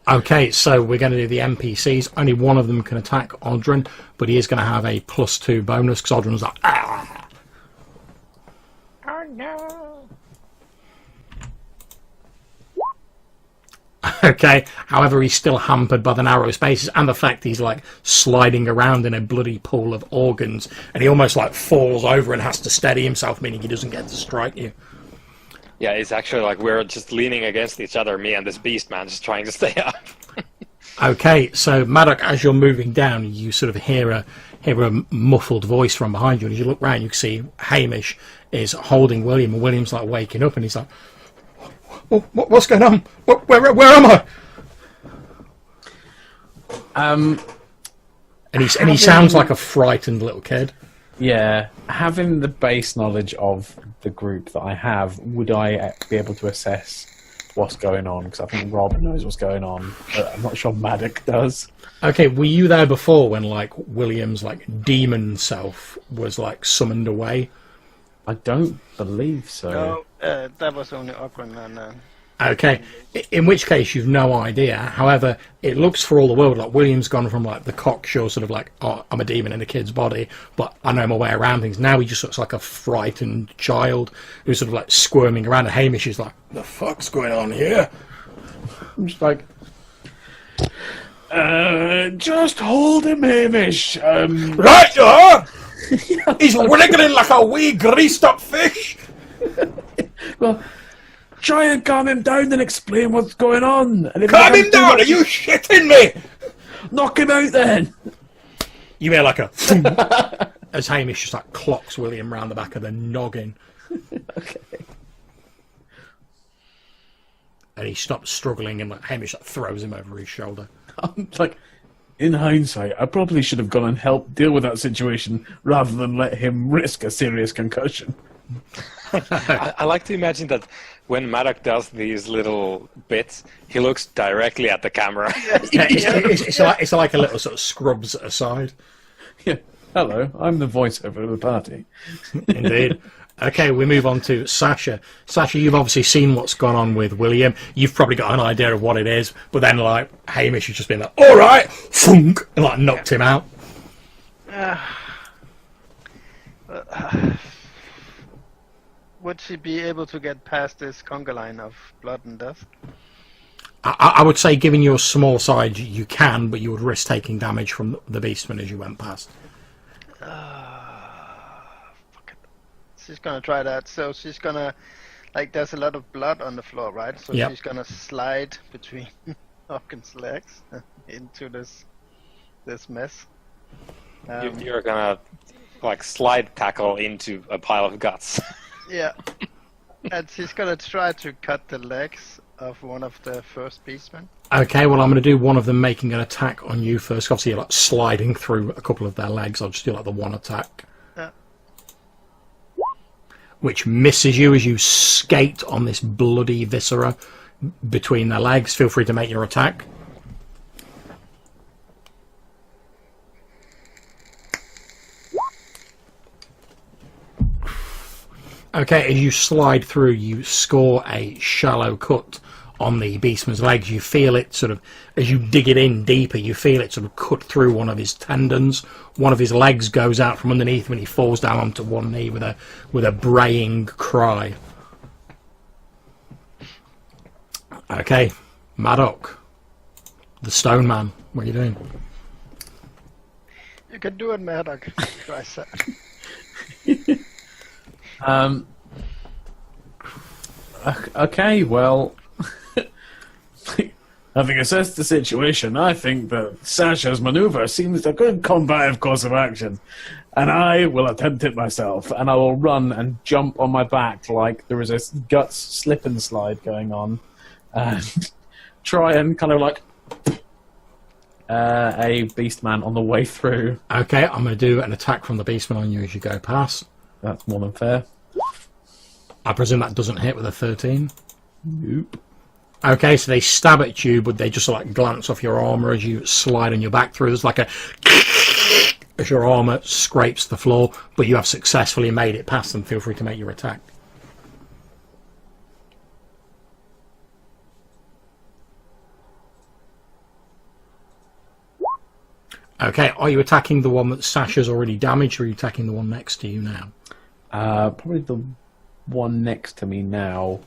Okay, so we're going to do the NPCs. Only one of them can attack Odrin, but he is going to have a +2 bonus because Odrin's like, ah! Oh no! Okay, however, he's still hampered by the narrow spaces and the fact he's like sliding around in a bloody pool of organs, and he almost like falls over and has to steady himself, meaning he doesn't get to strike you. Yeah, it's actually like we're just leaning against each other, me and this beast man, just trying to stay up. Okay, so Maddox, as you're moving down, you sort of hear a muffled voice from behind you, and as you look round, you can see Hamish is holding William, and William's like waking up, and he's like, what's going on? Where am I? And he sounds like a frightened little kid. Yeah, having the base knowledge of the group that I have, would I be able to assess what's going on? Because I think Rob knows what's going on, but I'm not sure Maddox does. Okay, were you there before when like William's like demon self was like summoned away? I don't believe so. No, that was only Ogren and... Okay, in which case you've no idea. However, it looks for all the world like William's gone from like the cocksure sort of like, oh, I'm a demon in a kid's body, but I know my way around things. Now he just looks like a frightened child who's sort of like squirming around, and Hamish is like, the fuck's going on here? I'm just like... just hold him, Hamish. Right, you are! He's wriggling like a wee greased up fish! Well, try and calm him down and explain what's going on. And if Calm him down! Are you shitting me? Knock him out then! You hear like a... as Hamish just like clocks William round the back of the noggin. Okay. And he stops struggling, and like Hamish like, throws him over his shoulder. I'm like, in hindsight, I probably should have gone and helped deal with that situation rather than let him risk a serious concussion. I like to imagine that when Maddox does these little bits, he looks directly at the camera. Yeah, it's like a little sort of Scrubs aside. Yeah. Hello, I'm the voiceover of the party. Indeed. Okay, we move on to Sasha. Sasha, you've obviously seen what's gone on with William. You've probably got an idea of what it is, but then, like, Hamish has just been like, all right, thunk, and, like, knocked him out. Would she be able to get past this conga line of blood and dust? I would say, given your small size, you can, but you would risk taking damage from the Beastman as you went past. Fuck it. She's gonna try that. So she's gonna, like, there's a lot of blood on the floor, right? So Yep. she's gonna slide between Hawkins' legs into this mess. You're gonna like slide tackle into a pile of guts. Yeah. And she's gonna try to cut the legs of one of the first beastmen. Okay, well, I'm going to do one of them making an attack on you first. Obviously, you're, like, sliding through a couple of their legs. I'll just do, like, the one attack. Yeah. Which misses you as you skate on this bloody viscera between their legs. Feel free to make your attack. Okay, as you slide through, you score a shallow cut on the Beastman's legs. You feel it sort of, as you dig it in deeper, you feel it sort of cut through one of his tendons. One of his legs goes out from underneath him and he falls down onto one knee with a braying cry. Okay, Maddock, the Stone Man, what are you doing? You can do it, Maddock. I said. Okay, well, having assessed the situation, I think that Sasha's maneuver seems a good combative course of action, and I will attempt it myself, and I will run and jump on my back like there is a guts slip and slide going on, and try and kind of like a Beastman on the way through. Okay, I'm going to do an attack from the Beastman on you as you go past. That's more than fair. I presume that doesn't hit with a 13. Nope. Okay, so they stab at you, but they just sort of, like, glance off your armour as you slide on your back through. There's like a as your armour scrapes the floor, but you have successfully made it past them. Feel free to make your attack. Okay, are you attacking the one that Sasha's already damaged, or are you attacking the one next to you now? Probably the one next to me now.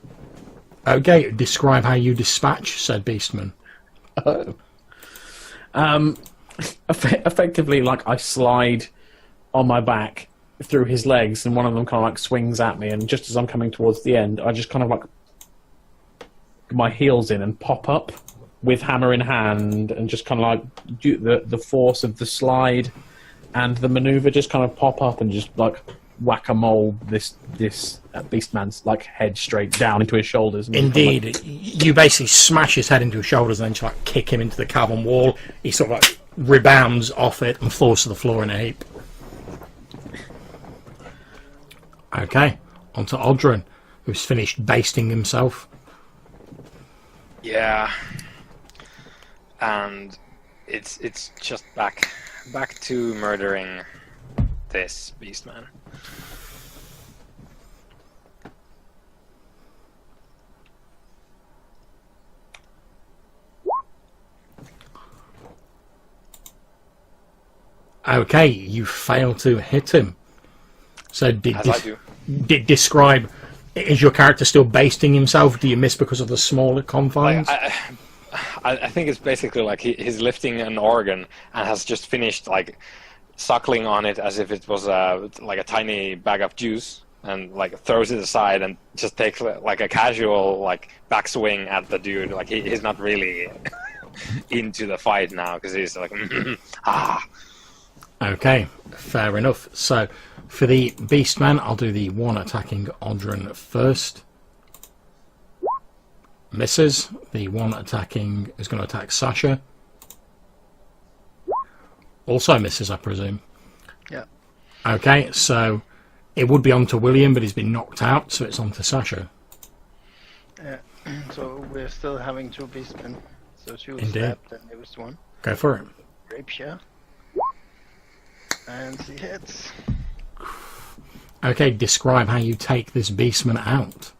Okay, describe how you dispatch said Beastman. Oh. Effectively, like, I slide on my back through his legs, and one of them kind of like swings at me, and just as I'm coming towards the end, I just kind of like my heels in and pop up with hammer in hand, and just kind of like do the force of the slide and the maneuver just kind of pop up and just like whack-a-mole this Beastman's like head straight down into his shoulders. And Indeed, kind of you basically smash his head into his shoulders and then just like kick him into the cavern wall. He sort of like rebounds off it and falls to the floor in a heap. Okay, on to Aldrin, who's finished basting himself. Yeah, and it's just back to murdering this Beastman. Okay, you fail to hit him. So describe, is your character still basting himself? Do you miss because of the smaller confines? I think it's basically like he's lifting an organ and has just finished like suckling on it as if it was like a tiny bag of juice, and like throws it aside and just takes like a casual like backswing at the dude. Like he's not really into the fight now because he's like ah. Okay, fair enough. So, for the Beastman, I'll do the one attacking Aldrin first. Misses. The one attacking is going to attack Sasha. Also misses, I presume. Yeah. Okay, so it would be on to William, but he's been knocked out, so it's on to Sasha. Yeah. So we're still having two beastmen. So she was Indeed. stabbed and there was one. Go for it. Rapier. And she hits. Okay, describe how you take this beastman out.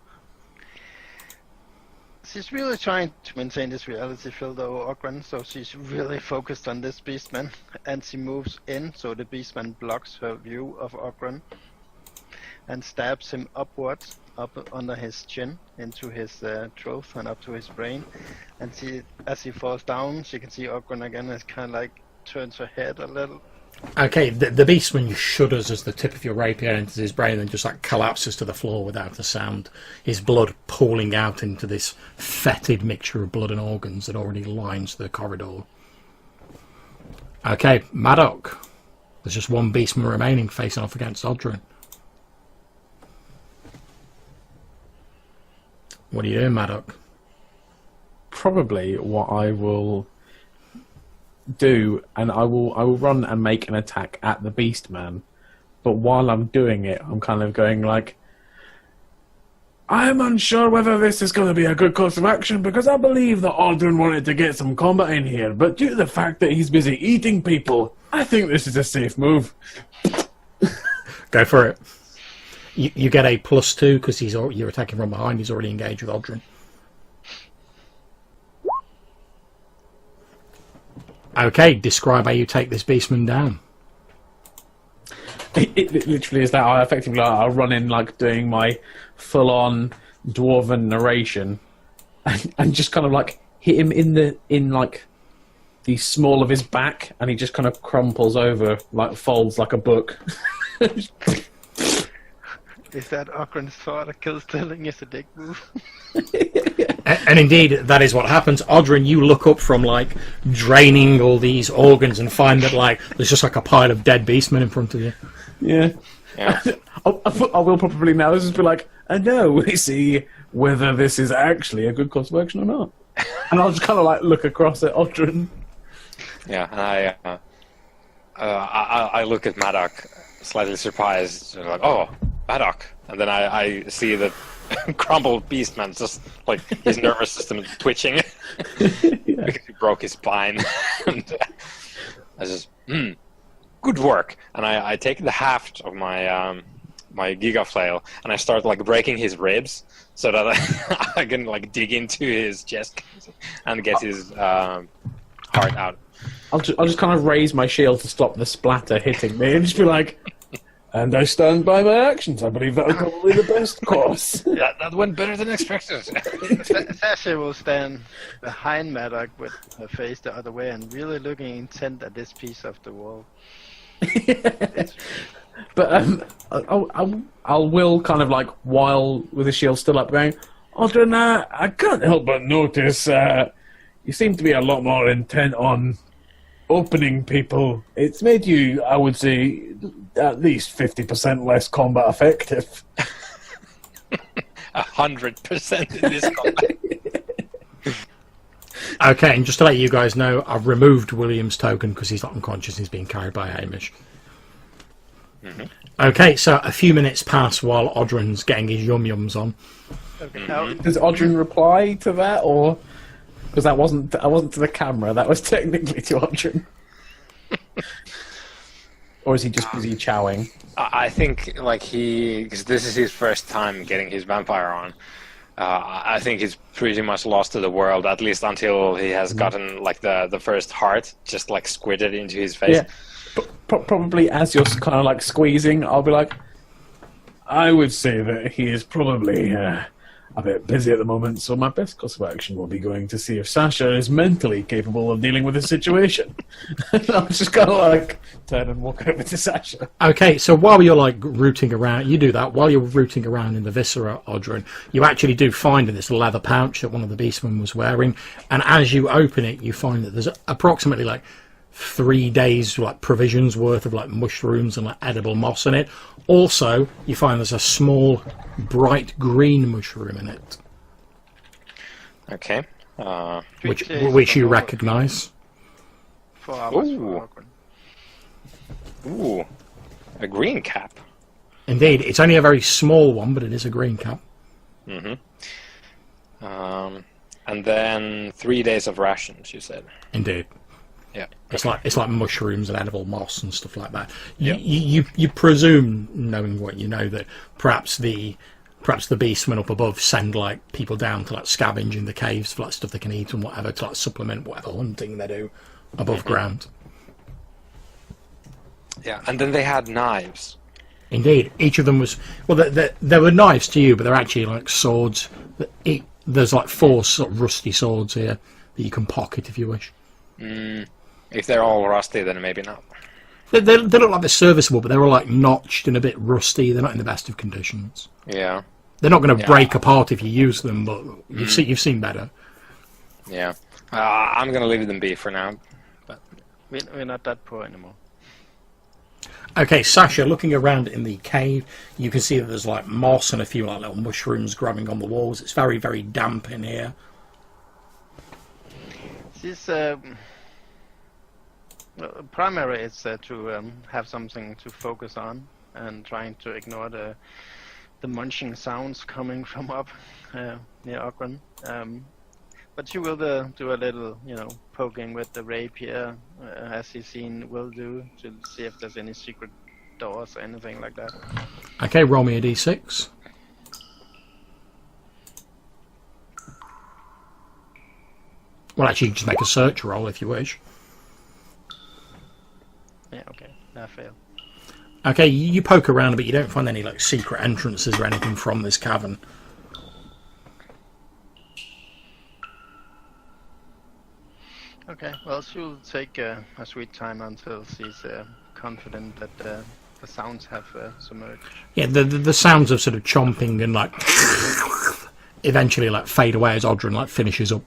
She's really trying to maintain this reality field over Ogren, so she's really focused on this beastman, and she moves in so the beastman blocks her view of Ogren, and stabs him upwards, up under his chin, into his throat and up to his brain. And as he falls down, she can see Ogren again, and kind of like turns her head a little. Okay, the beastman shudders as the tip of your rapier enters his brain and just like collapses to the floor without a sound, his blood pooling out into this fetid mixture of blood and organs that already lines the corridor. Okay, Maddock. There's just one beastman remaining facing off against Odrin. What are you doing, Maddock? Probably what I will do, and I will run and make an attack at the Beastman. But while I'm doing it, I'm kind of going like, I'm unsure whether this is going to be a good course of action, because I believe that Aldrin wanted to get some combat in here, but due to the fact that he's busy eating people, I think this is a safe move. Go for it. You get a +2 because you're attacking from behind. He's already engaged with Aldrin. Okay, describe how you take this beastman down. It literally is that. I'll run in like doing my full-on dwarven narration, and just kind of like hit him in like the small of his back, and he just kind of crumples over, like folds like a book. Is that Ogren's thought of kill stealing is a dick move? And indeed, that is what happens. Odrin, you look up from like draining all these organs and find that like there's just like a pile of dead beastmen in front of you. Yeah. Yeah. I will probably now just be like, I know, we see whether this is actually a good course of action or not. And I'll just kind of like look across at Odrin. Yeah, and I look at Maddock, slightly surprised, like, oh, Maddock. And then I see the crumpled beastman, just like his nervous system is twitching because he broke his spine. And I just, good work. And I take the haft of my my giga flail and I start like breaking his ribs so that I can like dig into his chest and get his heart out. I'll just kind of raise my shield to stop the splatter hitting me and just be like, and I stand by my actions. I believe that was probably the best course. Yeah, that went better than expected. Sasha will stand behind Maddock with her face the other way and really looking intent at this piece of the wall. But I will kind of like, while with the shield still up, going, Aldrin, I can't help but notice you seem to be a lot more intent on opening people. It's made you, I would say, at least 50% less combat effective. 100% in this combat. Okay, and just to let you guys know, I've removed William's token because he's not unconscious. He's being carried by Hamish. Mm-hmm. Okay, so a few minutes pass while Odrin's getting his yum-yums on. Okay, now, Does Odrin reply to that, or because that wasn't to the camera? That was technically to Odrin. Or is he just busy chowing? I think like because this is his first time getting his vampire on. I think he's pretty much lost to the world, at least until he has gotten like the first heart just like squirted into his face. Yeah. Probably as you're kind of like squeezing, I'll be like, I would say that he is probably a bit busy at the moment, so my best course of action will be going to see if Sasha is mentally capable of dealing with the situation. I'll just kind of like turn and walk over to Sasha. Okay, so while you're like rooting around, you do that. While you're rooting around in the viscera, Odrin, you actually do find in this leather pouch that one of the beastmen was wearing, and as you open it, you find that there's approximately like 3 days like provisions worth of like mushrooms and like edible moss in it. Also, you find there's a small bright green mushroom in it, Okay. which you recognise. 4 hours Ooh. for Ogren. Ooh, a green cap. Indeed, it's only a very small one, but it is a green cap. Mm-hmm. And then 3 days of rations, you said. Indeed. Yeah. It's like mushrooms and edible moss and stuff like that. Yeah. You presume, knowing what you know, that perhaps the beastmen up above send like people down to like scavenge in the caves for like stuff they can eat and whatever to like supplement whatever hunting they do above ground. Yeah, and then they had knives. Indeed, each of them was there were knives to you, but they're actually like swords. There's like 4 sort of rusty swords here that you can pocket if you wish. If they're all rusty, then maybe not. They look like they're serviceable, but they're all like notched and a bit rusty. They're not in the best of conditions. Yeah. They're not going to break apart if you use them, but you've seen better. Yeah. I'm gonna leave them be for now. But We're not that poor anymore. Okay, Sasha, looking around in the cave, you can see that there's like moss and a few like little mushrooms growing on the walls. It's very, very damp in here. This primary is to have something to focus on and trying to ignore the munching sounds coming from up near Ogren. But you will do a little, poking with the rapier, as you've seen Will do, to see if there's any secret doors or anything like that. Okay, roll me a d6. Well, actually, you can just make a search roll if you wish. Yeah, okay, I failed. Okay, you poke around, but you don't find any like secret entrances or anything from this cavern. Okay, well, she'll take a sweet time until she's confident that the sounds have submerged. Yeah, the sounds of sort of chomping and like eventually like fade away as Odrin like finishes up.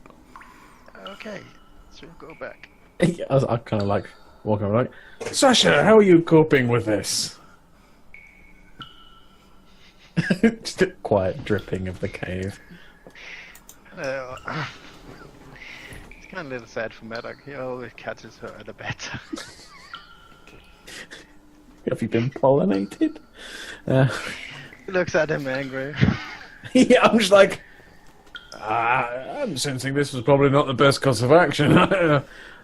Okay, so we'll go back. I kind of like walking around like, Sasha, how are you coping with this? Just a quiet dripping of the cave. It's kind of a little sad for Maddox. He always catches her at a better. Have you been pollinated? He looks at him angry. Yeah, I'm just like, I'm sensing this was probably not the best course of action.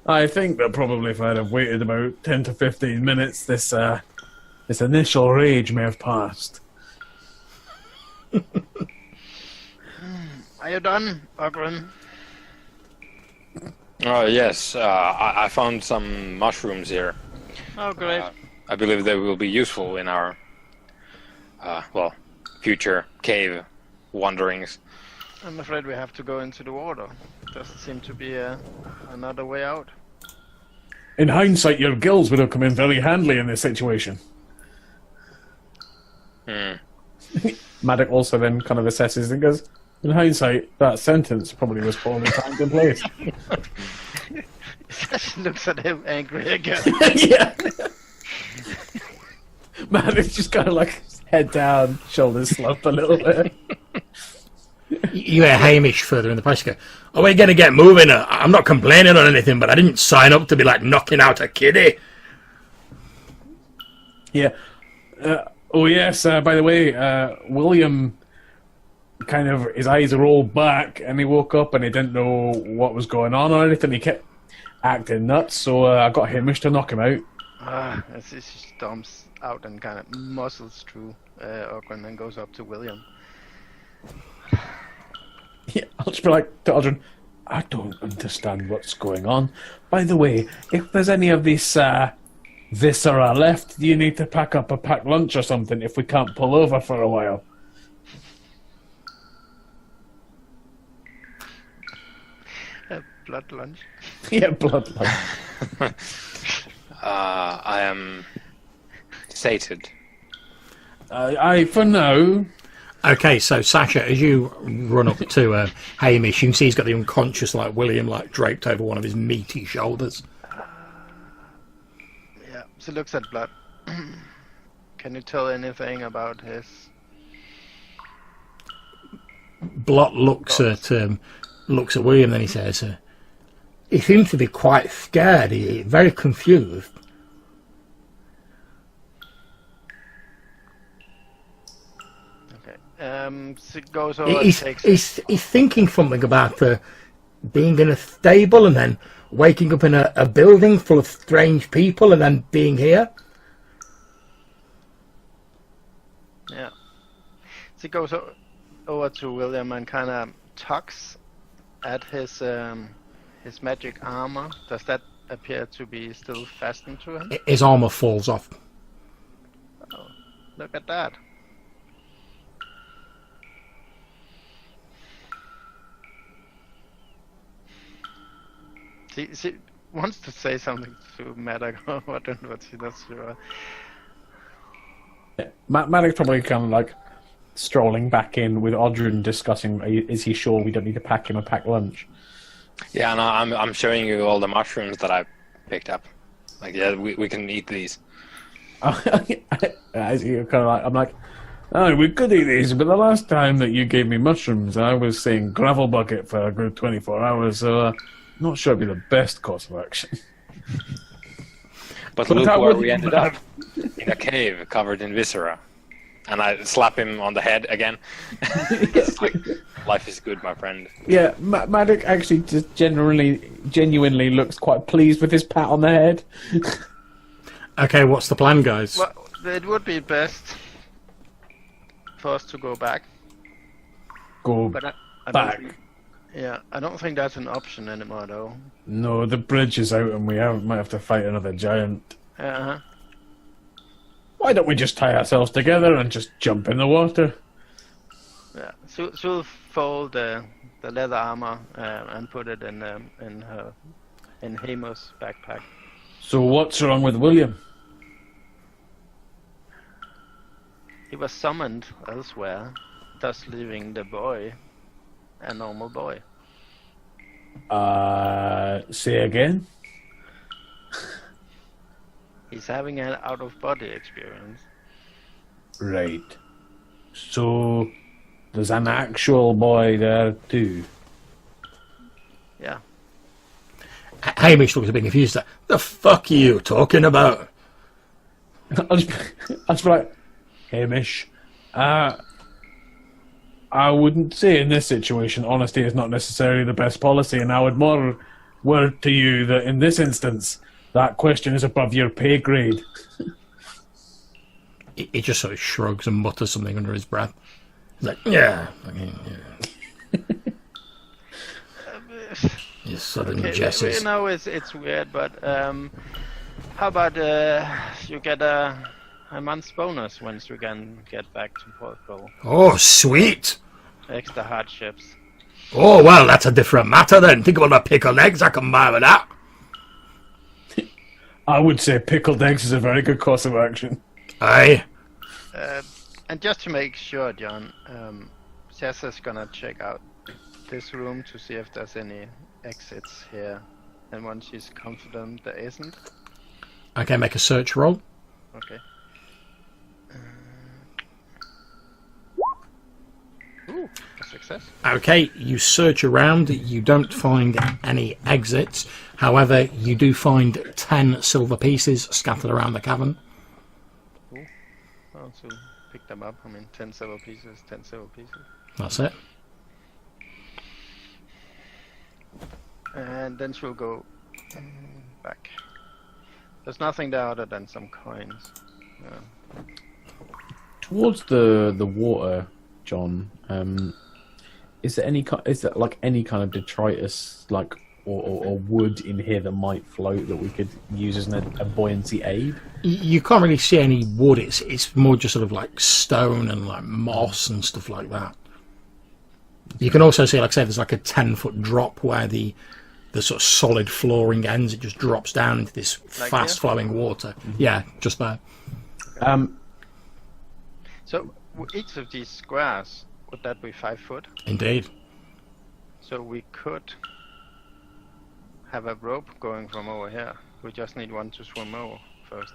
I think that probably if I'd have waited about 10 to 15 minutes, this initial rage may have passed. Are you done, Ogren? Oh yes, I found some mushrooms here. Oh, great. I believe they will be useful in our, future cave wanderings. I'm afraid we have to go into the water. Doesn't seem to be another way out. In hindsight, your gills would have come in very handy in this situation. Maddox also then kind of assesses and goes, in hindsight, that sentence probably was poorly timed in place. She looks at him angry again. Yeah. Maddox just kind of like head down, shoulders slumped a little bit. You hear Hamish further in the place go, "Oh, we're going to get moving. I'm not complaining on anything, but I didn't sign up to be like knocking out a kiddie." Yeah. Oh, yes, by the way, William kind of, his eyes rolled back and he woke up and he didn't know what was going on or anything. He kept acting nuts, so I got Hamish to knock him out. As she stomps out and kind of muscles through Ogren and goes up to William. Yeah, I'll just be like to Aldrin, I don't understand what's going on. By the way, if there's any of this viscera left, do you need to pack up a packed lunch or something if we can't pull over for a while? Blood lunch. Yeah, blood lunch. I am sated. For now. Okay, so Sasha, as you run up to Hamish, you can see he's got the unconscious like William like draped over one of his meaty shoulders. Yeah, she looks at Blood. Can you tell anything about his... Blot looks at William, then he says, "He seems to be quite scared. He's very confused." She goes over and takes... He's thinking something about being in a stable and then waking up in a building full of strange people and then being here. Yeah. So he goes over to William and kind of tugs at his magic armor. Does that appear to be still fastened to him? His armor falls off. Oh, look at that. She wants to say something to Maddox. I don't know what she does. Maddox probably kind of like strolling back in with Audrun discussing, is he sure we don't need to pack him a packed lunch? Yeah, no, I'm showing you all the mushrooms that I picked up. Like, yeah, we can eat these. As you kind of like, I'm like, oh, we could eat these, but the last time that you gave me mushrooms, I was saying gravel bucket for a good 24 hours, so not sure it'd be the best course of action. But look where we ended up. In a cave covered in viscera. And I slap him on the head again. It's like, life is good, my friend. Yeah, Maddox actually just genuinely looks quite pleased with his pat on the head. Okay, what's the plan, guys? Well, it would be best for us to go back. But I back. I don't think that's an option anymore, though. No, the bridge is out and we might have to fight another giant. Uh-huh. Why don't we just tie ourselves together and just jump in the water? Yeah, so we'll fold the leather armor and put it in Hamo's backpack. So what's wrong with William? He was summoned elsewhere, thus leaving the boy a normal boy. Say again? He's having an out-of-body experience. Right. So there's an actual boy there too. Yeah. Hamish looks a bit confused. The fuck are you talking about? I'll just be like, Hamish, I wouldn't say in this situation honesty is not necessarily the best policy, and I would more word to you that in this instance, that question is above your pay grade. He just sort of shrugs and mutters something under his breath. He's like, yeah. You southern jesses. You know, it's weird, but how about you get a month's bonus once we can get back to Portugal? Oh, sweet. Extra hardships. Oh, well, that's a different matter then. Think about the pickled eggs. I can buy with that. I would say pickled eggs is a very good course of action. Aye. And just to make sure, John, Cesar's gonna check out this room to see if there's any exits here. And once she's confident there isn't. Okay, make a search roll. Okay. Ooh, a success. Okay, you search around. You don't find any exits. However, you do find 10 silver pieces scattered around the cavern. Cool. Oh, so pick them up. I mean, 10 silver pieces, 10 silver pieces. That's it. And then she'll go back. There's nothing there other than some coins. Towards the water, John, is there any kind of detritus or wood in here that might float that we could use as a buoyancy aid? You can't really see any wood. It's more just sort of like stone and like moss and stuff like that. You can also see, like I said, there's like a 10-foot drop where the sort of solid flooring ends. It just drops down into this Like fast-flowing water. Mm-hmm. Yeah, just there. So each of these squares, would that be 5 foot? Indeed. So we could have a rope going from over here. We just need one to swim over first.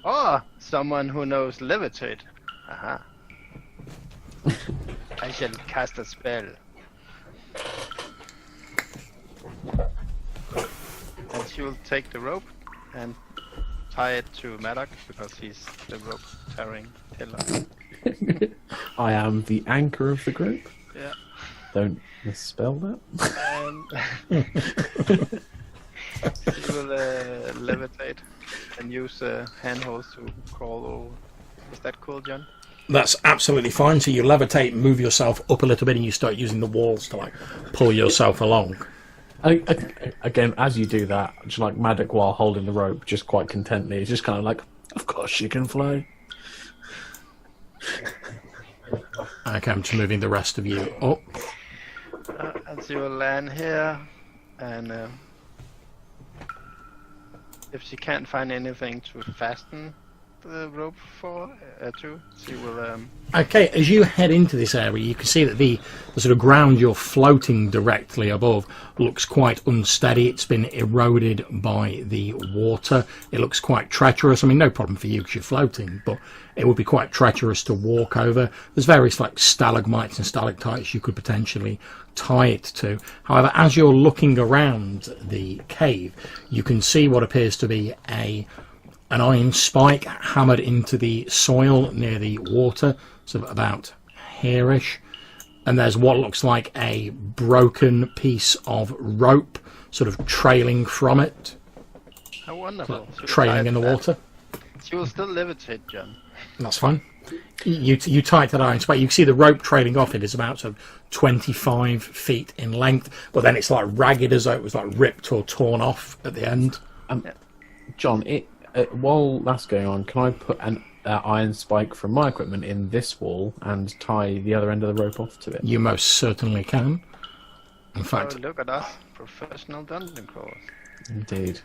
Or someone who knows levitate. Aha. I shall cast a spell. And she will take the rope and tie it to Maddox because he's the rope tearing killer. I am the anchor of the group. Yeah. Don't misspell that. She will levitate and use handholds to crawl over. Is that cool, John? That's absolutely fine. So you levitate, move yourself up a little bit, and you start using the walls to like pull yourself along. Again, as you do that, just like Maddox while holding the rope, just quite contently, it's just kind of like, of course she can fly. Okay, I'm just moving the rest of you up. And she will land here, and if she can't find anything to fasten the rope to, she will. Okay, as you head into this area, you can see that the sort of ground you're floating directly above looks quite unsteady. It's been eroded by the water. It looks quite treacherous. I mean, no problem for you because you're floating, but it would be quite treacherous to walk over. There's various like stalagmites and stalactites you could potentially tie it to. However, as you're looking around the cave, you can see what appears to be an iron spike hammered into the soil near the water, sort of about here-ish. And there's what looks like a broken piece of rope sort of trailing from it. How wonderful. Trailing in the water. She will still levitate, John. That's fine. You tie it to that iron spike. You can see the rope trailing off it is about sort of 25 feet in length, but then it's like ragged as though it was like ripped or torn off at the end. John, while that's going on, can I put an iron spike from my equipment in this wall and tie the other end of the rope off to it? You most certainly can. In fact, Oh, look at us, professional dungeon crawlers. Indeed.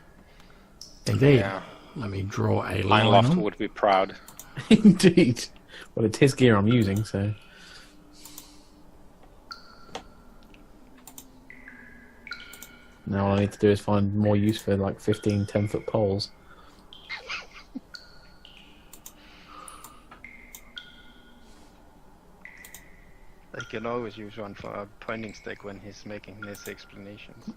Yeah. Let me draw a line Lineloft on. would be proud. Indeed. Well, it's his gear I'm using, so... Now all I need to do is find more use for like 15 10-foot poles. They can always use one for a pointing stick when he's making his explanations.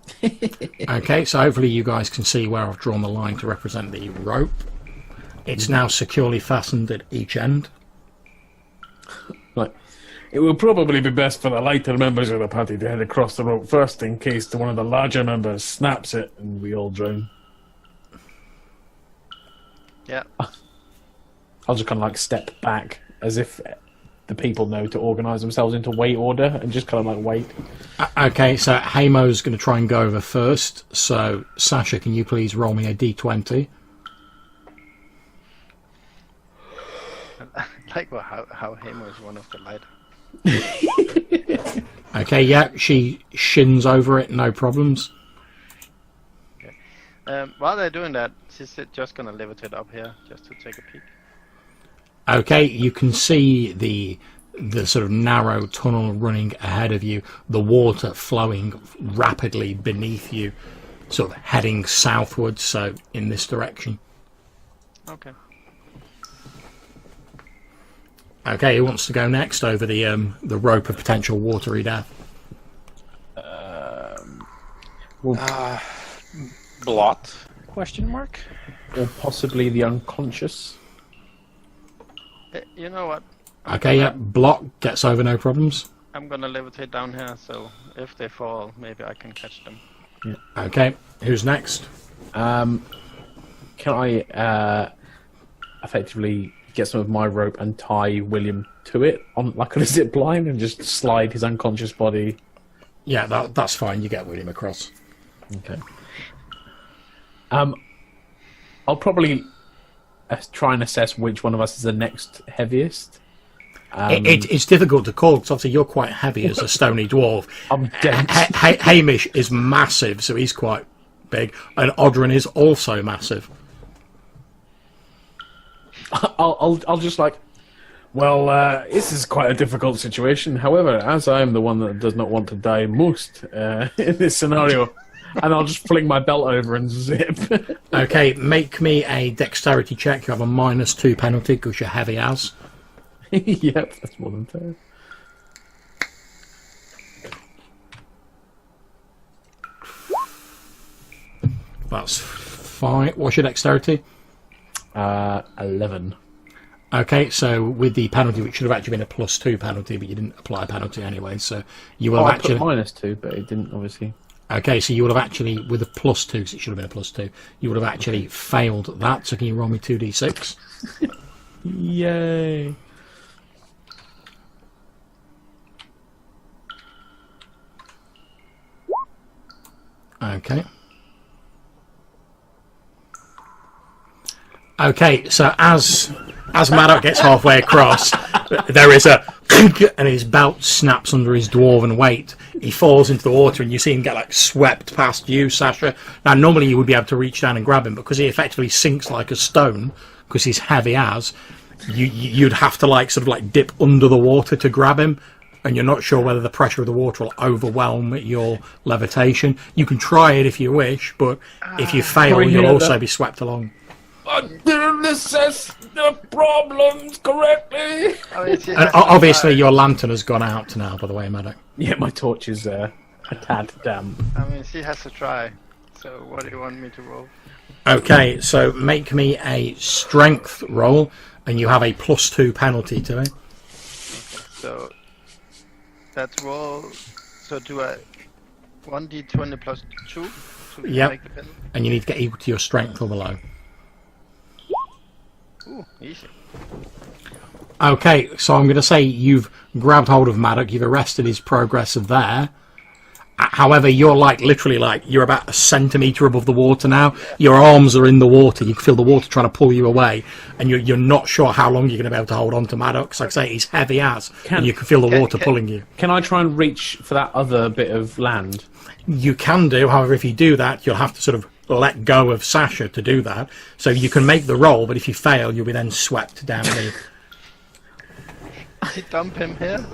Okay, so hopefully you guys can see where I've drawn the line to represent the rope. It's now securely fastened at each end. Like, it will probably be best for the lighter members of the party to head across the rope first in case one of the larger members snaps it and we all drown. Yeah. I'll just kind of like step back as if the people know to organise themselves into wait order and just kind of like wait. Okay, so Hamo's going to try and go over first. So, Sasha, can you please roll me a d20? Like how Hamo is one of the lighter. Okay, yeah, she shins over it, no problems. Okay. While they're doing that, she's just gonna levitate up here just to take a peek. Okay, you can see the sort of narrow tunnel running ahead of you, the water flowing rapidly beneath you, sort of heading southwards, so in this direction. Okay. Okay, who wants to go next over the rope of potential watery death? Blot? Question mark? Or possibly the unconscious. You know what? Okay, yeah, Block gets over no problems. I'm gonna levitate down here, so if they fall, maybe I can catch them. Yeah. Okay, who's next? Can I effectively get some of my rope and tie William to it on like on a zip line and just slide his unconscious body? Yeah, that's fine. You get William across. Okay. I'll probably try and assess which one of us is the next heaviest. It's difficult to call because obviously you're quite heavy as a stony dwarf. I'm dense. Hamish is massive, so he's quite big, and Odrin is also massive. I'll just like, well, this is quite a difficult situation. However, as I am the one that does not want to die most in this scenario, and I'll just fling my belt over and zip. Okay, make me a dexterity check. You have a -2 penalty because you're heavy as. Yep, that's more than fair. That's fine. What's your dexterity? 11. Okay, so with the penalty, which should have actually been a +2 penalty, but you didn't apply a penalty anyway, so you will I actually... put -2, but it didn't, obviously. Okay, so you would have actually, with a +2, because it should have been a +2, you would have actually failed that, so can you roll me 2d6? Yay. Okay. Okay, so as Maddox gets halfway across, there is a and his belt snaps under his dwarven weight. He falls into the water, and you see him get like swept past you, Sasha. Now, normally you would be able to reach down and grab him, but because he effectively sinks like a stone, because he's heavy as, you'd have to like sort of like dip under the water to grab him. And you're not sure whether the pressure of the water will overwhelm your levitation. You can try it if you wish, but if you fail, you'll also be swept along. I didn't assess the problems correctly. And obviously, your lantern has gone out now, by the way, Maddox. Yeah, my torch is a tad damp. I mean, she has to try. So what do you want me to roll? Okay, so make me a strength roll, and you have a +2 penalty to it. So that's roll. So do I 1d20 plus 2 to Yep. make the penalty? And you need to get equal to your strength or below. Ooh, easy. Okay, so I'm going to say you've grabbed hold of Maddox, you've arrested his progress of there. However, you're like literally like you're about a centimetre above the water now. Your arms are in the water. You can feel the water trying to pull you away, and you're not sure how long you're going to be able to hold on to Maddox. Like I say, he's heavy as, and you can feel the water pulling you. Can I try and reach for that other bit of land? You can do. However, if you do that, you'll have to sort of let go of Sasha to do that. So you can make the roll, but if you fail, you'll be then swept down the. I dump him here.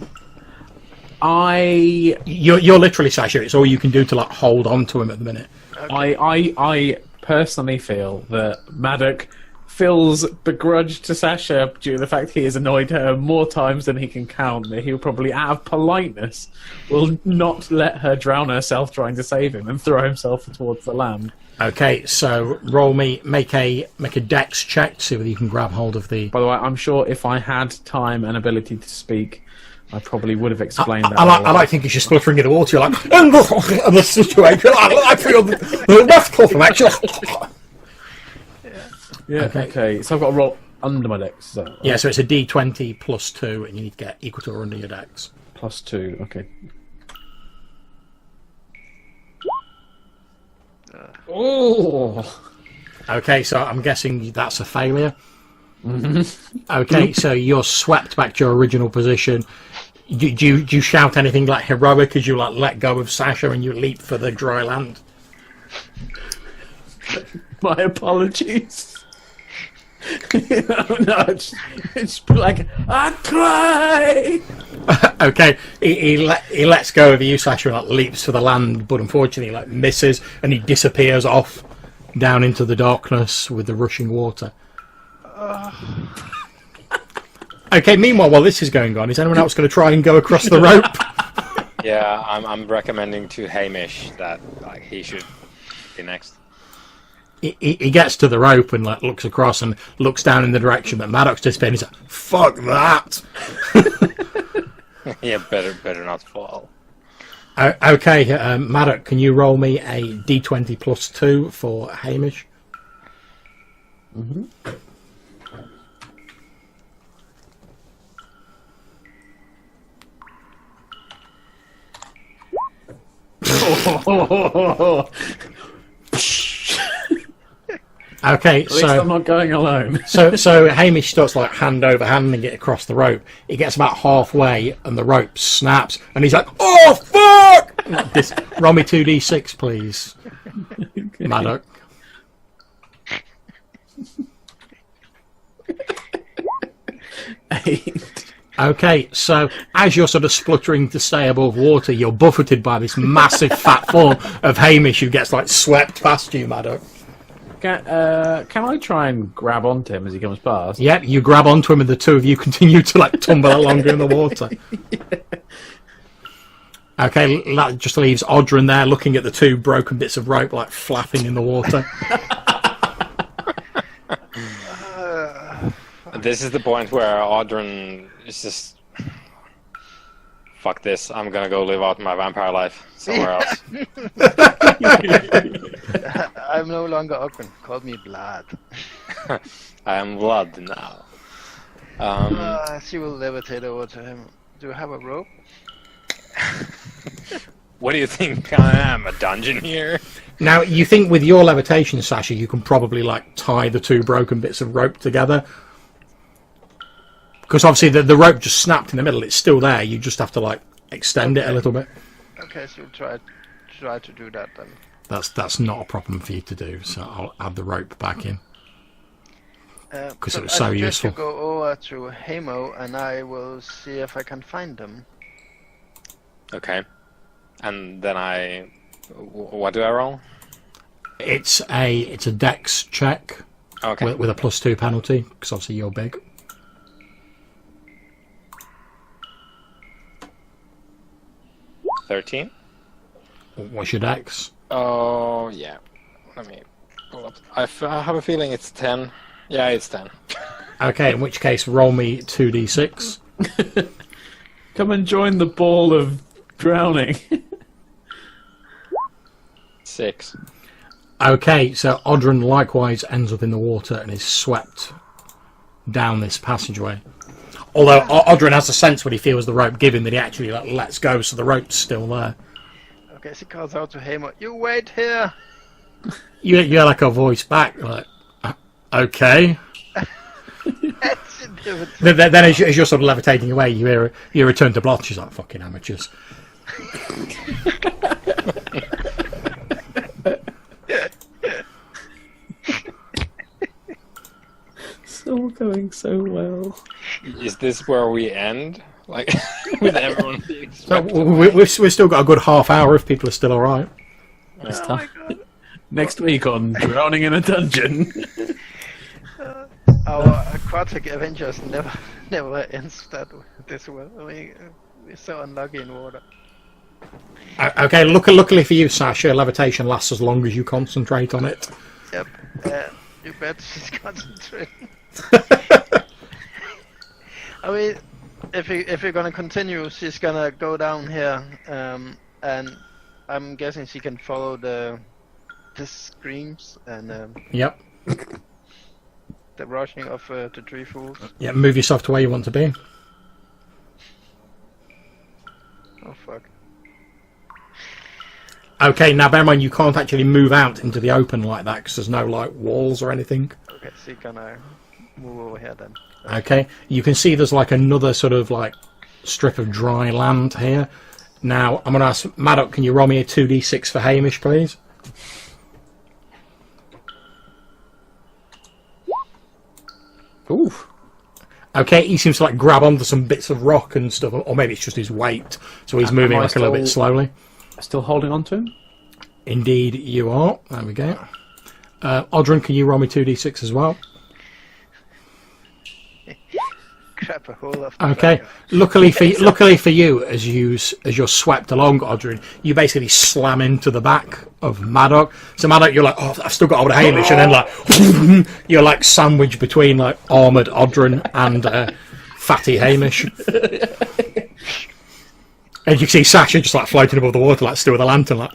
You're literally Sasha. It's all you can do to like hold on to him at the minute. Okay. I personally feel that Maddox feels begrudged to Sasha due to the fact he has annoyed her more times than he can count. That he'll probably, out of politeness, will not let her drown herself trying to save him and throw himself towards the land. Okay, so roll me, make a dex check to see whether you can grab hold of the. By the way, I'm sure if I had time and ability to speak, I probably would have explained that. I like thinking she's spluttering in the water. You're like, in the situation, I feel the left claw from action. Yeah. Okay. So I've got to roll under my dex. So, Yeah, so it's a d20 plus 2, and you need to get equal to or under your dex. +2. Okay. Oh. Okay, so I'm guessing that's a failure. Okay, so you're swept back to your original position. Do you shout anything like heroic as you like let go of Sasha and you leap for the dry land? My apologies. No, it's like I cry. Okay, he lets go of you, Sasha, and like, leaps for the land, but unfortunately like misses, and he disappears off down into the darkness with the rushing water. Okay, meanwhile, while this is going on, is anyone else going to try and go across the rope? Yeah, I'm recommending to Hamish that like he should be next. He gets to the rope and like looks across and looks down in the direction that Maddox just been. He's like, "Fuck that!" Yeah, better not fall. Okay, Maddox, can you roll me a d20 plus 2 for Hamish? Mm-hmm. Okay, At least I'm not going alone. so Hamish starts like hand over hand and get across the rope. He gets about halfway and the rope snaps and he's like, "Oh fuck!" Roll me 2d6, please, okay. Maddox. Okay, so as you're sort of spluttering to stay above water, you're buffeted by this massive fat form of Hamish who gets like swept past you, Maddox. Can I try and grab onto him as he comes past? Yep, you grab onto him and the two of you continue to like tumble along in the water. Yeah. Okay, that just leaves Audrey there looking at the two broken bits of rope like flapping in the water. This is the point where Audrun is just... Fuck this, I'm gonna go live out my vampire life somewhere else. I'm no longer Ogren. Call me Blood. I am blood now. She will levitate over to him. Do you have a rope? What do you think I am, a dungeon here? Now, you think with your levitation, Sasha, you can probably, like, tie the two broken bits of rope together? Because obviously the rope just snapped in the middle. It's still there. You just have to, like, extend it a little bit. Okay, so try to do that then. That's not a problem for you to do, so I'll add the rope back in. Because it was so useful. You go over to Hamo and I will see if I can find them. Okay. And then what do I roll? It's a dex check. Okay. With a +2 penalty, because obviously you're big. $13. What's your dex? Oh, yeah. Let me pull up. I have a feeling it's 10. Yeah, it's 10. Okay, in which case, roll me 2d6. Come and join the ball of drowning. 6. Okay, so Audrun likewise ends up in the water and is swept down this passageway. Although Audrun has a sense when he feels the rope give him that he actually lets go, so the rope's still there. Okay, she calls out to Hamo, you wait here! You hear like a voice back, like, okay. then as you're sort of levitating away, you return to Blotch. She's like, fucking amateurs. It's all going so well. Is this where we end? Like, with everyone being So swept we've still got a good half hour if people are still alright. It's tough. Next week on Drowning in a Dungeon. Our aquatic adventures never ends this well. I mean, we're so unlucky in water. Okay, luckily for you, Sasha, levitation lasts as long as you concentrate on it. Yep. You bet she's concentrating. I mean, if you're gonna continue, she's gonna go down here, and I'm guessing she can follow the screams and Yep. the rushing of the tree fools. Yeah, move yourself to where you want to be. Oh fuck. Okay, now bear in mind you can't actually move out into the open like that because there's no like walls or anything. Okay, she's gonna move over here then. Okay, you can see there's like another sort of like strip of dry land here. Now I'm going to ask Maddock, can you roll me a 2d6 for Hamish, please? Ooh. Okay, he seems to like grab onto some bits of rock and stuff, or maybe it's just his weight, so he's moving like a little bit slowly. Still holding on to him? Indeed, you are. There we go. Audrun, can you roll me 2d6 as well? Grab a hold of the Okay. back. Luckily for you, as you're swept along, Audrun, you basically slam into the back of Maddock. So Maddock, you're like, oh, I've still got hold of Hamish, and then like you're like sandwiched between like armoured Audrun and fatty Hamish. And you can see Sasha just like floating above the water, like still with a lantern, like.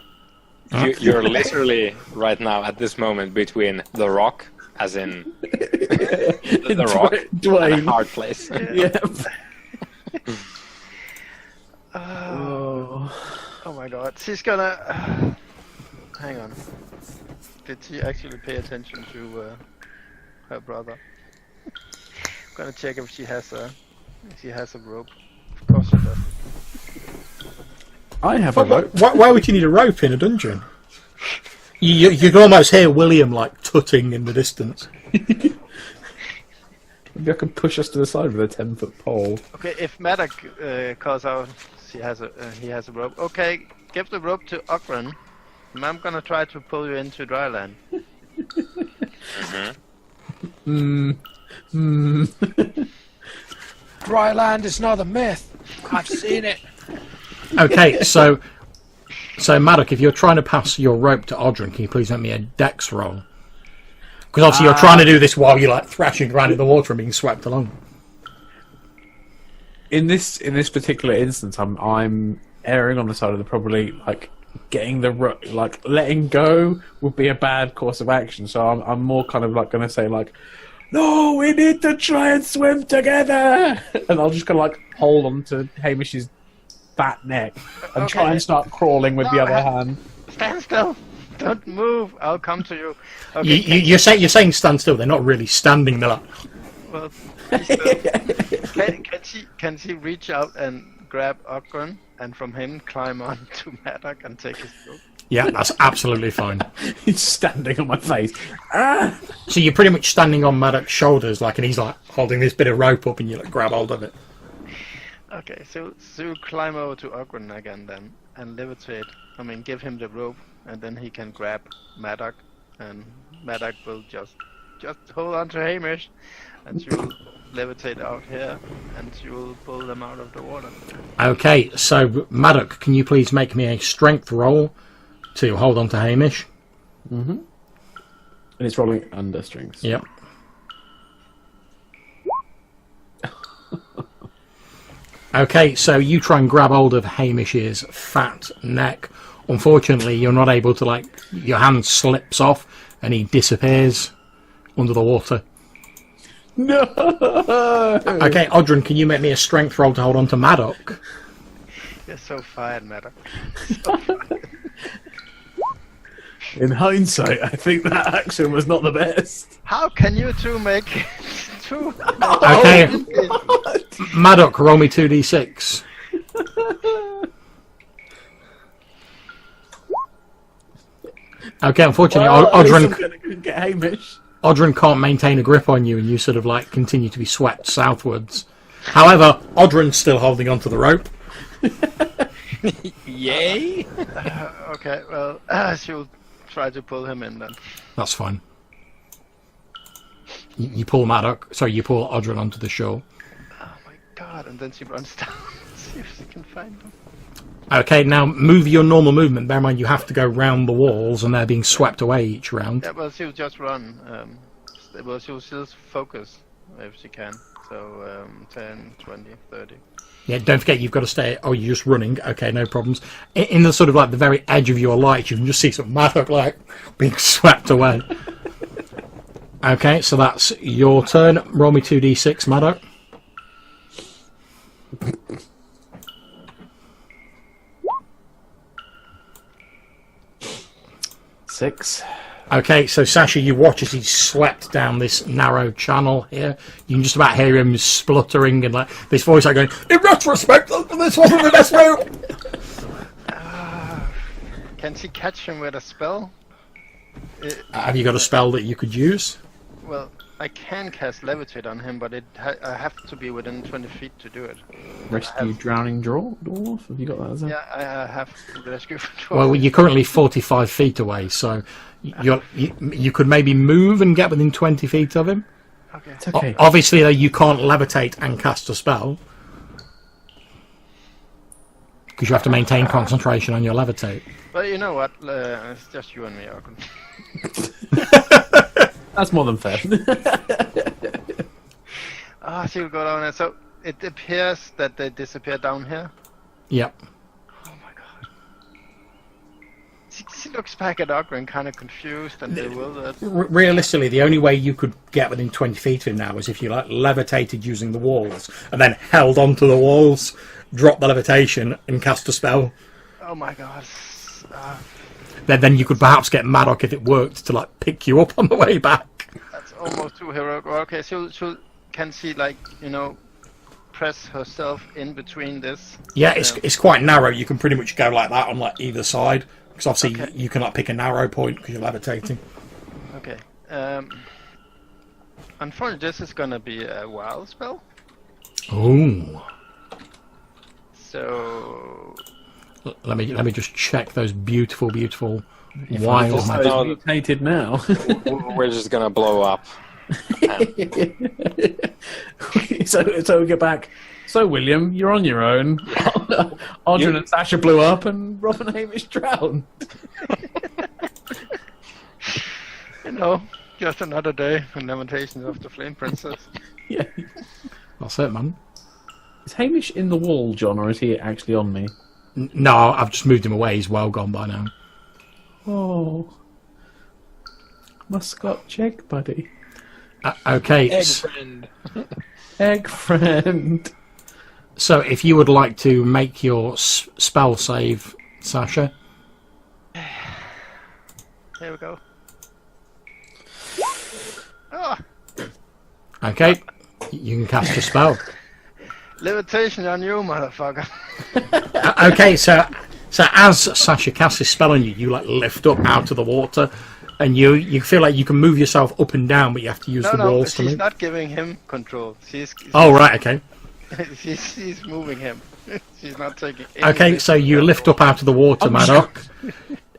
You're literally right now at this moment between the rock, as in the rock, Dwayne. and a hard place. Yeah. Oh my god, she's gonna... hang on. Did she actually pay attention to her brother? I'm gonna check if she has a rope. Of course she does. I have a rope. Why would you need a rope in a dungeon? You can almost hear William like tutting in the distance. Maybe I can push us to the side with a 10-foot pole. Okay, if Maddock calls out, he has a rope. Okay, give the rope to Ogren, and I'm gonna try to pull you into dry land. Dry land is not a myth. I've seen it. Okay, so Maddock, if you're trying to pass your rope to Audrun, can you please make me a dex roll? Because obviously you're trying to do this while you're like thrashing around in the water and being swept along. In this particular instance, I'm erring on the side of the probably like getting letting go would be a bad course of action. So I'm more kind of like going to say like, no, we need to try and swim together, and I'll just kind of like hold on to Hamish's fat neck and try and start crawling with the other hand. Stand still. Don't move. I'll come to you. Okay, You're saying stand still. They're not really standing. They're like, well, can she reach out and grab Ogren and from him climb on to Maddock and take his rope? yeah, that's absolutely fine. He's standing on my face. So you're pretty much standing on Maddock's shoulders, like, and he's like holding this bit of rope up, and you like grab hold of it. Okay, so climb over to Ogren again then and levitate. I mean, give him the rope, and then he can grab Maddock, and Maddock will just hold on to Hamish, and she will levitate out here, and she will pull them out of the water. Okay, so Maddock, can you please make me a strength roll to hold on to Hamish? Mm-hmm. And it's rolling under strings. Yep. Okay, so you try and grab hold of Hamish's fat neck. Unfortunately, you're not able to, like, your hand slips off and he disappears under the water. No! Okay, Odrin, can you make me a strength roll to hold on to Maddock? You're so fired, Maddock. So fired. In hindsight, I think that action was not the best. How can you two make two? Okay, Maddock, roll me 2d6. Okay, unfortunately, Odrin get Hamish. Odrin can't maintain a grip on you, and you sort of like continue to be swept southwards. However, Odrin's still holding onto the rope. Yay! Okay, well, she'll try to pull him in then. That's fine. You pull Maddock, sorry, you pull Odrin onto the shore. Oh my god, and then she runs down to see if she can find him. Okay, now move your normal movement. Bear in mind you have to go round the walls, and they're being swept away each round. Yeah, well, she'll just run. Well, she'll focus if she can. So 10, 20, 30. Yeah, don't forget you've got to stay. Oh, you're just running. Okay, no problems. In the sort of like the very edge of your light, you can just see some Maddock like being swept away. Okay, so that's your turn. Roll me 2d6, Maddock. Six. Okay, so Sasha, you watch as he's swept down this narrow channel here. You can just about hear him spluttering and like this voice like going, "In retrospect, this wasn't the best move." Can she catch him with a spell? Have you got a spell that you could use? Well, I can cast Levitate on him, but I have to be within 20 feet to do it. Rescue drowning dwarf? Have you got that as a... Yeah, I have rescue dwarf. Well, you're currently 45 feet away, so you could maybe move and get within 20 feet of him. Okay. It's okay. Obviously, though, you can't levitate and cast a spell. Because you have to maintain concentration on your levitate. But you know what? It's just you and me, Arkon. That's more than fair. She'll go down there. So it appears that they disappear down here. Yep. Oh my god. She looks back at Ogren kind of confused and bewildered. Realistically, the only way you could get within 20 feet of him now is if you like levitated using the walls and then held onto the walls, dropped the levitation, and cast a spell. Oh my god. Then you could perhaps get Maddock if it worked to like pick you up on the way back. That's almost too heroic. Okay, can she like press herself in between this? Yeah, it's quite narrow. You can pretty much go like that on like either side because obviously you can like pick a narrow point because you're levitating. Okay. Unfortunately, this is gonna be a wild spell. Ooh. So. Let me just check those beautiful wild. It's mutated now. We're just gonna blow up. So we get back. So William, you're on your own. Audrey and Sasha blew up, and Rob and Hamish drowned. Just another day in Lamentations of the Flame Princess. Yeah. That's it, man. Is Hamish in the wall, John, or is he actually on me? No, I've just moved him away. He's well gone by now. Oh. My Scotch egg buddy. Okay. Egg friend. Egg friend. So if you would like to make your spell save, Sasha. Here we go. Oh, Okay. You can cast a spell. levitation on you, motherfucker. Okay, so as Sasha casts his spell on you, you like lift up out of the water, and you feel like you can move yourself up and down, but you have to use the walls to she's move. not giving him control. Oh right, okay. she's moving him. She's not taking. Okay, so you lift up out of the water, Maddock.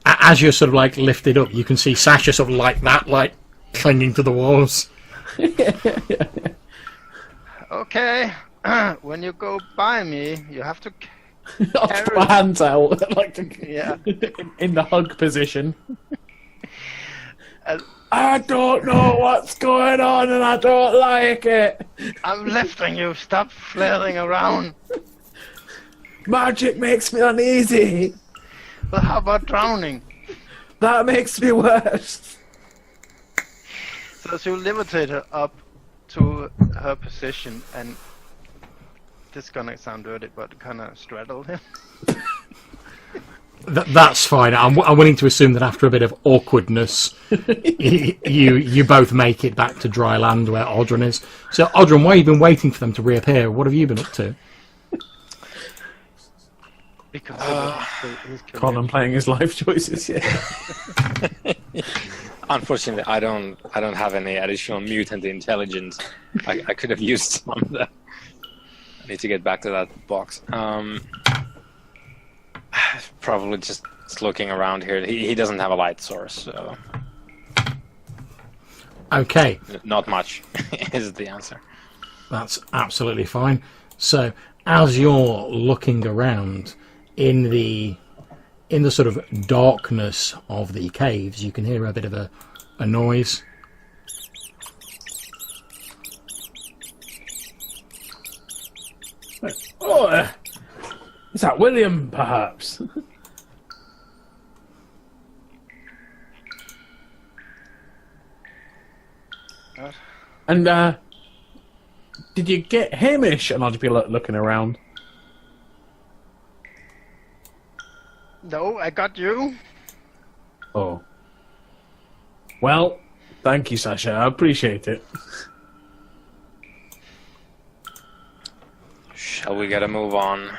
As you're sort of like lifted up, you can see Sasha sort of like that, like clinging to the walls. Okay, when you go by me, you have to. I'll put my hands out, like Yeah. in the hug position. Uh, I don't know what's going on, and I don't like it. I'm lifting you. Stop flailing around. Magic makes me uneasy. Well, how about drowning? That makes me worse. So you levitate her up to her position, and this is gonna sound dirty, but kind of straddle him. That's fine. I'm willing to assume that after a bit of awkwardness, you both make it back to dry land where Audrun is. So, Audrun, why have you been waiting for them to reappear? What have you been up to? Because he's Contemplating his life choices. Yeah. Unfortunately, I don't have any additional mutant intelligence. I could have used some of that. I need to get back to that box. Probably just looking around here. He doesn't have a light source, so Okay, not much is the answer. that's absolutely fine. So, as you're looking around in the sort of darkness of the caves, you can hear a bit of a noise. Oh, is that William, perhaps? And did you get Hamish? And I'll just be looking around. No, I got you. Oh. Well, thank you, Sasha. I appreciate it. Shall we get a move on?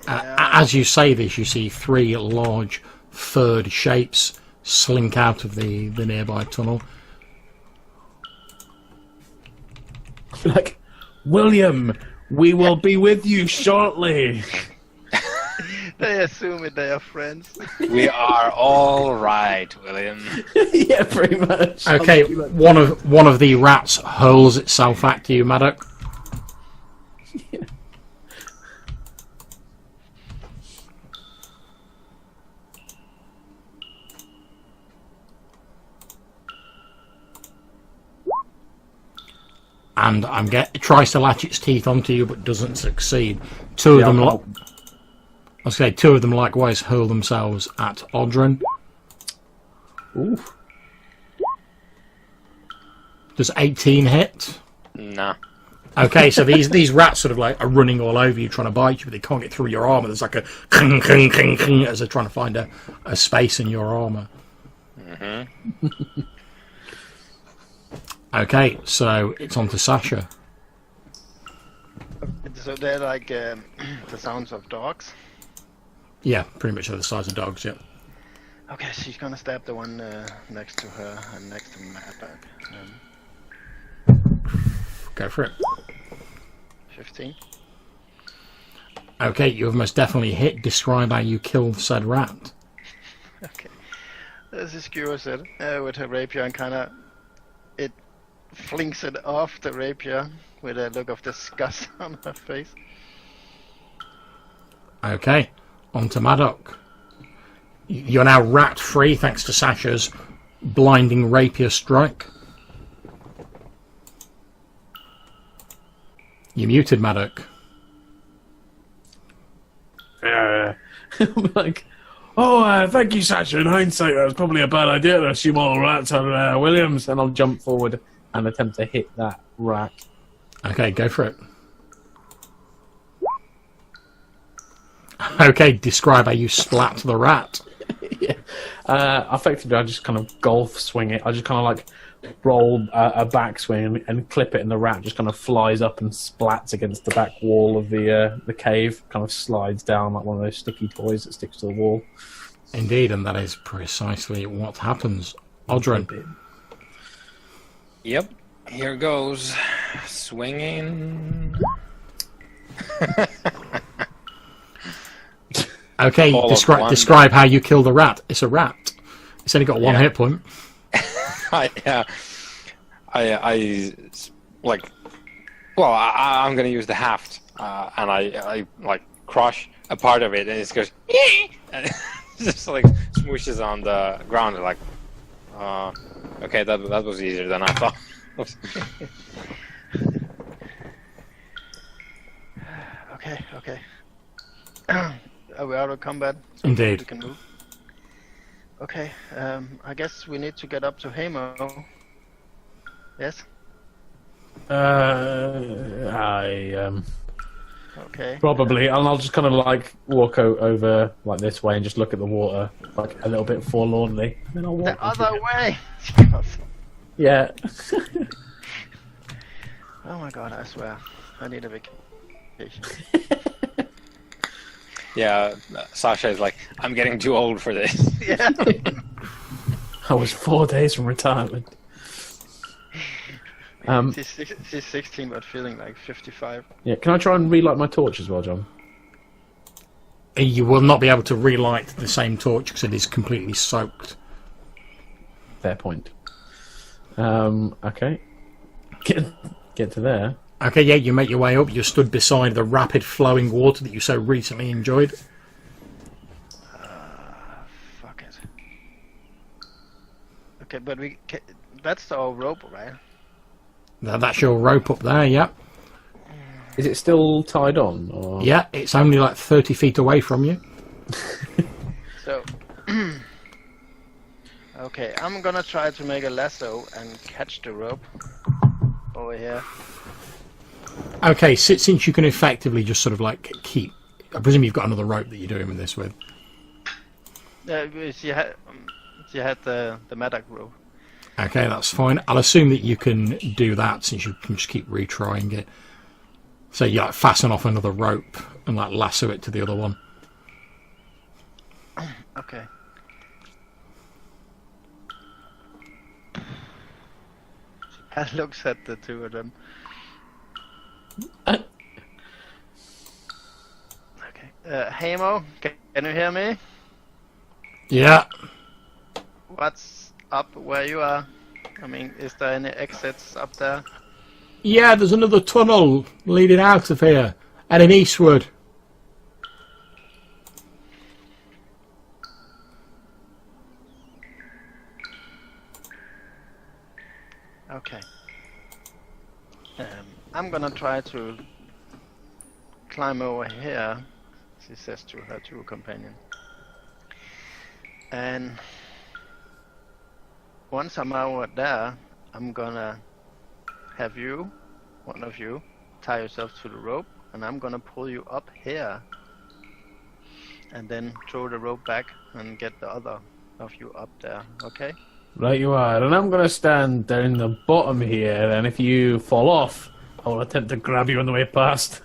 As you say this, you see three large furred shapes slink out of the nearby tunnel. Like, William, we will be with you shortly. They assume it. They are friends. We are all right, William. Yeah, pretty much. Okay, one of the rats hurls itself at you, Maddock. Yeah. And it tries to latch its teeth onto you, but doesn't succeed. Two of them likewise hurl themselves at Audrun. Ooh. Does 18 hit? Nah. Okay, so these rats sort of like are running all over you, trying to bite you, but they can't get through your armor. There's like a cling, cling, cling, cling, as they're trying to find a space in your armor. Mm-hmm. Okay, so it's on to Sasha. So they're like the sounds of dogs. Yeah, pretty much the size of dogs, yeah. Okay, she's gonna stab the one next to her and next to Maddock. Go for it. 15. Okay, you have most definitely hit. Describe how you killed said rat. Okay. This is skewers it with her rapier and kind of it flings it off the rapier with a look of disgust on her face. Okay, on to Maddock. You're now rat free thanks to Sasha's blinding rapier strike. You muted, Maddock. I'm like, oh, thank you, Sasha. In hindsight, that was probably a bad idea to assume all rats on Williams. And I'll jump forward and attempt to hit that rat. Okay, go for it. Okay, describe how you splat the rat. Yeah. Effectively, I just kind of golf swing it. I just kind of like roll a backswing and clip it, and the rat just kind of flies up and splats against the back wall of the cave. Kind of slides down like one of those sticky toys that sticks to the wall. Indeed, and that is precisely what happens. Aldrin. Yep. Here goes. Swinging. Okay, All of one. describe how you kill the rat. It's a rat. It's only got one hit point. I like. Well, I'm gonna use the haft, and I like crush a part of it, and it goes. And it just like smooshes on the ground. Like, okay, that was easier than I thought. Okay. Are we out of combat? So Indeed. we can move. Okay, I guess we need to get up to Hamo. Yes? Okay. Probably, and I'll just kind of like walk over like this way and just look at the water like a little bit forlornly. And then I'll walk The other way! Yeah. Oh my god, I swear. I need a vacation. Yeah, Sasha is like, I'm getting too old for this. Yeah. I was 4 days from retirement. She's 16 but feeling like 55. Yeah, can I try and relight my torch as well, John? You will not be able to relight the same torch because it is completely soaked. Fair point. Okay. Get to there. Okay, yeah, you make your way up. You're stood beside the rapid flowing water that you so recently enjoyed. Fuck it. Okay, but that's our rope, right? That's your rope up there, yeah. Is it still tied on? Or? Yeah, it's only like 30 feet away from you. So, okay, I'm gonna try to make a lasso and catch the rope over here. Okay, since you can effectively just sort of like keep... I presume you've got another rope that you're doing this with. She had the Maddock rope. Okay, that's fine. I'll assume that you can do that since you can just keep retrying it. So you like fasten off another rope and like lasso it to the other one. Okay. She looks at the two of them. Okay. Hamo, can you hear me? Yeah. What's up where you are? I mean, is there any exits up there? Yeah, there's another tunnel leading out of here, heading eastward. Okay. I'm gonna try to climb over here, she says to her two companions. And once I'm over there, I'm gonna have you, one of you, tie yourself to the rope, and I'm gonna pull you up here. And then throw the rope back and get the other of you up there, okay? Right you are, and I'm going to stand down the bottom here, and if you fall off, I will attempt to grab you on the way past.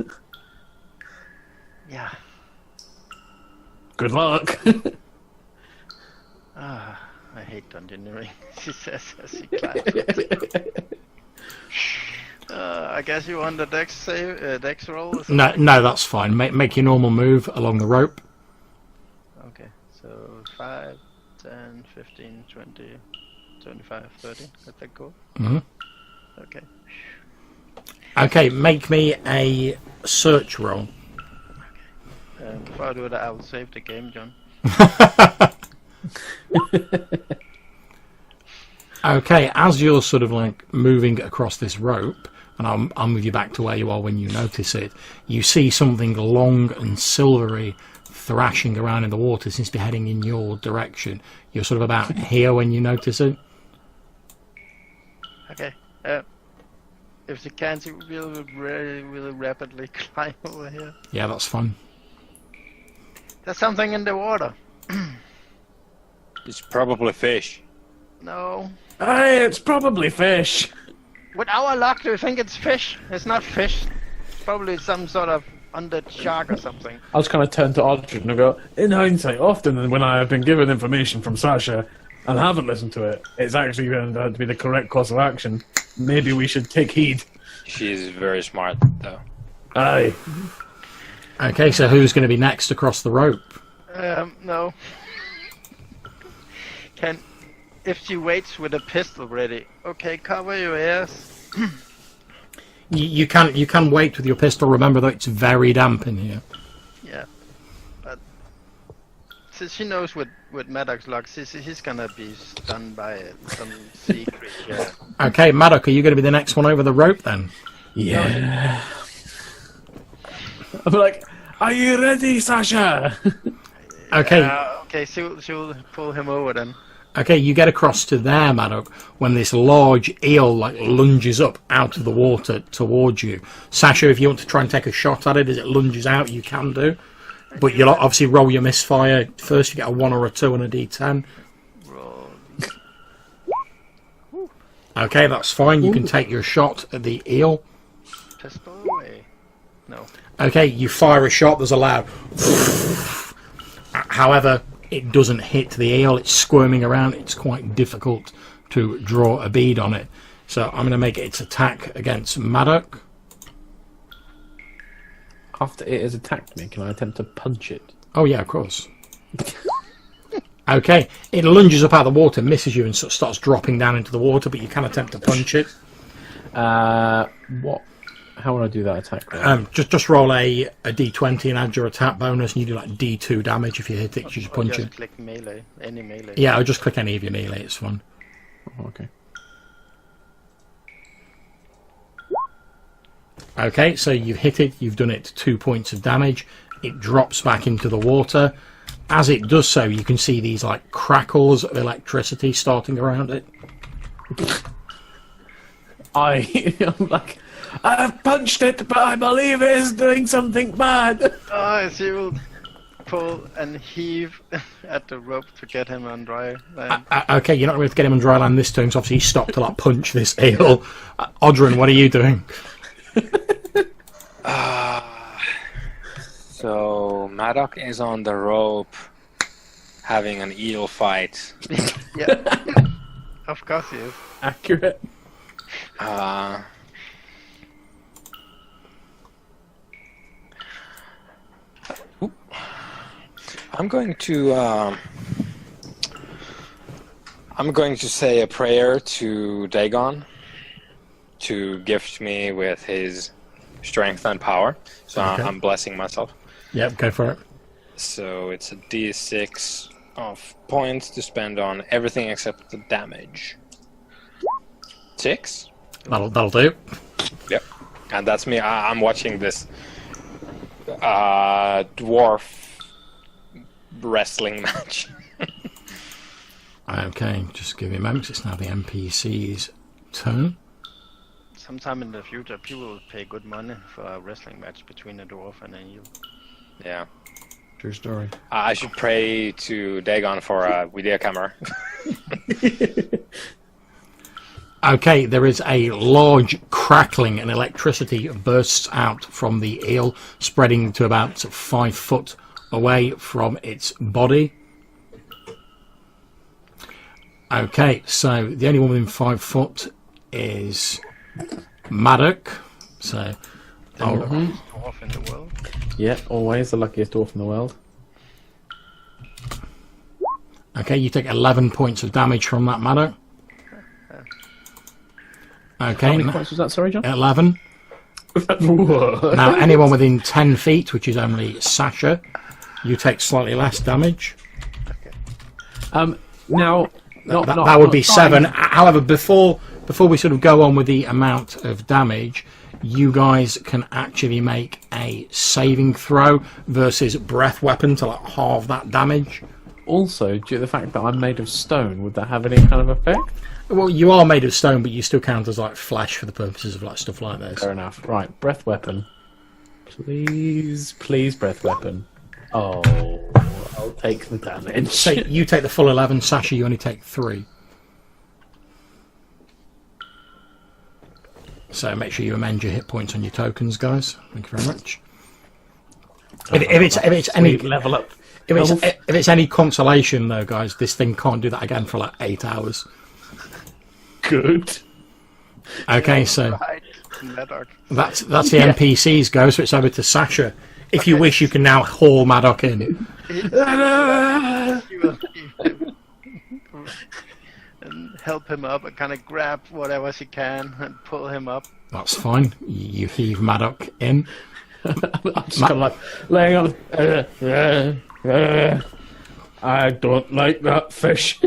Yeah. Good luck. I hate dungeoneering, she says as she climbs. I guess you want the dex roll? Or No, that's fine. Make your normal move along the rope. Okay, so 5, 10, 15, 20, 25, 30. Let that go. Mm-hmm. Okay. Okay, make me a search roll. Before I do that, I will save the game, John. Okay, as you're sort of like moving across this rope, and I'll move you back to where you are when you notice it, you see something long and silvery thrashing around in the water. Seems to be heading in your direction. You're sort of about here when you notice it. Okay. If she can, she will really rapidly climb over here. Yeah, that's fun. There's something in the water. It's probably fish. No. Hey, it's probably fish. With our luck, do you think it's fish? It's not fish. It's probably some sort of undead shark or something. I was kind of turn to Audrey and I go, in hindsight, often when I have been given information from Sasha and haven't listened to it, it's actually turned out to be the correct course of action. Maybe we should take heed. She's very smart, though. Aye. Okay, so who's going to be next across the rope? No. If she waits with a pistol ready, okay, cover your ears. You can wait with your pistol. Remember though, it's very damp in here. Yeah, but since she knows with Maddox's luck, he's gonna be stunned by some sea creature. Okay, Maddox, are you going to be the next one over the rope then? Yeah. I'm like, are you ready, Sasha? Okay. Okay, she'll pull him over then. Okay, you get across to there, Maddox, when this large eel like lunges up out of the water towards you. Sasha, if you want to try and take a shot at it as it lunges out, you can do. But you'll obviously roll your misfire. First you get a 1 or a 2 and a d10. Roll. Okay, that's fine. You can take your shot at the eel. Pistol away. No. Okay, you fire a shot, there's a loud... However, it doesn't hit the eel, it's squirming around, it's quite difficult to draw a bead on it. So I'm going to make its attack against Maddox. After it has attacked me, can I attempt to punch it? Oh yeah, of course. Okay, it lunges up out of the water, misses you and sort of starts dropping down into the water, but you can attempt to punch it. What? How would I do that attack? Just roll a d20 and add your attack bonus, and you do like d2 damage if you hit it. You just punch just it. click melee, any melee. Yeah, I'll just click any of your melee. It's fun. Oh, okay. Okay, so you've hit it. You've done it 2 points of damage. It drops back into the water. As it does so, you can see these like crackles of electricity starting around it. I'm like, I've punched it, but I believe it is doing something bad. Oh, she will pull and heave at the rope to get him on dry land. Okay, you're not going to get him on dry land this turn, so obviously he stopped to like punch this eel. Odrin, what are you doing? So Maddox is on the rope, having an eel fight. Yeah, of course he is. Accurate. I'm going to say a prayer to Dagon to gift me with his strength and power. So Okay. I'm blessing myself. Yep, go for it. So it's a d6 of points to spend on everything except the damage. 6? That'll do. Yep. And that's me. I'm watching this dwarf wrestling match. Okay, just give me a moment. It's now the NPC's turn. Sometime in the future, people will pay good money for a wrestling match between a dwarf and an eel. Yeah. True story. I should pray to Dagon for a video camera. Okay, there is a large crackling and electricity bursts out from the eel, spreading to about 5 foot away from its body. Okay, so the only one within 5 foot is Maddox. So, Dwarf in the world. Yeah, always the luckiest dwarf in the world. okay, you take 11 points of damage from that, Maddox. How Okay, many points was that, sorry, John? 11. Now, anyone within 10 feet, which is only Sasha, you take slightly less damage. Now, That would be 7. However, before we sort of go on with the amount of damage, you guys can actually make a saving throw versus breath weapon to like halve that damage. Also, due to the fact that I'm made of stone, would that have any kind of effect? Well, you are made of stone, but you still count as like flesh for the purposes of like stuff like this. Fair enough. Right, breath weapon. Please, breath weapon. Oh, I'll take the damage. So you take the full 11, Sasha, you only take 3. So make sure you amend your hit points on your tokens, guys. Thank you very much. If it's any level up. If it's any consolation, though, guys, this thing can't do that again for like 8 hours. Good. Okay, so Right. that's the NPCs go. So it's over to Sasha. If you wish, you can now haul Maddock in. You will and help him up and kind of grab whatever she can and pull him up. That's fine. You heave Maddock in. I'm just kind of like laying on. I don't like that fish.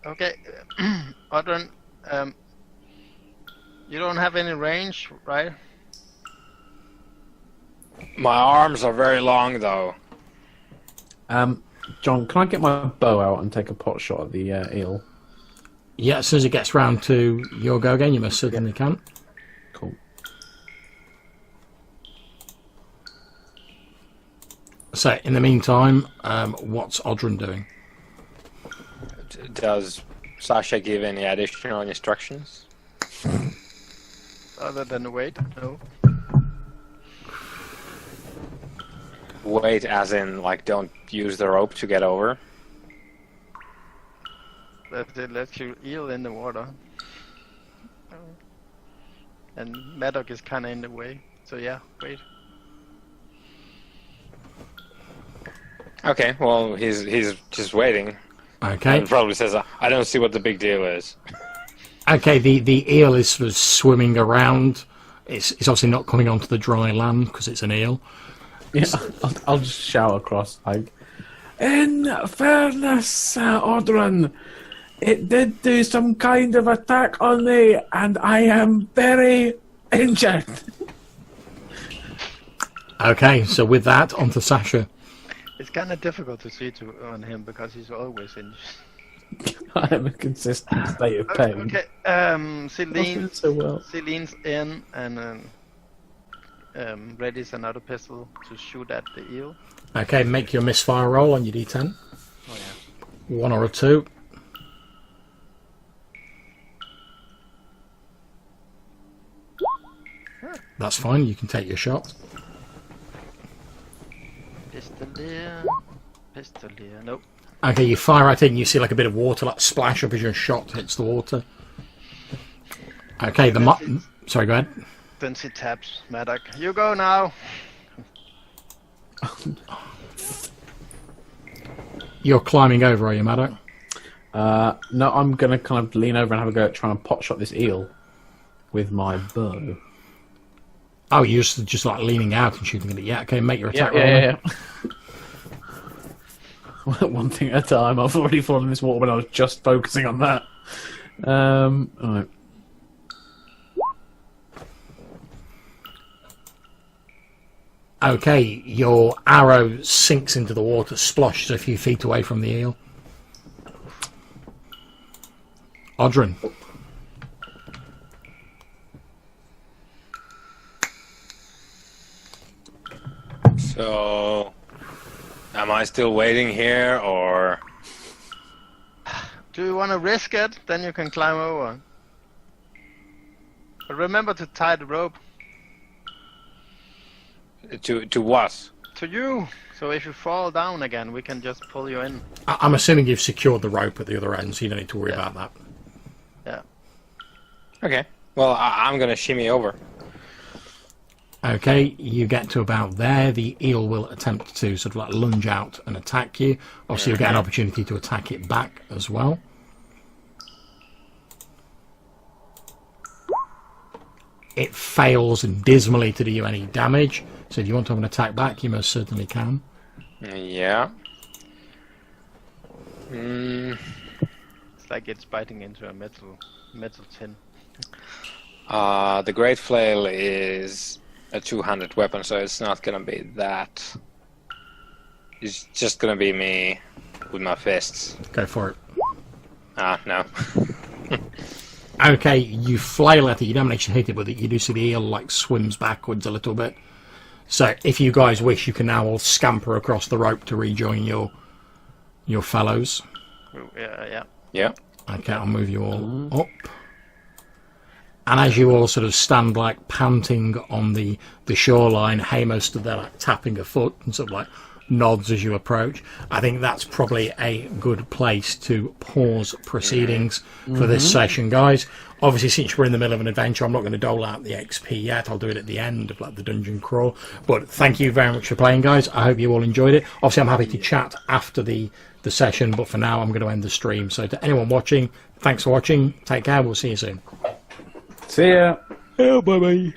Okay, Audrun, you don't have any range, right? My arms are very long, though. John, can I get my bow out and take a pot shot at the eel? Yeah, as soon as it gets round to your go again, you most certainly can. Cool. So, in the meantime, what's Audrun doing? Does Sasha give any additional instructions? Other than wait, no. Wait, as in, like, don't use the rope to get over? That lets you eel in the water. And Maddock is kind of in the way, so yeah, wait. Okay, well, he's just waiting. Okay. And probably says, I don't see what the big deal is. Okay, the eel is sort of swimming around. It's obviously not coming onto the dry land because it's an eel. Yeah, I'll just shout across like, in fairness, Audrun, it did do some kind of attack on me, and I am very injured. Okay, so with that, on to Sasha. It's kind of difficult to see on him because he's always in. I am a consistent state of pain. Okay, Celine, So well. Celine's in and readies another pistol to shoot at the eel. Okay, make your misfire roll on your d10. Oh yeah. 1 or a 2. That's fine, you can take your shot. Pistolier, nope. Okay, you fire at it and you see like a bit of water like splash up as your shot hits the water. Okay, sorry, go ahead. Then she taps Maddock. You go now. You're climbing over, are you, Maddock? No, I'm gonna kind of lean over and have a go at trying to pot shot this eel with my bow. Oh, you're just like leaning out and shooting at it. Yeah, okay, make your attack roll. Yeah. One thing at a time. I've already fallen in this water when I was just focusing on that. Alright. Okay, your arrow sinks into the water, splashes a few feet away from the eel. Audrun. So, am I still waiting here, or...? Do you want to risk it? Then you can climb over. But remember to tie the rope. To what? To you. So if you fall down again, we can just pull you in. I'm assuming you've secured the rope at the other end, so you don't need to worry about that. Yeah. Okay. Well, I'm gonna shimmy over. Okay, you get to about there. The eel will attempt to sort of like lunge out and attack you. Obviously, you'll get an opportunity to attack it back as well. It fails dismally to do you any damage. So if you want to have an attack back, you most certainly can. Yeah. It's like it's biting into a metal tin. The Great Flail is a two-handed weapon, so it's not gonna be that. It's just gonna be me with my fists. Go for it. No. Okay, you flail at it. You don't actually hit it, but you do see the eel like swims backwards a little bit. So, if you guys wish, you can now all scamper across the rope to rejoin your fellows. Yeah. Yeah. Okay, I'll move you all up. And as you all sort of stand like panting on the shoreline, Hamo stood there like tapping a foot and sort of like nods as you approach. I think that's probably a good place to pause proceedings for this session, guys. Obviously, since we're in the middle of an adventure, I'm not going to dole out the XP yet. I'll do it at the end of like the dungeon crawl. But thank you very much for playing, guys. I hope you all enjoyed it. Obviously, I'm happy to chat after the session, but for now, I'm going to end the stream. So to anyone watching, thanks for watching. Take care. We'll see you soon. See ya. Oh, bye-bye.